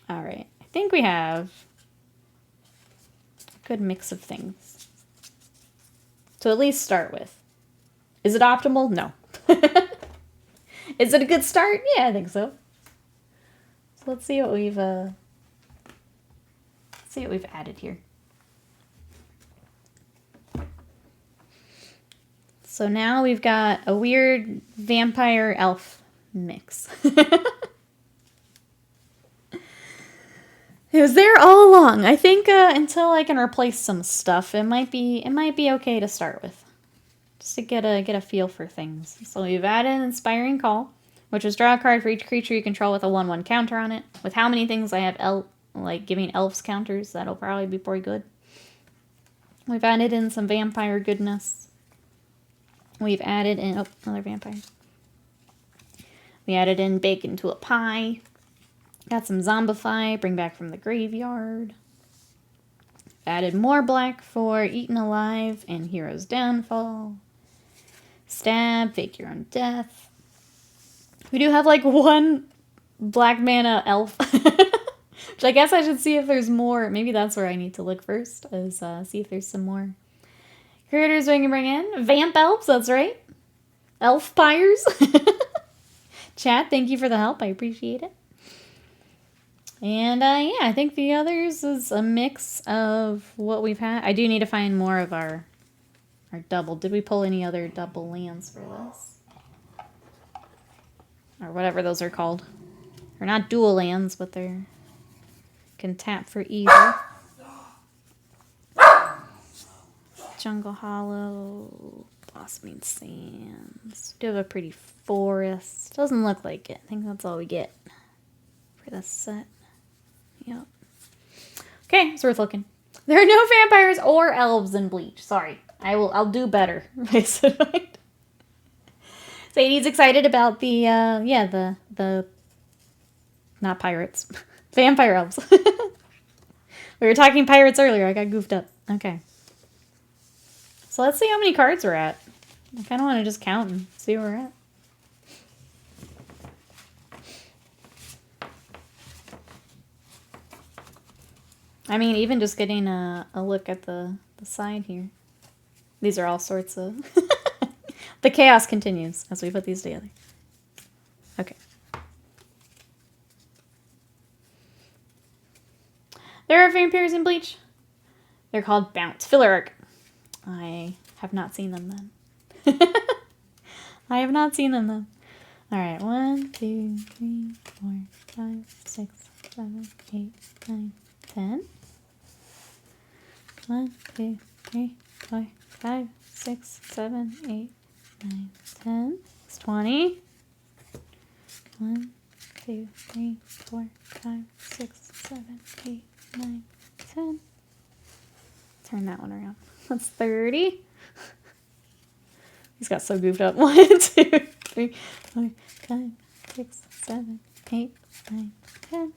Alright, I think we have a good mix of things to at least start with. Is it optimal? No. Is it a good start? Yeah, I think so. So let's see what we've added here. So now we've got a weird vampire elf mix. It was there all along. I think until I can replace some stuff, it might be okay to start with. Just to get a feel for things. So we've added Inspiring Call, which is draw a card for each creature you control with a 1/1 counter on it. With how many things I have giving elves counters, that'll probably be pretty good. We've added in some vampire goodness. We've added in another vampire. We added in Bake into a Pie. Got some Zombify, Bring Back from the Graveyard. Added more black for Eaten Alive and Hero's Downfall. Stab, Fake Your Own Death. We do have like one black mana elf. Which I guess I should see if there's more. Maybe that's where I need to look first, is see if there's some more critters we can bring in. Vamp elves, that's right. Elf pyres. Chat, thank you for the help. I appreciate it. And yeah, I think the others is a mix of what we've had. I do need to find more of our double. Did we pull any other double lands for this? Or whatever those are called. They're not dual lands, but they're... can tap for either. Jungle Hollow, Blossoming Sands. Do have a pretty forest. Doesn't look like it. I think that's all we get for this set. Yep. Okay, it's worth looking. There are no vampires or elves in Bleach. Sorry. I'll do better. Sadie's excited about the the not pirates. Vampire elves. We were talking pirates earlier. I got goofed up. Okay. So let's see how many cards we're at. I kind of want to just count and see where we're at. I mean, even just getting a look at the side here. These are all sorts of... The chaos continues as we put these together. Okay. There are vampires in Bleach. They're called Bounce. Filler arc. I have not seen them then. I have not seen them then. Alright, 1, 2, 3, 4, 5, 6, 7, 8, 9, 10. 1, 2, 3, 4, 5, 6, 7, 8, 9, 10. It's 20. 1, 2, 3, 4, 5, 6, 7, 8, 9, 10. Turn that one around. That's 30. He's got so goofed up. 1, 2, 3, 4, 5, 6, 7, 8, 9, 10.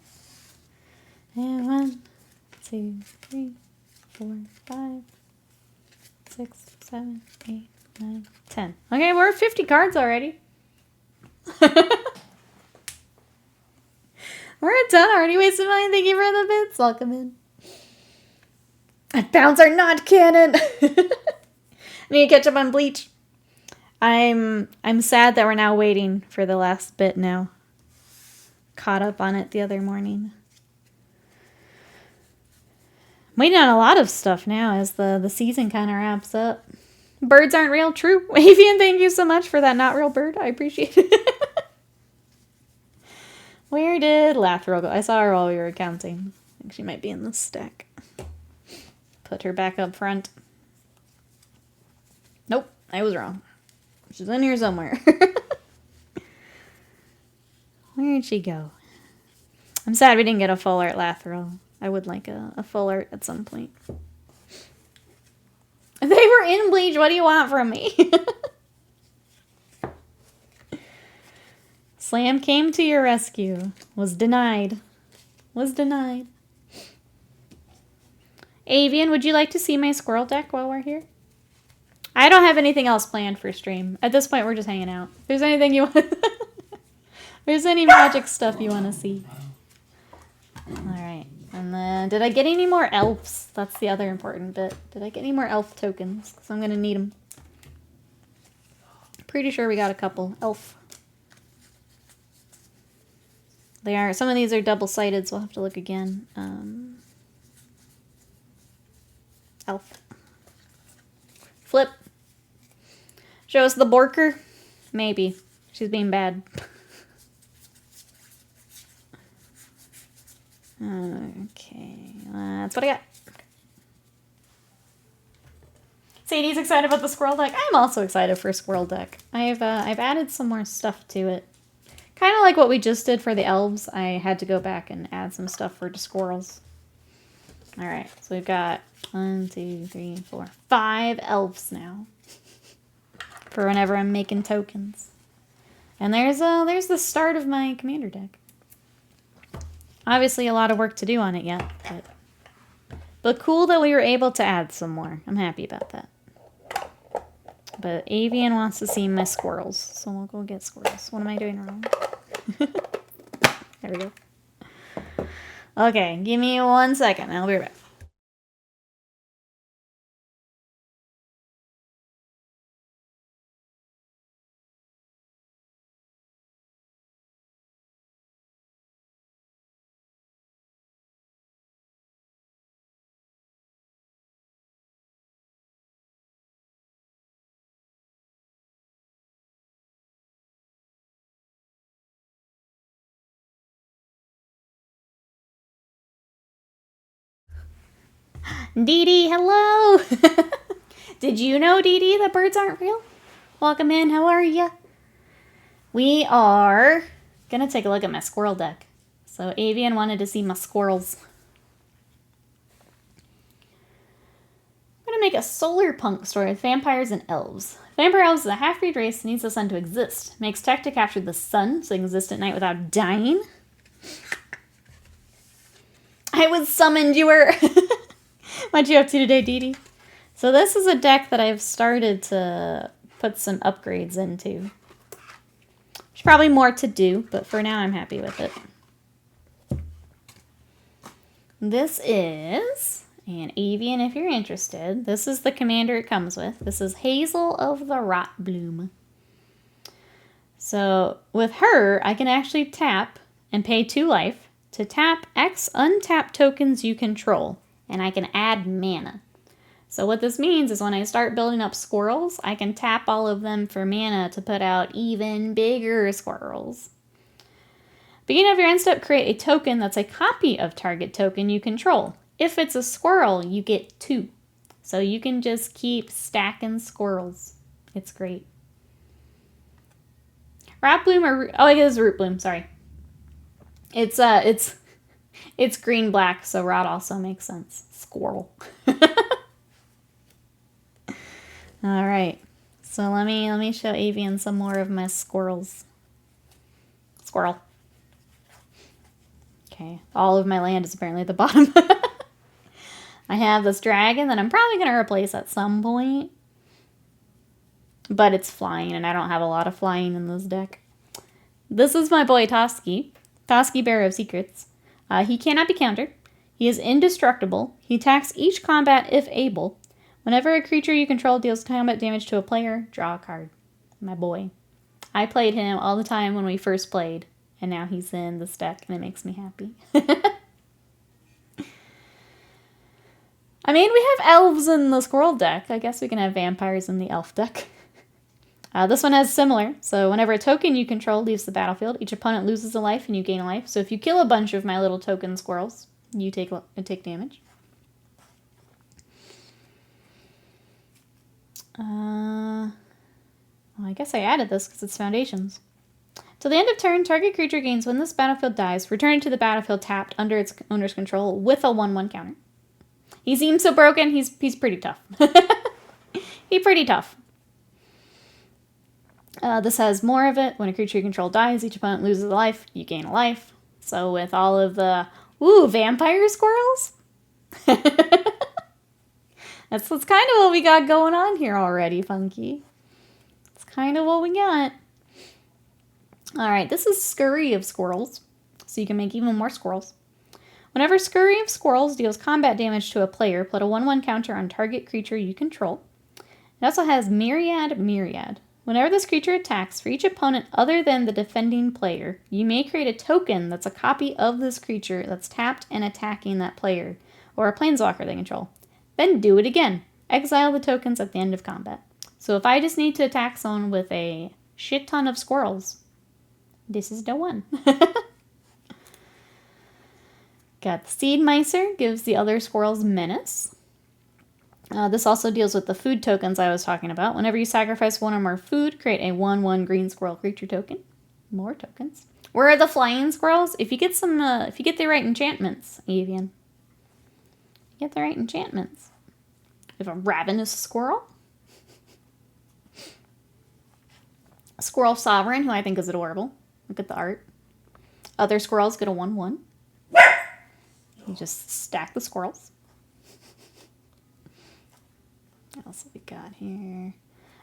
And 1, 2, 3, 4, 5, 6, 7, 8, 9, 10. Okay, we're at 50 cards already. We're at 10 already. Wasted money. Thank you for the bits. Welcome in. Bounce are not canon. I need to catch up on Bleach. I'm sad that we're now waiting for the last bit now. Caught up on it the other morning. Waiting on a lot of stuff now as the season kind of wraps up. Birds aren't real. True. Avian, thank you so much for that not real bird. I appreciate it. Where did Lathril go? I saw her while we were counting. I think she might be in this stack. Put her back up front. Nope, I was wrong. She's in here somewhere. Where'd she go? I'm sad we didn't get a full art Lathril. I would like a full art at some point. They were in Bleach. What do you want from me? Slam came to your rescue. Was denied. Was denied. Avian, would you like to see my squirrel deck while we're here? I don't have anything else planned for stream. At this point, we're just hanging out. If there's anything you want... if there's any magic stuff you want to see. Alright. And then, did I get any more elves? That's the other important bit. Did I get any more elf tokens? Because I'm going to need them. Pretty sure we got a couple. Elf. They are, some of these are double-sided, so we'll have to look again. Elf. Flip. Show us the Borker? Maybe. She's being bad. Okay. That's what I got. Sadie's excited about the squirrel deck. I'm also excited for a squirrel deck. I've added some more stuff to it. Kind of like what we just did for the elves. I had to go back and add some stuff for the squirrels. Alright, so we've got 1, 2, 3, 4, 5 elves now. For whenever I'm making tokens. And there's the start of my commander deck. Obviously a lot of work to do on it yet, but cool that we were able to add some more. I'm happy about that. But Avian wants to see my squirrels, so we'll go get squirrels. What am I doing wrong? There we go. Okay, give me 1 second. I'll be right back. Dee Dee, hello! Did you know, Dee Dee, that birds aren't real? Welcome in, how are ya? We are gonna take a look at my squirrel deck. So Avian wanted to see my squirrels. I'm gonna make a solar punk story with vampires and elves. Vampire elves is a half-breed race that needs the sun to exist. Makes tech to capture the sun so it can exist at night without dying. I was summoned, you were... What you up to today, Dee Dee? So this is a deck that I've started to put some upgrades into. There's probably more to do, but for now I'm happy with it. This is an Avian, if you're interested. This is the commander it comes with. This is Hazel of the Rotbloom. So with her, I can actually tap and pay 2 life to tap X untapped tokens you control, and I can add mana. So what this means is when I start building up squirrels, I can tap all of them for mana to put out even bigger squirrels. Beginning of your end step, create a token that's a copy of target token you control. If it's a squirrel, you get 2. So you can just keep stacking squirrels. It's great. Rot bloom or oh, it is root bloom. Sorry. It's green black, so rot also makes sense. Squirrel. All right. So let me show Avian some more of my squirrels. Squirrel. Okay. All of my land is apparently at the bottom. I have this dragon that I'm probably going to replace at some point. But it's flying, and I don't have a lot of flying in this deck. This is my boy Toski. Toski, Bearer of Secrets. He cannot be countered. He is indestructible. He attacks each combat if able. Whenever a creature you control deals combat damage to a player, draw a card. My boy. I played him all the time when we first played, and now he's in this deck, and it makes me happy. I mean, we have elves in the squirrel deck. I guess we can have vampires in the elf deck. This one has similar. So whenever a token you control leaves the battlefield, each opponent loses a life and you gain a life. So if you kill a bunch of my little token squirrels, you take damage. Well, I guess I added this because it's foundations. Till the end of turn, target creature gains when this battlefield dies, return to the battlefield tapped under its owner's control with a 1/1 counter. He seems so broken, he's pretty tough. He's pretty tough. This has more of it. When a creature you control dies, each opponent loses a life, you gain a life. So with all of the, vampire squirrels? That's kind of what we got going on here already, Funky. That's kind of what we got. Alright, this is Scurry of Squirrels. So you can make even more squirrels. Whenever Scurry of Squirrels deals combat damage to a player, put a 1/1 counter on target creature you control. It also has Myriad. Whenever this creature attacks, for each opponent other than the defending player, you may create a token that's a copy of this creature that's tapped and attacking that player, or a planeswalker they control. Then do it again. Exile the tokens at the end of combat. So if I just need to attack someone with a shit ton of squirrels, this is the one. Got the Seed Micer, gives the other squirrels menace. This also deals with the food tokens I was talking about. Whenever you sacrifice one or more food, create a 1/1 green squirrel creature token. More tokens. Where are the flying squirrels? If you get the right enchantments, Avian. Get the right enchantments. We have a ravenous squirrel. A squirrel sovereign, who I think is adorable. Look at the art. Other squirrels get a 1/1. You just stack the squirrels. What else have we got here?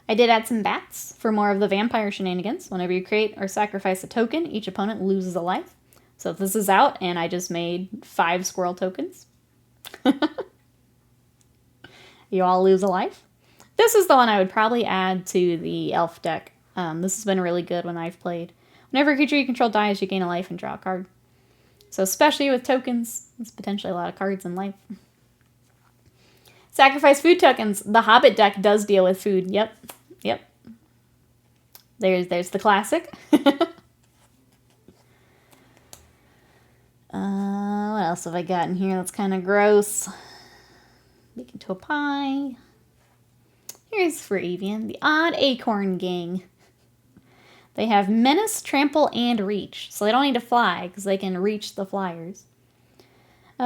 I did add some bats for more of the vampire shenanigans. Whenever you create or sacrifice a token, each opponent loses a life. So if this is out and I just made 5 squirrel tokens, you all lose a life. This is the one I would probably add to the elf deck. This has been really good when I've played. Whenever a creature you control dies, you gain a life and draw a card. So especially with tokens, it's potentially a lot of cards in life. Sacrifice food tokens. The Hobbit deck does deal with food. Yep. There's the classic. What else have I got in here that's kind of gross? Make it into a pie. Here's for Avian, the Odd Acorn Gang. They have Menace, Trample, and Reach. So they don't need to fly, because they can reach the flyers.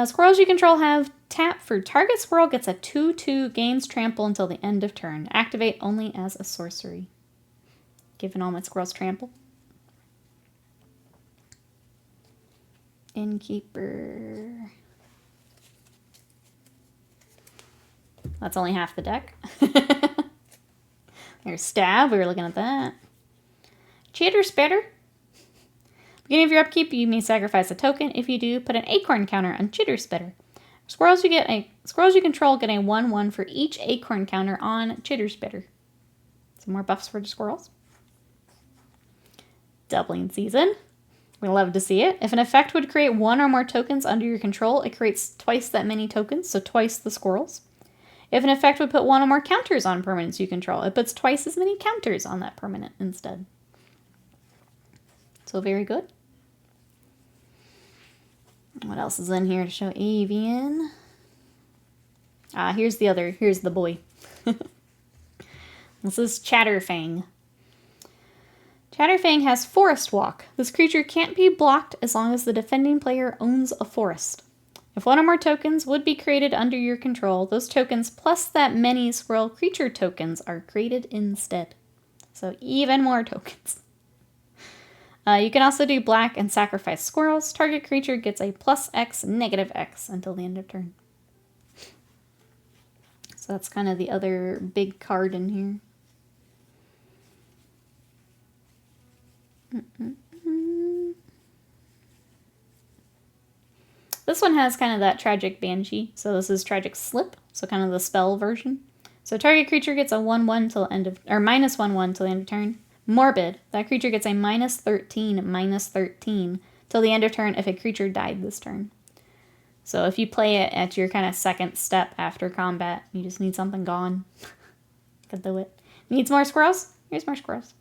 Squirrels you control have tap for target squirrel gets a 2/2, gains Trample until the end of turn. Activate only as a sorcery. Giving all my squirrels Trample. Innkeeper. That's only half the deck. There's Stab, we were looking at that. Chitter Spitter. Beginning of your upkeep, you may sacrifice a token. If you do, put an acorn counter on Chitter Spitter. Squirrels you control get a 1/1 for each acorn counter on Chitter Spitter. Some more buffs for the squirrels. Doubling Season. We love to see it. If an effect would create one or more tokens under your control, it creates twice that many tokens, so twice the squirrels. If an effect would put one or more counters on permanents you control, it puts twice as many counters on that permanent instead. So very good. What else is in here to show avian? Here's the boy. This is Chatterfang. Chatterfang has Forest Walk. This creature can't be blocked as long as the defending player owns a forest. If one or more tokens would be created under your control, those tokens plus that many squirrel creature tokens are created instead. So even more tokens. You can also do black and sacrifice squirrels. Target creature gets a +X, -X until the end of turn. So that's kind of the other big card in here. This one has kind of that tragic banshee. So this is tragic slip. So kind of the spell version. So target creature gets a 1/1 till end of, or -1/1 till the end of turn. Morbid. That creature gets a -13/-13 till the end of turn if a creature died this turn. So if you play it at your kind of second step after combat, you just need something gone. Could do it. Needs more squirrels? Here's more squirrels.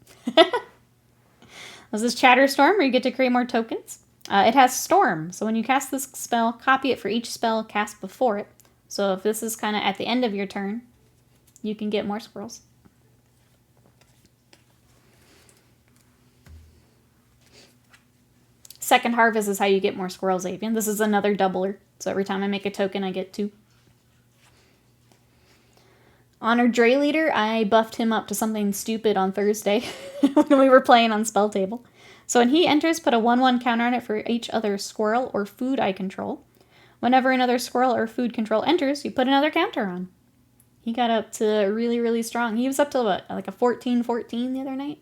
This is Chatterstorm, where you get to create more tokens. It has Storm, so when you cast this spell, copy it for each spell cast before it. So if this is kind of at the end of your turn, you can get more squirrels. Second Harvest is how you get more squirrels, Avian. This is another doubler, so every time I make a token, I get 2. Honored Dray Leader, I buffed him up to something stupid on Thursday when we were playing on Spell Table. So when he enters, put a 1/1 counter on it for each other squirrel or food I control. Whenever another squirrel or food control enters, you put another counter on. He got up to really, really strong. He was up to what, like a 14/14 the other night?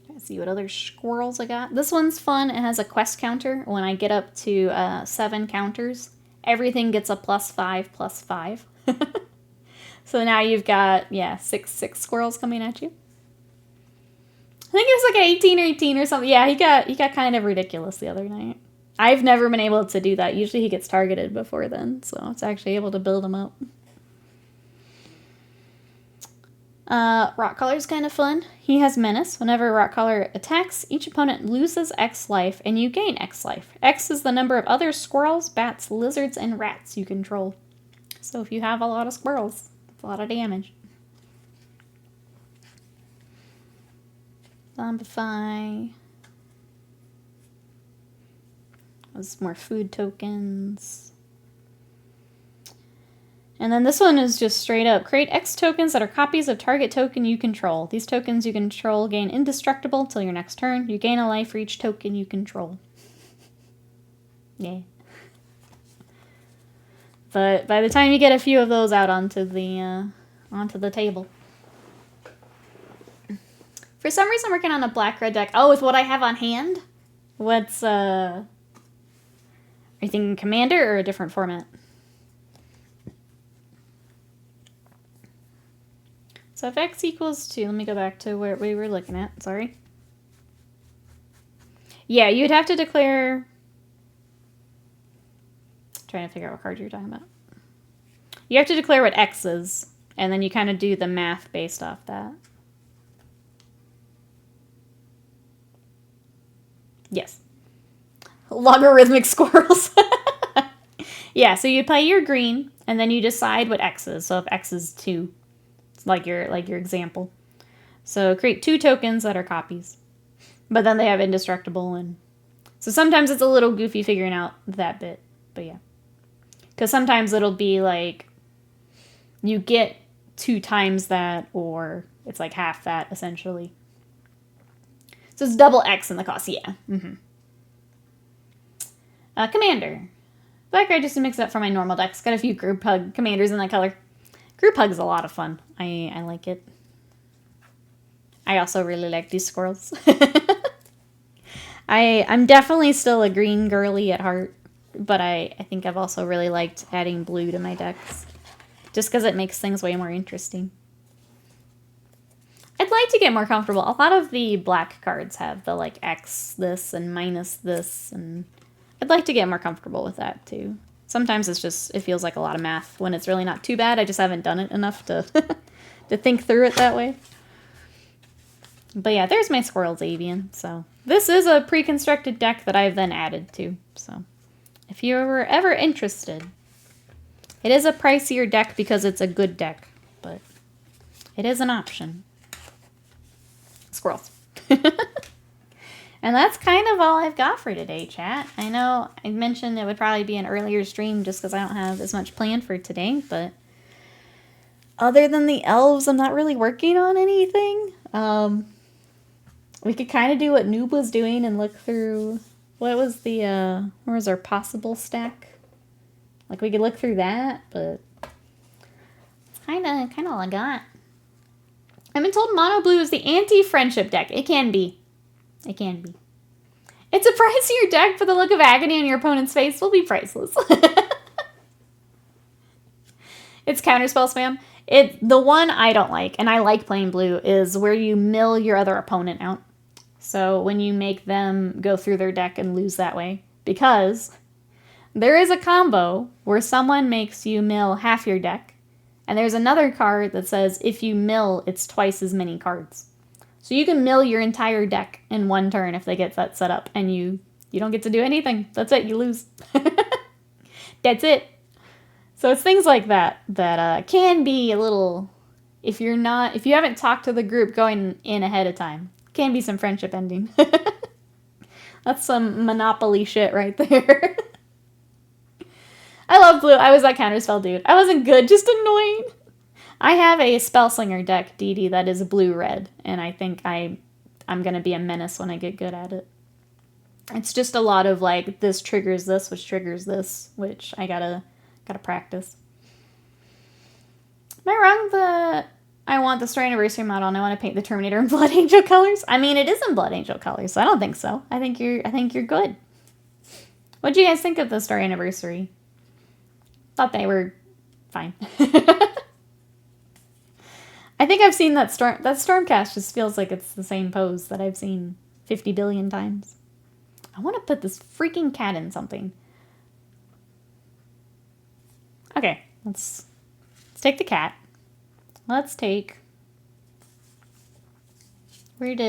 Let's see what other squirrels I got. This one's fun. It has a quest counter. When I get up to 7 counters, everything gets a +5/+5. So now you've got, 6 squirrels coming at you. I think it was like an 18 or something. Yeah, he got kind of ridiculous the other night. I've never been able to do that. Usually he gets targeted before then, so it's actually able to build him up. Rock Collar's kind of fun. He has Menace. Whenever Rock Collar attacks, each opponent loses X life, and you gain X life. X is the number of other squirrels, bats, lizards, and rats you control. So if you have a lot of squirrels, it's a lot of damage. Zombify. There's more food tokens. And then this one is just straight up. Create X tokens that are copies of target token you control. These tokens you control gain indestructible till your next turn. You gain a life for each token you control. Yeah. But by the time you get a few of those out onto the table. For some reason I'm working on a black-red deck. Oh, with what I have on hand? What's, are you thinking Commander or a different format? So if X equals 2, let me go back to where we were looking at, sorry. Yeah, you'd have to declare... I'm trying to figure out what card you're talking about. You have to declare what X is, and then you kind of do the math based off that. Yes. Logarithmic squirrels. Yeah, so you play your green, and then you decide what X is. So if X is 2, it's like your example. So create 2 tokens that are copies. But then they have indestructible, and so sometimes it's a little goofy figuring out that bit. But yeah. Because sometimes it'll be like you get 2 times that, or it's like half that, essentially. So it's double X in the cost, yeah. Mm-hmm. Commander. Black Red just to mix it up for my normal decks. Got a few Group Hug commanders in that color. Group Hug is a lot of fun. I like it. I also really like these squirrels. I'm definitely still a green girly at heart, but I think I've also really liked adding blue to my decks. Just because it makes things way more interesting. I'd like to get more comfortable. A lot of the black cards have the like X this and minus this, and I'd like to get more comfortable with that too. Sometimes it feels like a lot of math when it's really not too bad. I just haven't done it enough to to think through it that way. But yeah, there's my Squirrel's Avian. So this is a pre-constructed deck that I've then added to. So if you were ever interested, it is a pricier deck because it's a good deck, but it is an option. Squirrels. And that's kind of all I've got for today, chat. I know I mentioned it would probably be an earlier stream just because I don't have as much planned for today, but other than the elves, I'm not really working on anything. We could kind of do what Noob was doing and look through, what was the, where was our possible stack? Like, we could look through that, but it's kind of all I got. I've been told Mono Blue is the anti-friendship deck. It can be. It can be. It's a pricier deck, but the look of agony on your opponent's face will be priceless. It's counterspell spam. The one I don't like, and I like playing blue, is where you mill your other opponent out. So when you make them go through their deck and lose that way. Because there is a combo where someone makes you mill half your deck, and there's another card that says if you mill, it's twice as many cards. So you can mill your entire deck in one turn if they get that set up, and you don't get to do anything. That's it, you lose. That's it. So it's things like that that can be a little, if you haven't talked to the group going in ahead of time, can be some friendship ending. That's some Monopoly shit right there. I love blue. I was that counterspell dude. I wasn't good, just annoying. I have a Spellslinger deck, DD, that is blue-red, and I think I'm going to be a menace when I get good at it. It's just a lot of, like, this triggers this, which triggers this, which I gotta practice. Am I wrong that I want the Star Anniversary model and I want to paint the Terminator in Blood Angel colors? I mean, it is in Blood Angel colors, so I don't think so. I think you're good. What do you guys think of the Star Anniversary? Thought they were fine. I think I've seen that Stormcast just feels like it's the same pose that I've seen 50 billion times. I want to put this freaking cat in something. Okay, let's take the cat. Let's take... Where'd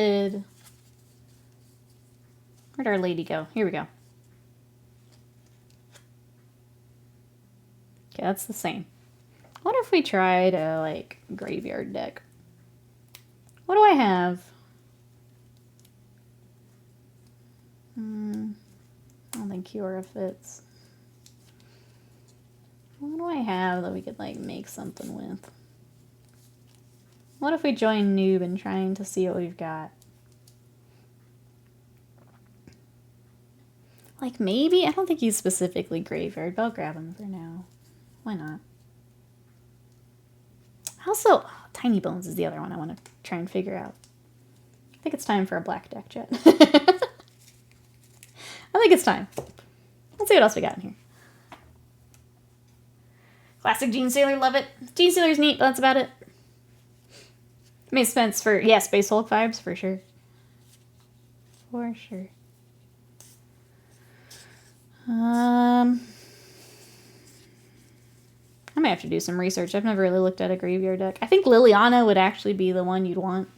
our lady go? Here we go. Okay, that's the same. What if we tried a, like, graveyard deck? What do I have? I don't think Kiora fits. What do I have that we could, like, make something with? What if we join Noob and trying to see what we've got? Like, maybe? I don't think he's specifically graveyard, but I'll grab him for now. Why not? Also, Tiny Bones is the other one I want to try and figure out. I think it's time for a black deck, chat. I think it's time. Let's see what else we got in here. Classic Gene Sailor, love it. Gene Sailor's neat, but that's about it. Makes sense for, yeah, Space Hulk vibes, for sure. For sure. I might have to do some research. I've never really looked at a graveyard deck. I think Liliana would actually be the one you'd want.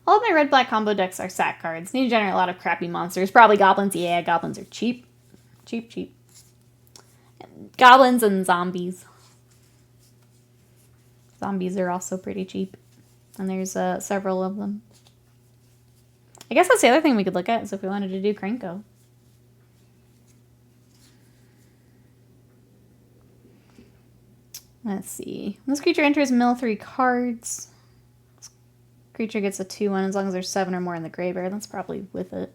All of my red-black combo decks are sack cards. Need to generate a lot of crappy monsters. Probably goblins. Yeah, goblins are cheap. Cheap, cheap. Goblins and zombies. Zombies are also pretty cheap. And there's several of them. I guess that's the other thing we could look at is if we wanted to do Krenko. Let's see. When this creature enters mill 3 cards. This creature gets a 2/1 as long as there's 7 or more in the graveyard. That's probably with it.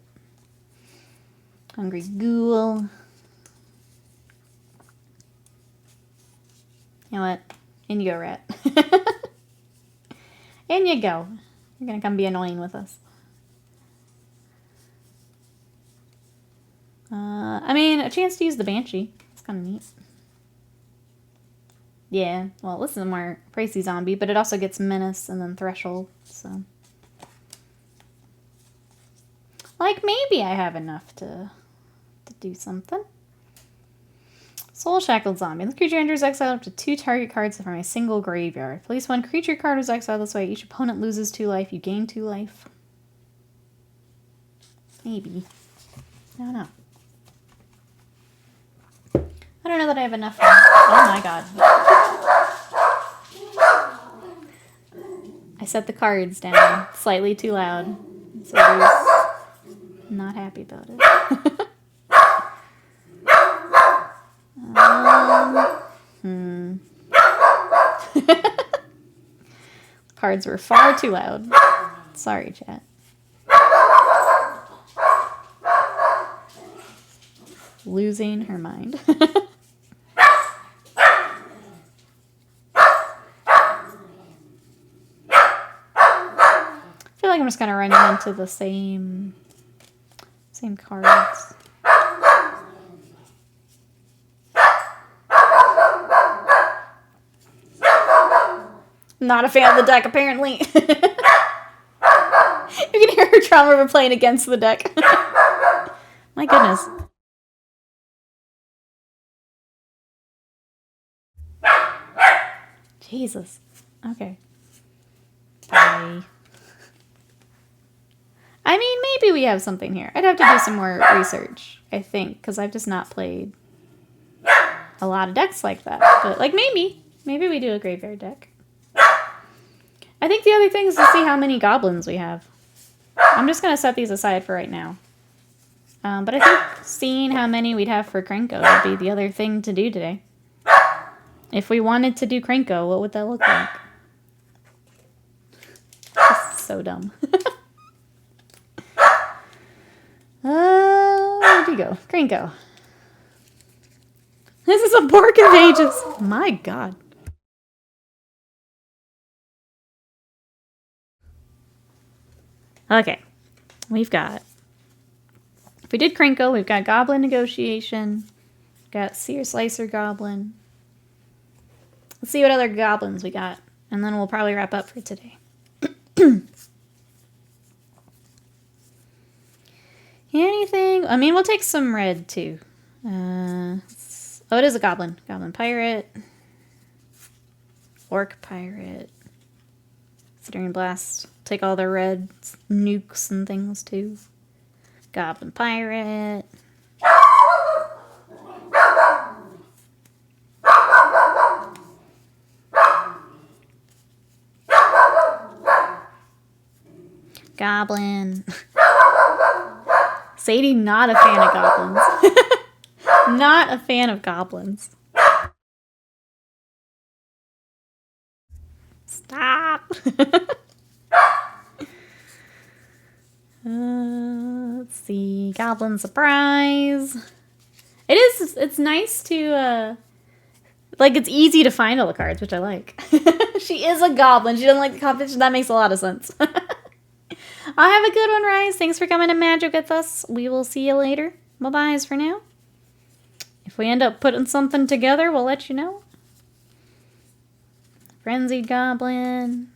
Hungry Ghoul. You know what? In you go, rat. In you go. You're gonna come be annoying with us. I mean, a chance to use the Banshee. It's kind of neat. Yeah, well, this is a more pricey zombie, but it also gets Menace and then Threshold, so. Like, maybe I have enough to do something. Soul Shackled Zombie. This creature enters exile up to 2 target cards from a single graveyard. Place 1 creature card was exiled this way. Each opponent loses 2 life. You gain 2 life. Maybe. I don't know. I don't know that I have enough. Oh my god. I set the cards down slightly too loud. So he's not happy about it. Cards were far too loud. Sorry, chat. Losing her mind. I feel like I'm just kind of running into the same cards. Not a fan of the deck, apparently. You can hear her trauma of playing against the deck. My goodness. Jesus. Okay. Bye. I mean, maybe we have something here. I'd have to do some more research, I think, because I've just not played a lot of decks like that. But, like, maybe. Maybe we do a graveyard deck. I think the other thing is to see how many goblins we have. I'm just going to set these aside for right now. But I think seeing how many we'd have for Krenko would be the other thing to do today. If we wanted to do Krenko, what would that look like? This is so dumb. Where'd you go? Krenko. This is a Bork of Ages. My god. Okay. We've got... If we did Krenko, we've got Goblin Negotiation. Got Seer Slicer Goblin. Let's see what other goblins we got. And then we'll probably wrap up for today. Anything? I mean, we'll take some red, too. Oh, it is a goblin. Goblin Pirate. Orc Pirate. Sithering Blast. Take all the red nukes and things, too. Goblin Pirate. Goblin. Sadie, not a fan of goblins. Not a fan of goblins. Stop. Let's see. Goblin Surprise. It's nice to, like, it's easy to find all the cards, which I like. She is a goblin. She doesn't like the competition. That makes a lot of sense. I'll have a good one, Rise. Thanks for coming to Magic with us. We will see you later. Bye-byes for now. If we end up putting something together, we'll let you know. Frenzied Goblin.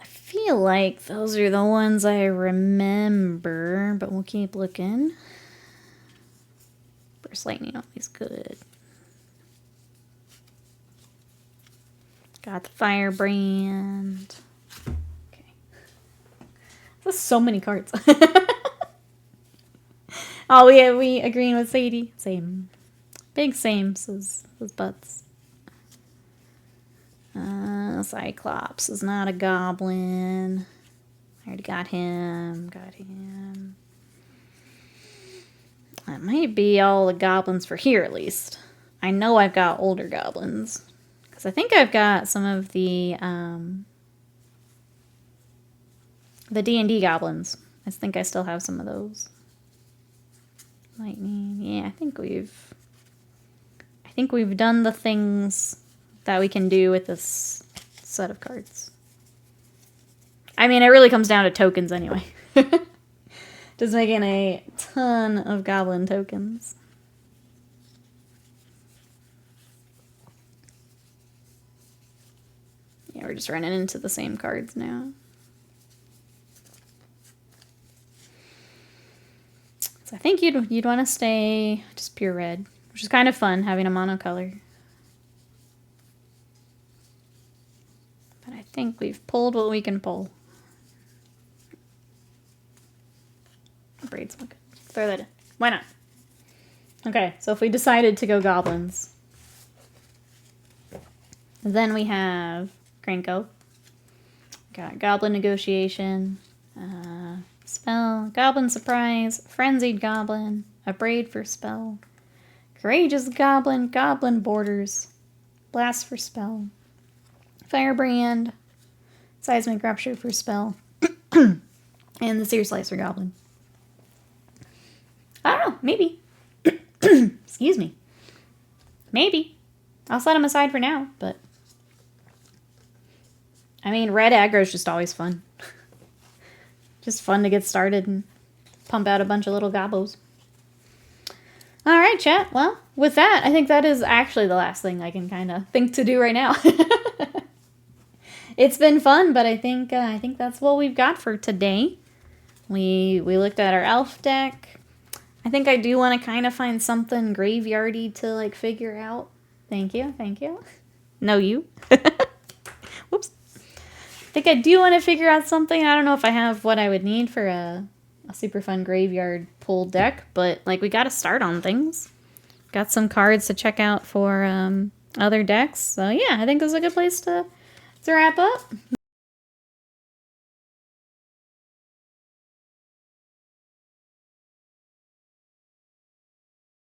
I feel like those are the ones I remember, but we'll keep looking. Burst Lightning, always good. Got the Firebrand. Okay. That's so many cards. Oh, we agreeing with Sadie. Same. Big same, says Butts. Cyclops is not a goblin. I already got him. That might be all the goblins for here, at least. I know I've got older goblins. Because I think I've got some of the D&D goblins. I think I still have some of those. Lightning. Yeah, I think we've done the things that we can do with this set of cards. I mean, it really comes down to tokens anyway. Just making a ton of goblin tokens. Yeah, we're just running into the same cards now. So I think you'd want to stay just pure red, which is kind of fun having a monocolor. But I think we've pulled what we can pull. Braids look good. Throw that in. Why not? Okay, so if we decided to go goblins, then we have Cranko. Got Goblin Negotiation, Spell, Goblin Surprise, Frenzied Goblin, a Braid for Spell, Courageous Goblin, Goblin Borders, Blast for Spell, Firebrand, Seismic Rupture for Spell, and the Sear Slicer Goblin. I don't know, maybe. Excuse me. Maybe. I'll set them aside for now, but I mean, red aggro is just always fun. Just fun to get started and pump out a bunch of little gobos. All right, chat. Well, with that, I think that is actually the last thing I can kind of think to do right now. It's been fun, but I think that's what we've got for today. We looked at our elf deck. I think I do want to kind of find something graveyardy to like figure out. Thank you. No, you. Whoops. I think I do want to figure out something. I don't know if I have what I would need for a super fun graveyard pull deck, but like we got to start on things. Got some cards to check out for other decks. So yeah, I think this is a good place to wrap up.